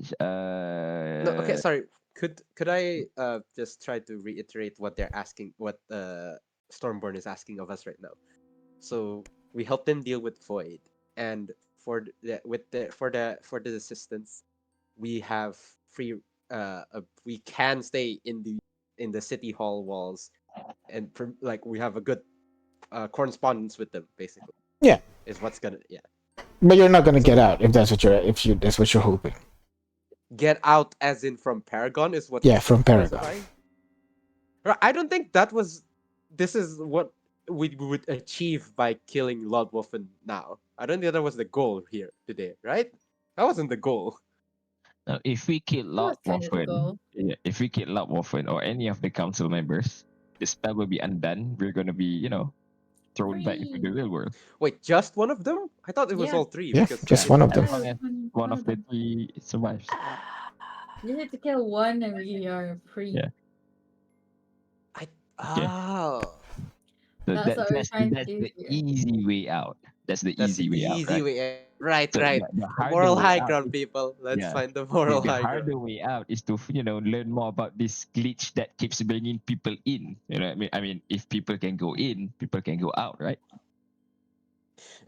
okay, sorry. Could I just try to reiterate what they're asking, what Stormborn is asking of us right now? So we help them deal with Void, and for the assistance, we have free. We can stay in the city hall walls, and we have a good correspondence with them. Basically, Yeah, is what's gonna but you're not gonna So get out if that's what you're hoping. get out as in from Paragon is what Yeah, he's from Paragon. specifying. Right, I don't think that was. This is what we would achieve by killing Laudwaffen now. I don't think that was the goal here today, right? That wasn't the goal. now, if we kill That was kind of the Laudwaffen, goal. if we kill Laudwaffen or any of the council members, the spell will be undone. We're gonna be, thrown back into the Free. real world. Wait, just one of them? I thought it was Yeah. all three Yeah, because just Yeah, one of as them. long as one of the them. three survives. You need to kill one and we are free. Yeah. I Okay. oh So That's what we're trying to that's do the here. easy way out. That's the that's the easy way out, easy right? way. Right, So right. the The harder moral way high out ground, is, people. Let's yeah. find the moral The high ground. harder way out is to learn more about this glitch that keeps bringing people in. You know what I mean? I mean, if people can go in, people can go out, right?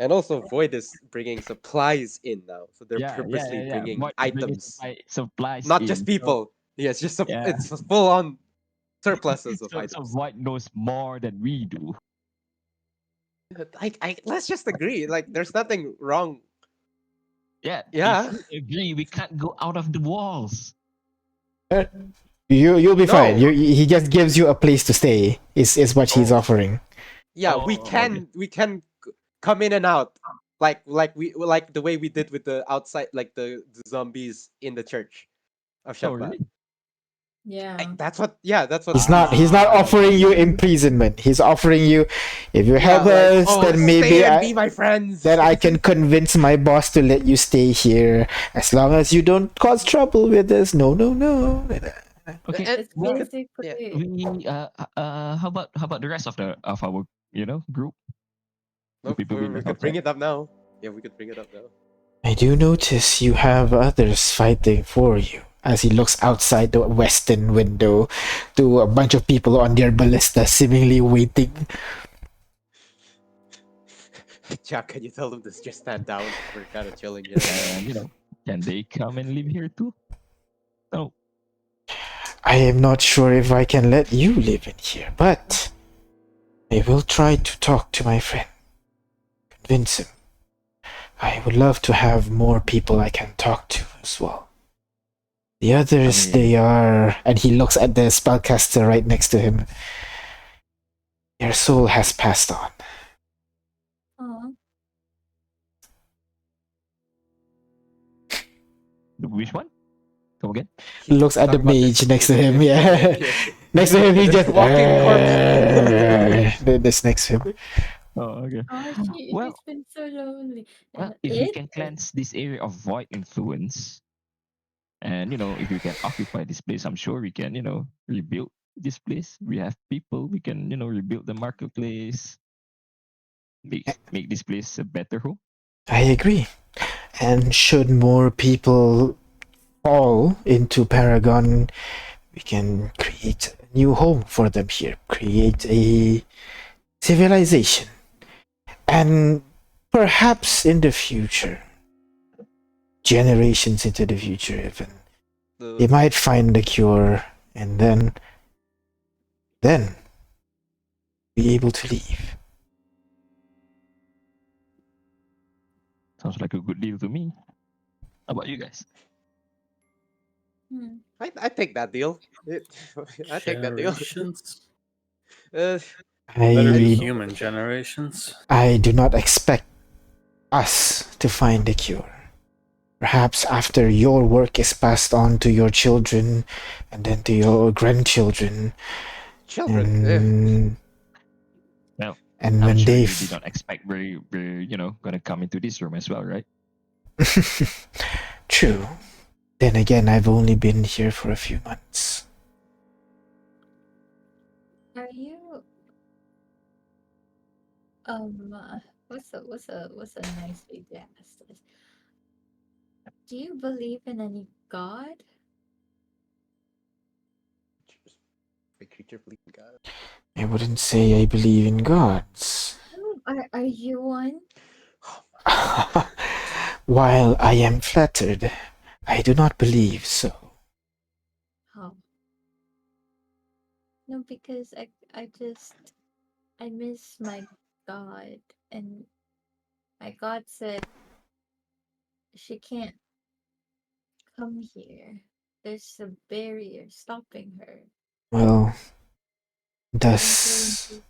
And also, Void is bringing supplies in now, so they're purposely Yeah. bringing What bringing items, supplies not just in? So people. Yeah, it's just yeah, it's full on surpluses of so items. Void knows more than we do. Let's just agree. Like, there's nothing wrong. Yeah, if Yeah. we agree, we can't go out of the walls. You'll be fine. No. He just gives you a place to stay. Is what he's Oh, offering. Yeah, we okay. can come in and out. like the way we did with the outside, like the zombies in the church of Oh, Shabbat. really? Yeah. That's what He's not Ah, offering okay. you imprisonment. He's offering you, if you yeah, help like, us, oh, then maybe stay and be my friends. then I can convince my boss to let you stay here as long as you don't cause trouble with us. No, no, no. Okay. And It's we Well, could, yeah. basically how about the rest of our group, the No, people we we left could bring outside? it up now. Yeah, we could bring it up now. I do notice you have others fighting for you. As he looks outside the western window to a bunch of people on their ballista seemingly waiting. Jack, can you tell them to just stand down? We're kind of chilling here. And can they come and live here too? No. I am not sure if I can let you live in here, but I will try to talk to my friend. Convince him. I would love to have more people I can talk to as well. The others, mean- they are... And he looks at the spellcaster right next to him. Their soul has passed on. oh, Which one? Come again? He looks at the Talking about mage this- next to him, yeah. yeah. Next to him, he This just... walking corpse. This next to him. Oh, okay. she's Well, been so lonely. well, And if we it can cleanse this area of void influence, and if we can occupy this place, I'm sure we can, rebuild this place. We have people. We can, rebuild the marketplace. Make this place a better home. I agree. And should more people fall into Paragon, we can create a new home for them here. Create a civilization. And perhaps in the future, generations into the future even, they might find the cure and then be able to leave. Sounds like a good deal to me. How about you guys? hmm, I take that deal. I take that deal. Generations? Uh, Better be I human generations. do not expect us to find the cure. Perhaps after your work is passed on to your children and then to your grandchildren. children. And, Well, and I'm when sure they you did not expect we're gonna come into this room as well, right? True. Then again, I've only been here for a few months. are you what's a nice way to ask this? Do you believe in any god? My creature believe in God. I wouldn't say I believe in gods. Are you one? While I am flattered, I do not believe so. Oh. No, because I miss my god, and my god said she can't come here. There's a barrier stopping her. Well, does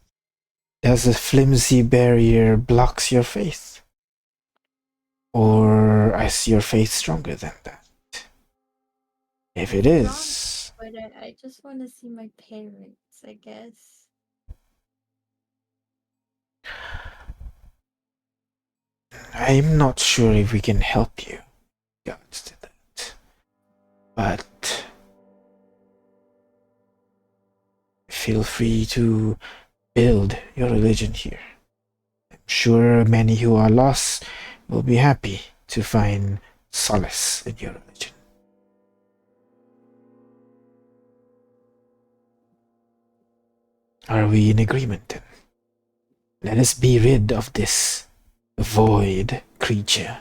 a flimsy barrier blocks your faith? Or is your faith stronger than that? If it is, But I just want to see my parents, I guess. I'm not sure if we can help you. Regards to that. But feel free to build your religion here. I'm sure many who are lost will be happy to find solace in your religion. Are we in agreement then? Let us be rid of this void creature.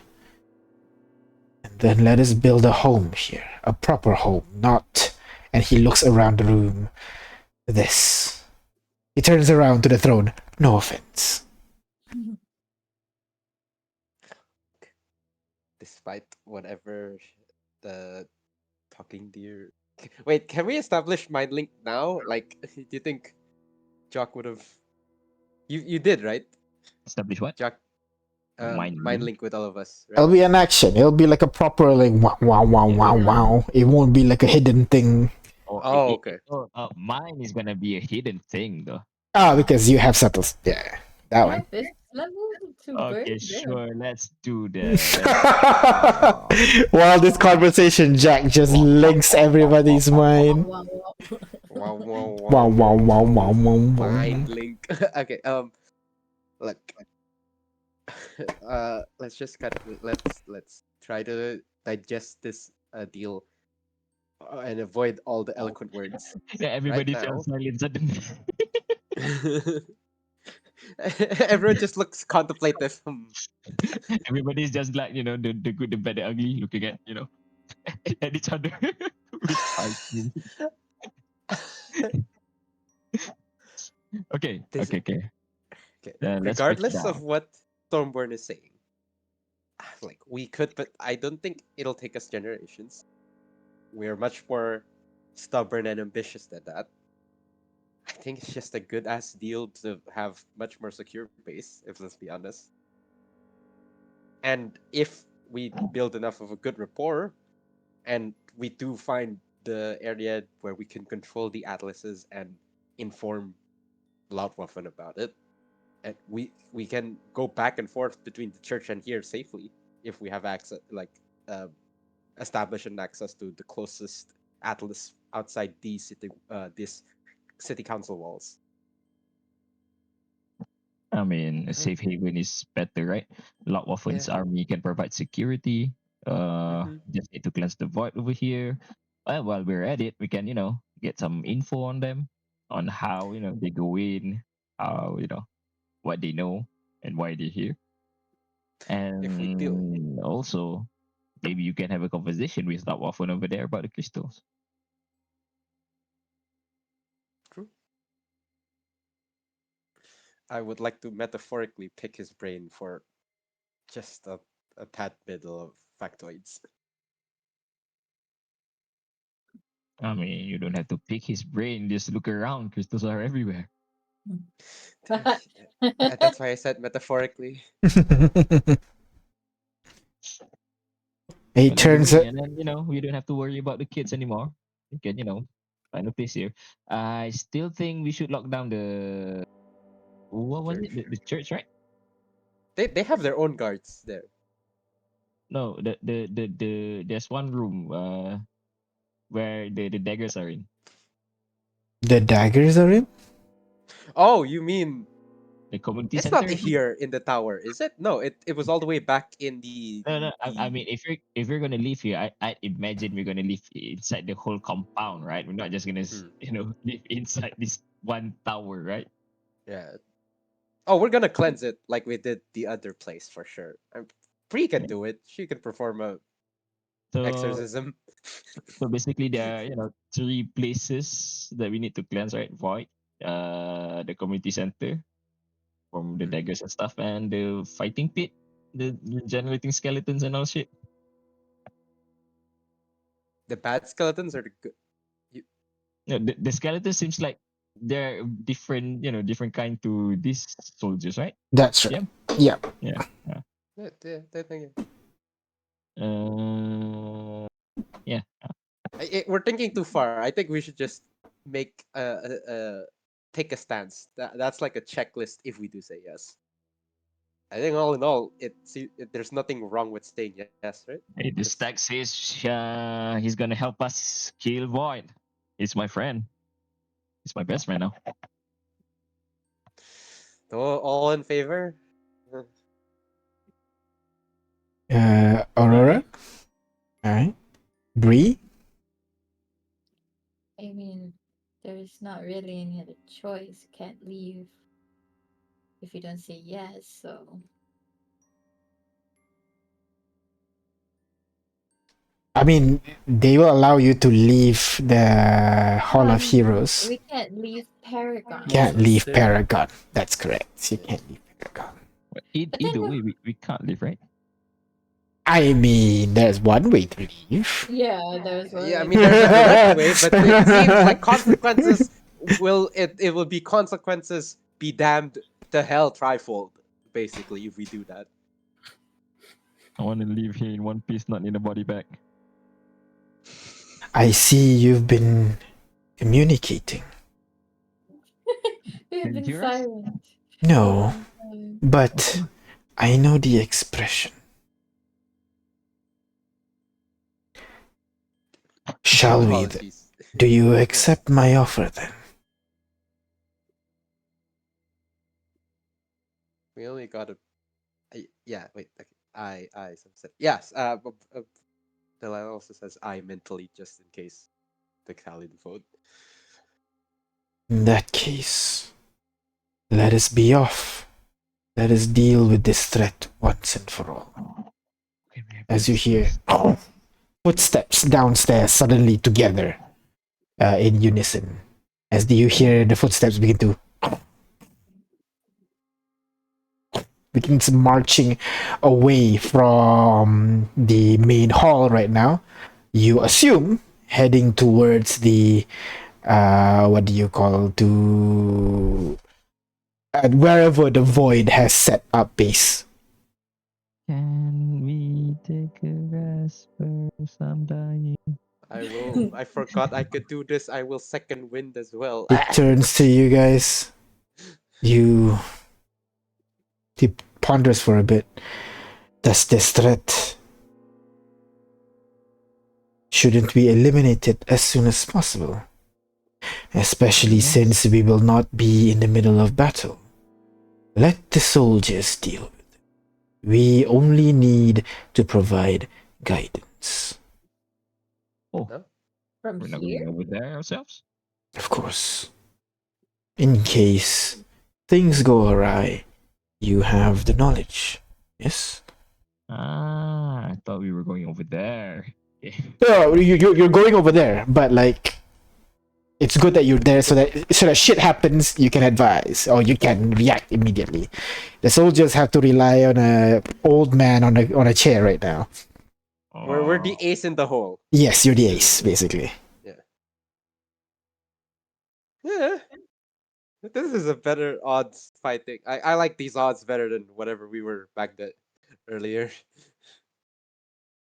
And then let us build a home here. A proper home, not... And he looks around the room. This. He turns around to the throne. No offense. Despite whatever the talking deer. Wait, can we establish mind link now? Like, do you think Jock would have? You did, right, Establish what? Jock? mind link with all of us. Right? It'll be an action. It'll be like a proper like wow wow wow wow wow. It won't be like a hidden thing. Oh, okay. Mine is gonna be a hidden thing though. Because you have subtles. Yeah, that one. Like this level to Okay, bird. sure. Let's do that. While this conversation, Jack just links everybody's mind. Wow, wow. Wow, wow, Wow wow wow wow wow Mind wow. link. Okay. Look. Let's just let's try to digest this deal and avoid all the eloquent words. Yeah, everybody Right fell silent suddenly. Everyone just looks contemplative. Everybody's just like, the good, the bad, the ugly, looking at, at each other with eyes. Okay, This- okay. Okay. Let's break it Regardless of down. what Stormborn is saying, like we could, but I don't think it'll take us generations. We're much more stubborn and ambitious than that. I think it's just a good ass deal to have much more secure base, if let's be honest. And if we build enough of a good rapport, and we do find the area where we can control the atlases and inform Laudwaffen about it, and we can go back and forth between the church and here safely if we have access, like establish an access to the closest atlas outside these city council walls. I mean, a safe haven is better, right? Laudwaffen's army can provide security. Just need to cleanse the void over here. Well, while we're at it, we can, get some info on them, on how, they go in, how, what they know, and why they're here. If we build, And also, maybe you can have a conversation with Laudwaffen over there about the crystals. true. I would like to metaphorically pick his brain for just a tad bit of factoids. I mean, you don't have to pick his brain. Just look around. Crystals are everywhere. That's why I said metaphorically. He Well, turns anyway, it. and then we don't have to worry about the kids anymore. We can find a place here. I still think we should lock down the what was it? The church, right? They have their own guards there. No, the there's one room where the daggers are in. The daggers are in. Oh, you mean The community it's center. not here in the tower, is it? No, it was all the way back in the. No. I mean, if you're gonna live here, I imagine we're gonna live inside the whole compound, right? We're not just gonna live inside this one tower, right? Yeah. Oh, we're gonna cleanse it like we did the other place for sure. Bree can do it. She can perform a So exorcism. so basically, there are three places that we need to cleanse, right? Void, the community center from the daggers and stuff, and the fighting pit, the generating skeletons and all shit. The bad skeletons are the good. The skeletons seems like they're different, different kind to these soldiers, right? That's right. Yeah. Yeah. Yeah. We're thinking too far. I think we should just make take a stance. That's like a checklist if we do say yes. I think all in all, there's nothing wrong with saying yes, right? Hey, the stag says he's gonna help us kill Void. He's my friend. He's my best friend now. All in favor? Aurora. All right. Bree. I mean, there's not really any other choice. Can't leave if you don't say yes, so. I mean, they will allow you to leave the Hall of Heroes. We can't leave Paragon. Can't leave Paragon. That's correct. You can't leave Paragon. But either way, we can't live, right? I mean, there's one way to leave. Yeah, there's one. Yeah, I mean, there's a direct way, but it seems like consequences it will be consequences be damned to hell trifold, basically, if we do that. I want to live here in one piece, not in a body bag. I see you've been communicating. We've Can you been hear us? silent. No, Um, but I know the expression. Shall we? Apologies. Do you accept my offer then? We only got a. Yeah, wait. Okay. Some said yes. Delilah also says I mentally just in case the Khalid vote. In that case, let us be off. Let us deal with this threat once and for all. Okay, we have As you this- hear footsteps downstairs suddenly together in unison. As you hear the footsteps begins marching away from the main hall right now. You assume heading towards the what do you call to wherever the void has set up base. Can we take a rest first? I'm dying. I will. I forgot I could do this. I will second wind as well. It turns to you guys. You he ponders for a bit. Does this threat shouldn't be eliminated as soon as possible? Especially since we will not be in the middle of battle. Let the soldiers deal with it. We only need to provide guidance. Oh, No? from we're not here? going over there ourselves? Of course. In case things go awry, you have the knowledge. Yes? Ah, I thought we were going over there. Okay. No, you're going over there, but like it's good that you're there so that shit happens, you can advise or you can react immediately. The soldiers have to rely on a old man on a chair right now. We're the ace in the hole. Yes, you're the ace, basically. Yeah. This is a better odds fighting. I like these odds better than whatever we were back then earlier.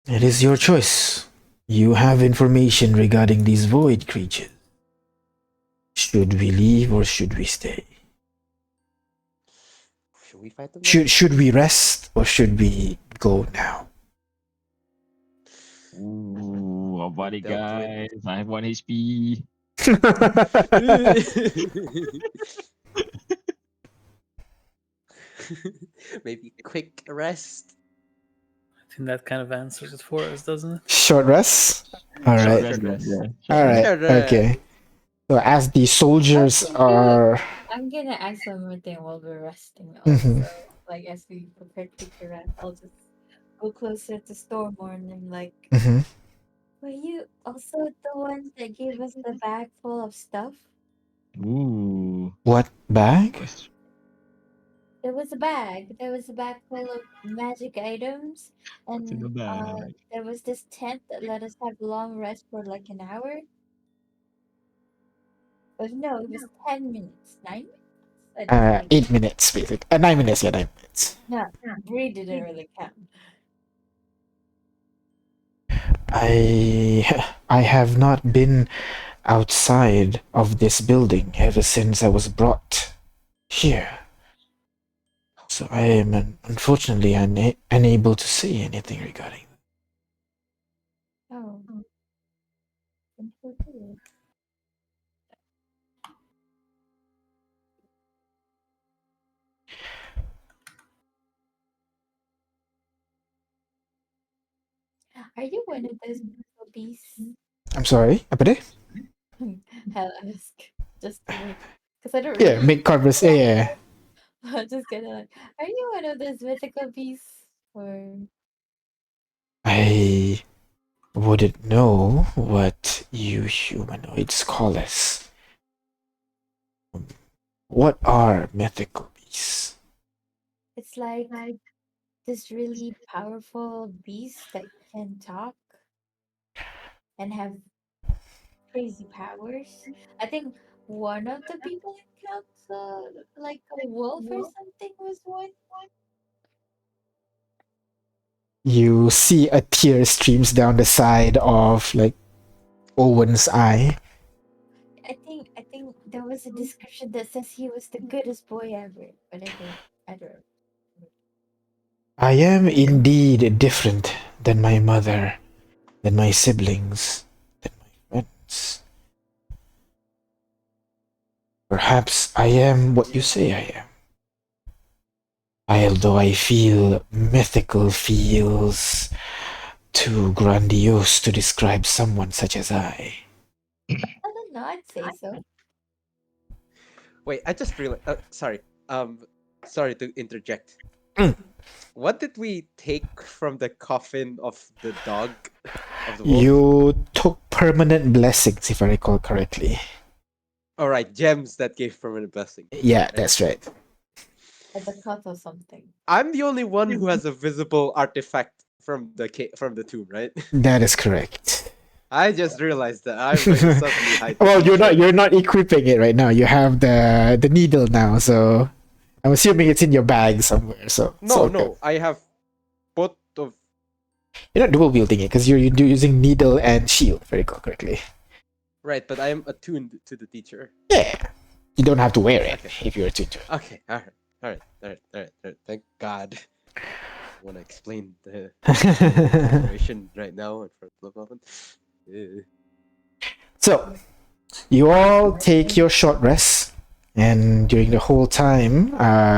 It is your choice. You have information regarding these void creatures. Should we leave or should we stay? Should we fight them? Should we rest or should we go now? Ooh, a body Dealt with. guys. I have 1 HP. Maybe quick rest. I think that kind of answers it for us, doesn't it? Short rest? All Short right. rest, rest. yeah. All right. Short rest. Okay. So as the soldiers are I'm gonna ask one more thing while we're resting. Mhm. Also, like as we prepare to take a rest, I'll just go closer to Stormborn and like, Mhm. were you also the one that gave us the bag full of stuff? Ooh. What bag? Question. There was a bag. There was a bag full of magic items, What's in the and bag? there was this tent that let us have a long rest for like an hour. But no, it was 10 minutes, 9 minutes. I didn't really 8 minutes, basically. 9 minutes, yeah, 9 minutes. No, Bree didn't really count. I have not been outside of this building ever since I was brought here. So I am unfortunately unable to say anything regarding. Oh. Simple too. Are you one of those little beasts? I'm sorry, apa dia? I'll ask just to make, because I don't Yeah, really. make conversation. Yeah. I'm just gonna like, are you one of those mythical beasts? Or I wouldn't know what you humanoids call us. What are mythical beasts? it's like this really powerful beast that can talk and have crazy powers. I think one of the people in council, like a wolf or something, was one. You see a tear streams down the side of like Owen's eye. I think there was a description that says he was the goodest boy ever, but I don't. I am indeed different than my mother, than my siblings, than my friends. Perhaps I am what you say I am. Although I feel mythical feels too grandiose to describe someone such as I. I don't know. I'd say so. Wait, I just realized. Sorry. Sorry to interject. Mm. What did we take from the coffin of the dog of the wolf? You took permanent blessings, if I recall correctly. All right, gems that gave permanent blessing. Yeah, that's right. At the cut or something. I'm the only one who has a visible artifact from the tomb, right? That is correct. I just realized that I'm going to suddenly hide. Well, you're not equipping it right now. You have the needle now, so I'm assuming it's in your bag somewhere. So No, I have both of. you're not dual wielding it because you're using needle and shield, if I recall correctly. Right, but I am attuned to the teacher. Yeah, you don't have to wear it Okay. if you're attuned to it. Okay, all right. Thank God. I want to explain the situation right now in front of Laudwaffen. So, you all take your short rest, and during the whole time,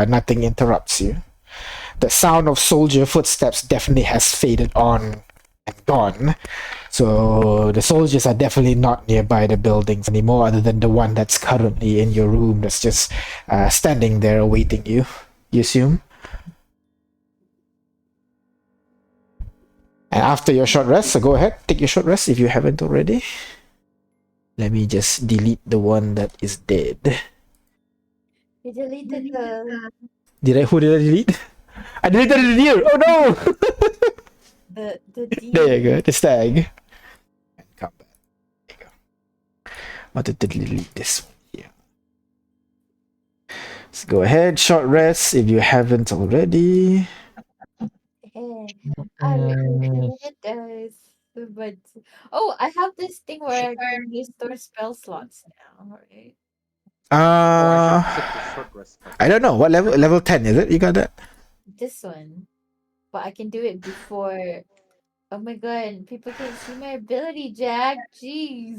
nothing interrupts you. The sound of soldier footsteps definitely has faded on and gone. So, the soldiers are definitely not nearby the buildings anymore, other than the one that's currently in your room that's just standing there awaiting you, you assume? And after your short rest, so go ahead, take your short rest if you haven't already. Let me just delete the one that is dead. You deleted the Who did I delete? I deleted the deer! Oh no! D. There you go, the stag. Come back. There you go. I wanted to delete this one here. So go ahead, short rest if you haven't already. Hey, I deleted those. But I have this thing where I can restore spell slots now, right? Oh, I Uh, should set the short rest. I don't know. What level? Level 10 is it? You got that? This one. But I can do it before. Oh my god, people can see my ability, Jack. Jeez.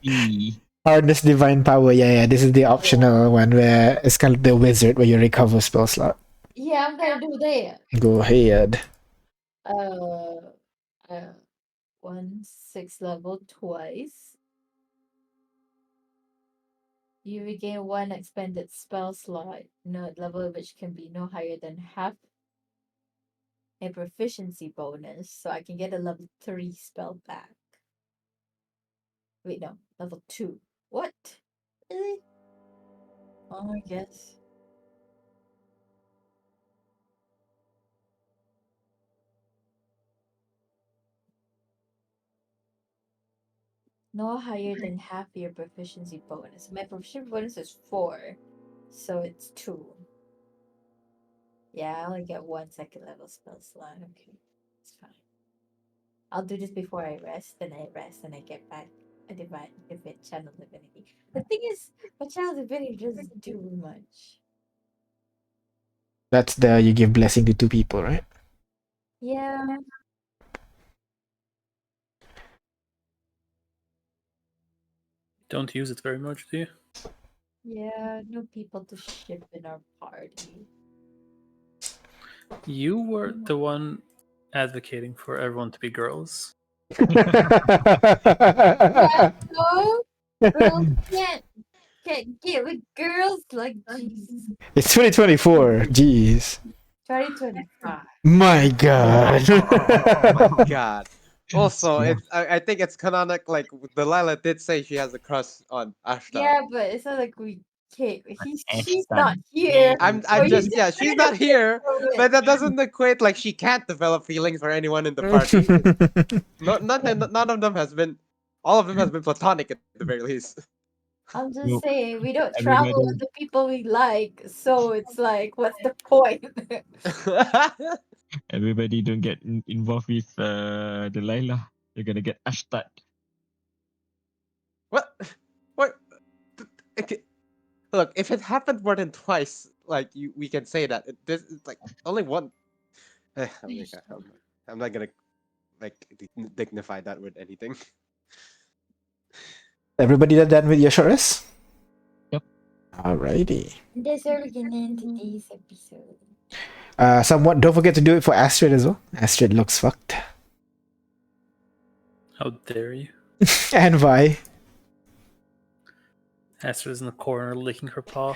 HP. Harness divine power. Yeah. This is the optional one where it's kind of the wizard where you recover spell slot. Yeah, I'm gonna do that. Go ahead. Uh, 6 level twice. You regain 1 expended spell slot, no level which can be no higher than half a proficiency bonus, so I can get a level 3 spell back. Wait, no, level 2. What? Really? Oh, I guess. No higher than half your proficiency bonus. My proficiency bonus is 4, so it's 2. Yeah, I only get 1 second level spell slot. Okay, it's fine. I'll do this before I rest, and I get back a divine channel divinity. The thing is, my channel divinity doesn't do much. That's the you give blessing to 2 people, right? Yeah. Don't use it very much, do you? Yeah, no people to ship in our party. You were the one advocating for everyone to be girls. Yeah, no, girls can't get with girls like Jesus. It's 2024. Jeez. 2025. My god. Oh God. Also, I think it's canonic. Like Delilah did say she has a crush on Ashton. Yeah, but it's not like we can't. She's Ashton. not here. I'm Or you just yeah, she's not here, but that doesn't equate like she can't develop feelings for anyone in the party. None of them has been. All of them has been platonic at the very least. I'm just Well, saying, we don't travel everybody, with the people we like, so it's like, what's the point? everybody don't get involved with Delilah. You're gonna get hashtag. What? What? Okay. Look, if it happened more than twice, like we can say that. This is like only one. I'm not gonna like dignify that with anything. Everybody done with your short rest? Yep. Alrighty. That's where we're gonna end today's episode. Somewhat. Don't forget to do it for Astrid as well. Astrid looks fucked. How dare you? And Vi. Astra's in the corner licking her paw.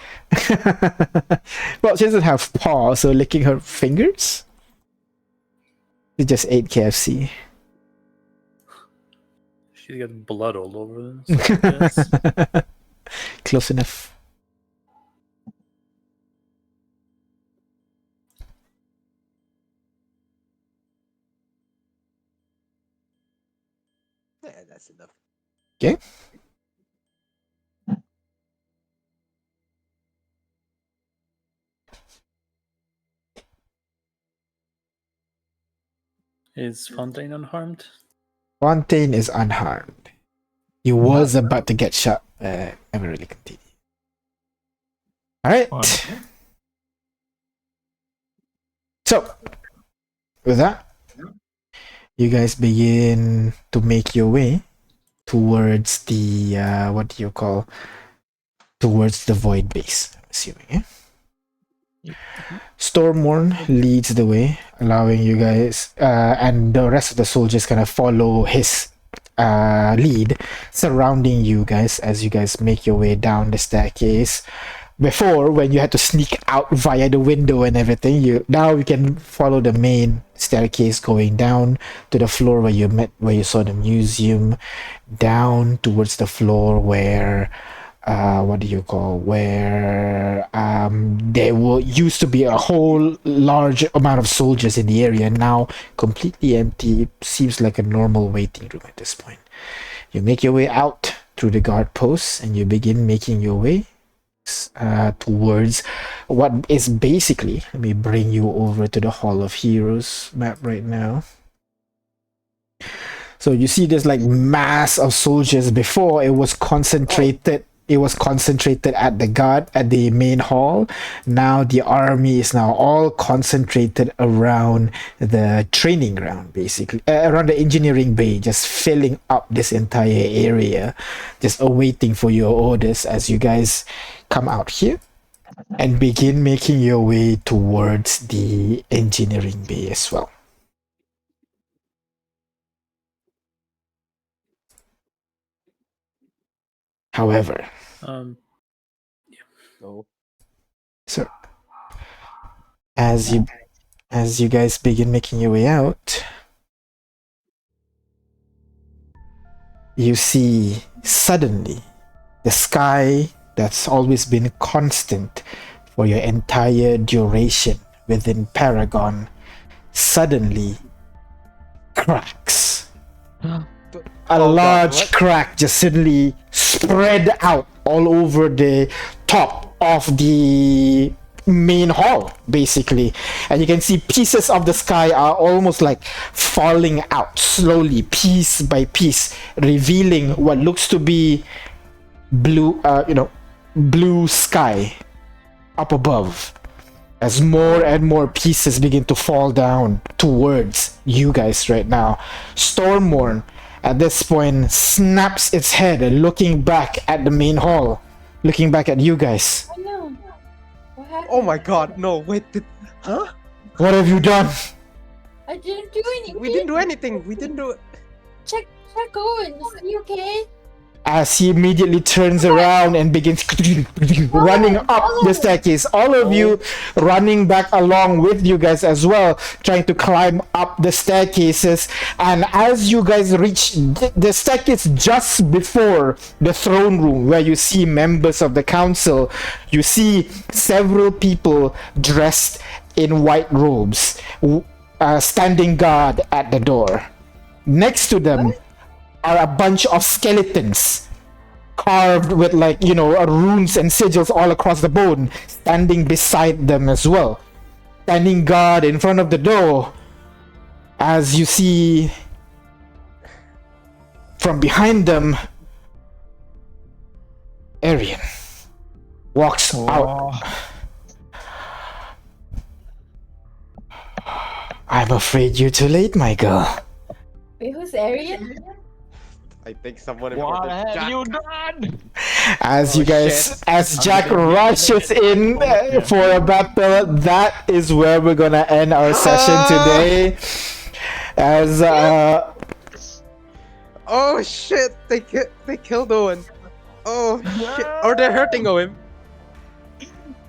Well, she doesn't have paw, so licking her fingers. She just ate KFC. She's got blood all over them. So I guess. Close enough. Yeah, that's enough. Okay. Is Fontaine unharmed? Fontaine is unharmed. He was about to get shot. Never really continued. Alright. Fine. So, with that, you guys begin to make your way towards the, what do you call? Towards the void base, I'm assuming, eh? Stormborn leads the way, allowing you guys, and the rest of the soldiers kind of follow his lead, surrounding you guys as you guys make your way down the staircase. Before, when you had to sneak out via the window and everything, now you can follow the main staircase going down to the floor where you saw the museum, down towards the floor where where there used to be a whole large amount of soldiers in the area, now completely empty. Seems like a normal waiting room at this point. You make your way out through the guard posts and you begin making your way towards what is basically, let me bring you over to the Hall of Heroes map right now. So you see there's like mass of soldiers. Before it was concentrated at the main hall. Now the army is now all concentrated around the training ground, basically around the engineering bay, just filling up this entire area, just awaiting for your orders as you guys come out here and begin making your way towards the engineering bay as well. However, No. so as you guys begin making your way out, you see suddenly the sky that's always been constant for your entire duration within Paragon suddenly cracks. A large crack just suddenly spread out all over the top of the main hall, basically. And you can see pieces of the sky are almost like falling out slowly, piece by piece, revealing what looks to be blue sky up above, as more and more pieces begin to fall down towards you guys right now. Stormborn at this point snaps its head, looking back at the main hall, looking back at you guys. I know. What happened? Oh my god, no, wait, huh? What have you done? I didn't do anything. We didn't do anything, we didn't do it. Check Owen. Is he okay? As he immediately turns around and begins running up the staircase. All of you running back along with you guys as well, trying to climb up the staircases. And as you guys reach the staircase just before the throne room, where you see members of the council, you see several people dressed in white robes, standing guard at the door. Next to them are a bunch of skeletons carved with like, you know, runes and sigils all across the bone, standing beside them as well, standing guard in front of the door. As you see from behind them, Arian walks out. I'm afraid you're too late, my girl. Wait, who's Arian? I think someone What imported have Jack. you done? As Oh, you guys, shit. as Jack rushes in for a battle, that is where we're gonna end our session today. As Oh shit! They killed Owen. Oh shit! Or they're hurting Owen.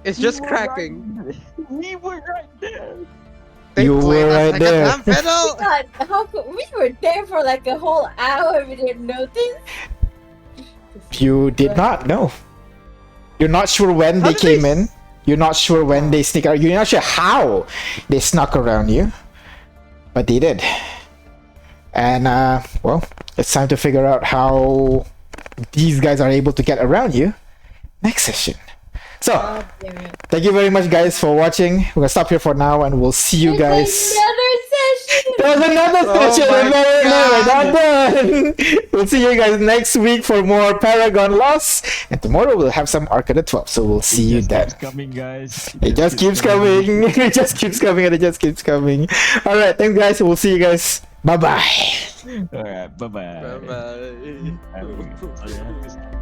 It's just cracking. We were right there. They You played were a right there. second-hand fiddle. God, how could we were there for like a whole hour? We didn't notice. you did not know. You're not sure when How they did came they in. You're not sure when they sneak out. You're not sure how they snuck around you, but they did. And well, it's time to figure out how these guys are able to get around you next session. So, God damn it. thank you very much, guys, for watching. We're gonna stop here for now, and we'll see you There's guys. another session. There's another Oh session. my No, we're God. not done. We'll see you guys next week for more Paragon Loss, and tomorrow we'll have some Arc of the 12. So we'll see you then. Keeps coming, guys. It just keeps coming. It just keeps coming, and it just keeps coming. All right, thanks, guys. We'll see you guys. Bye bye. All right, bye bye. Bye bye. Bye.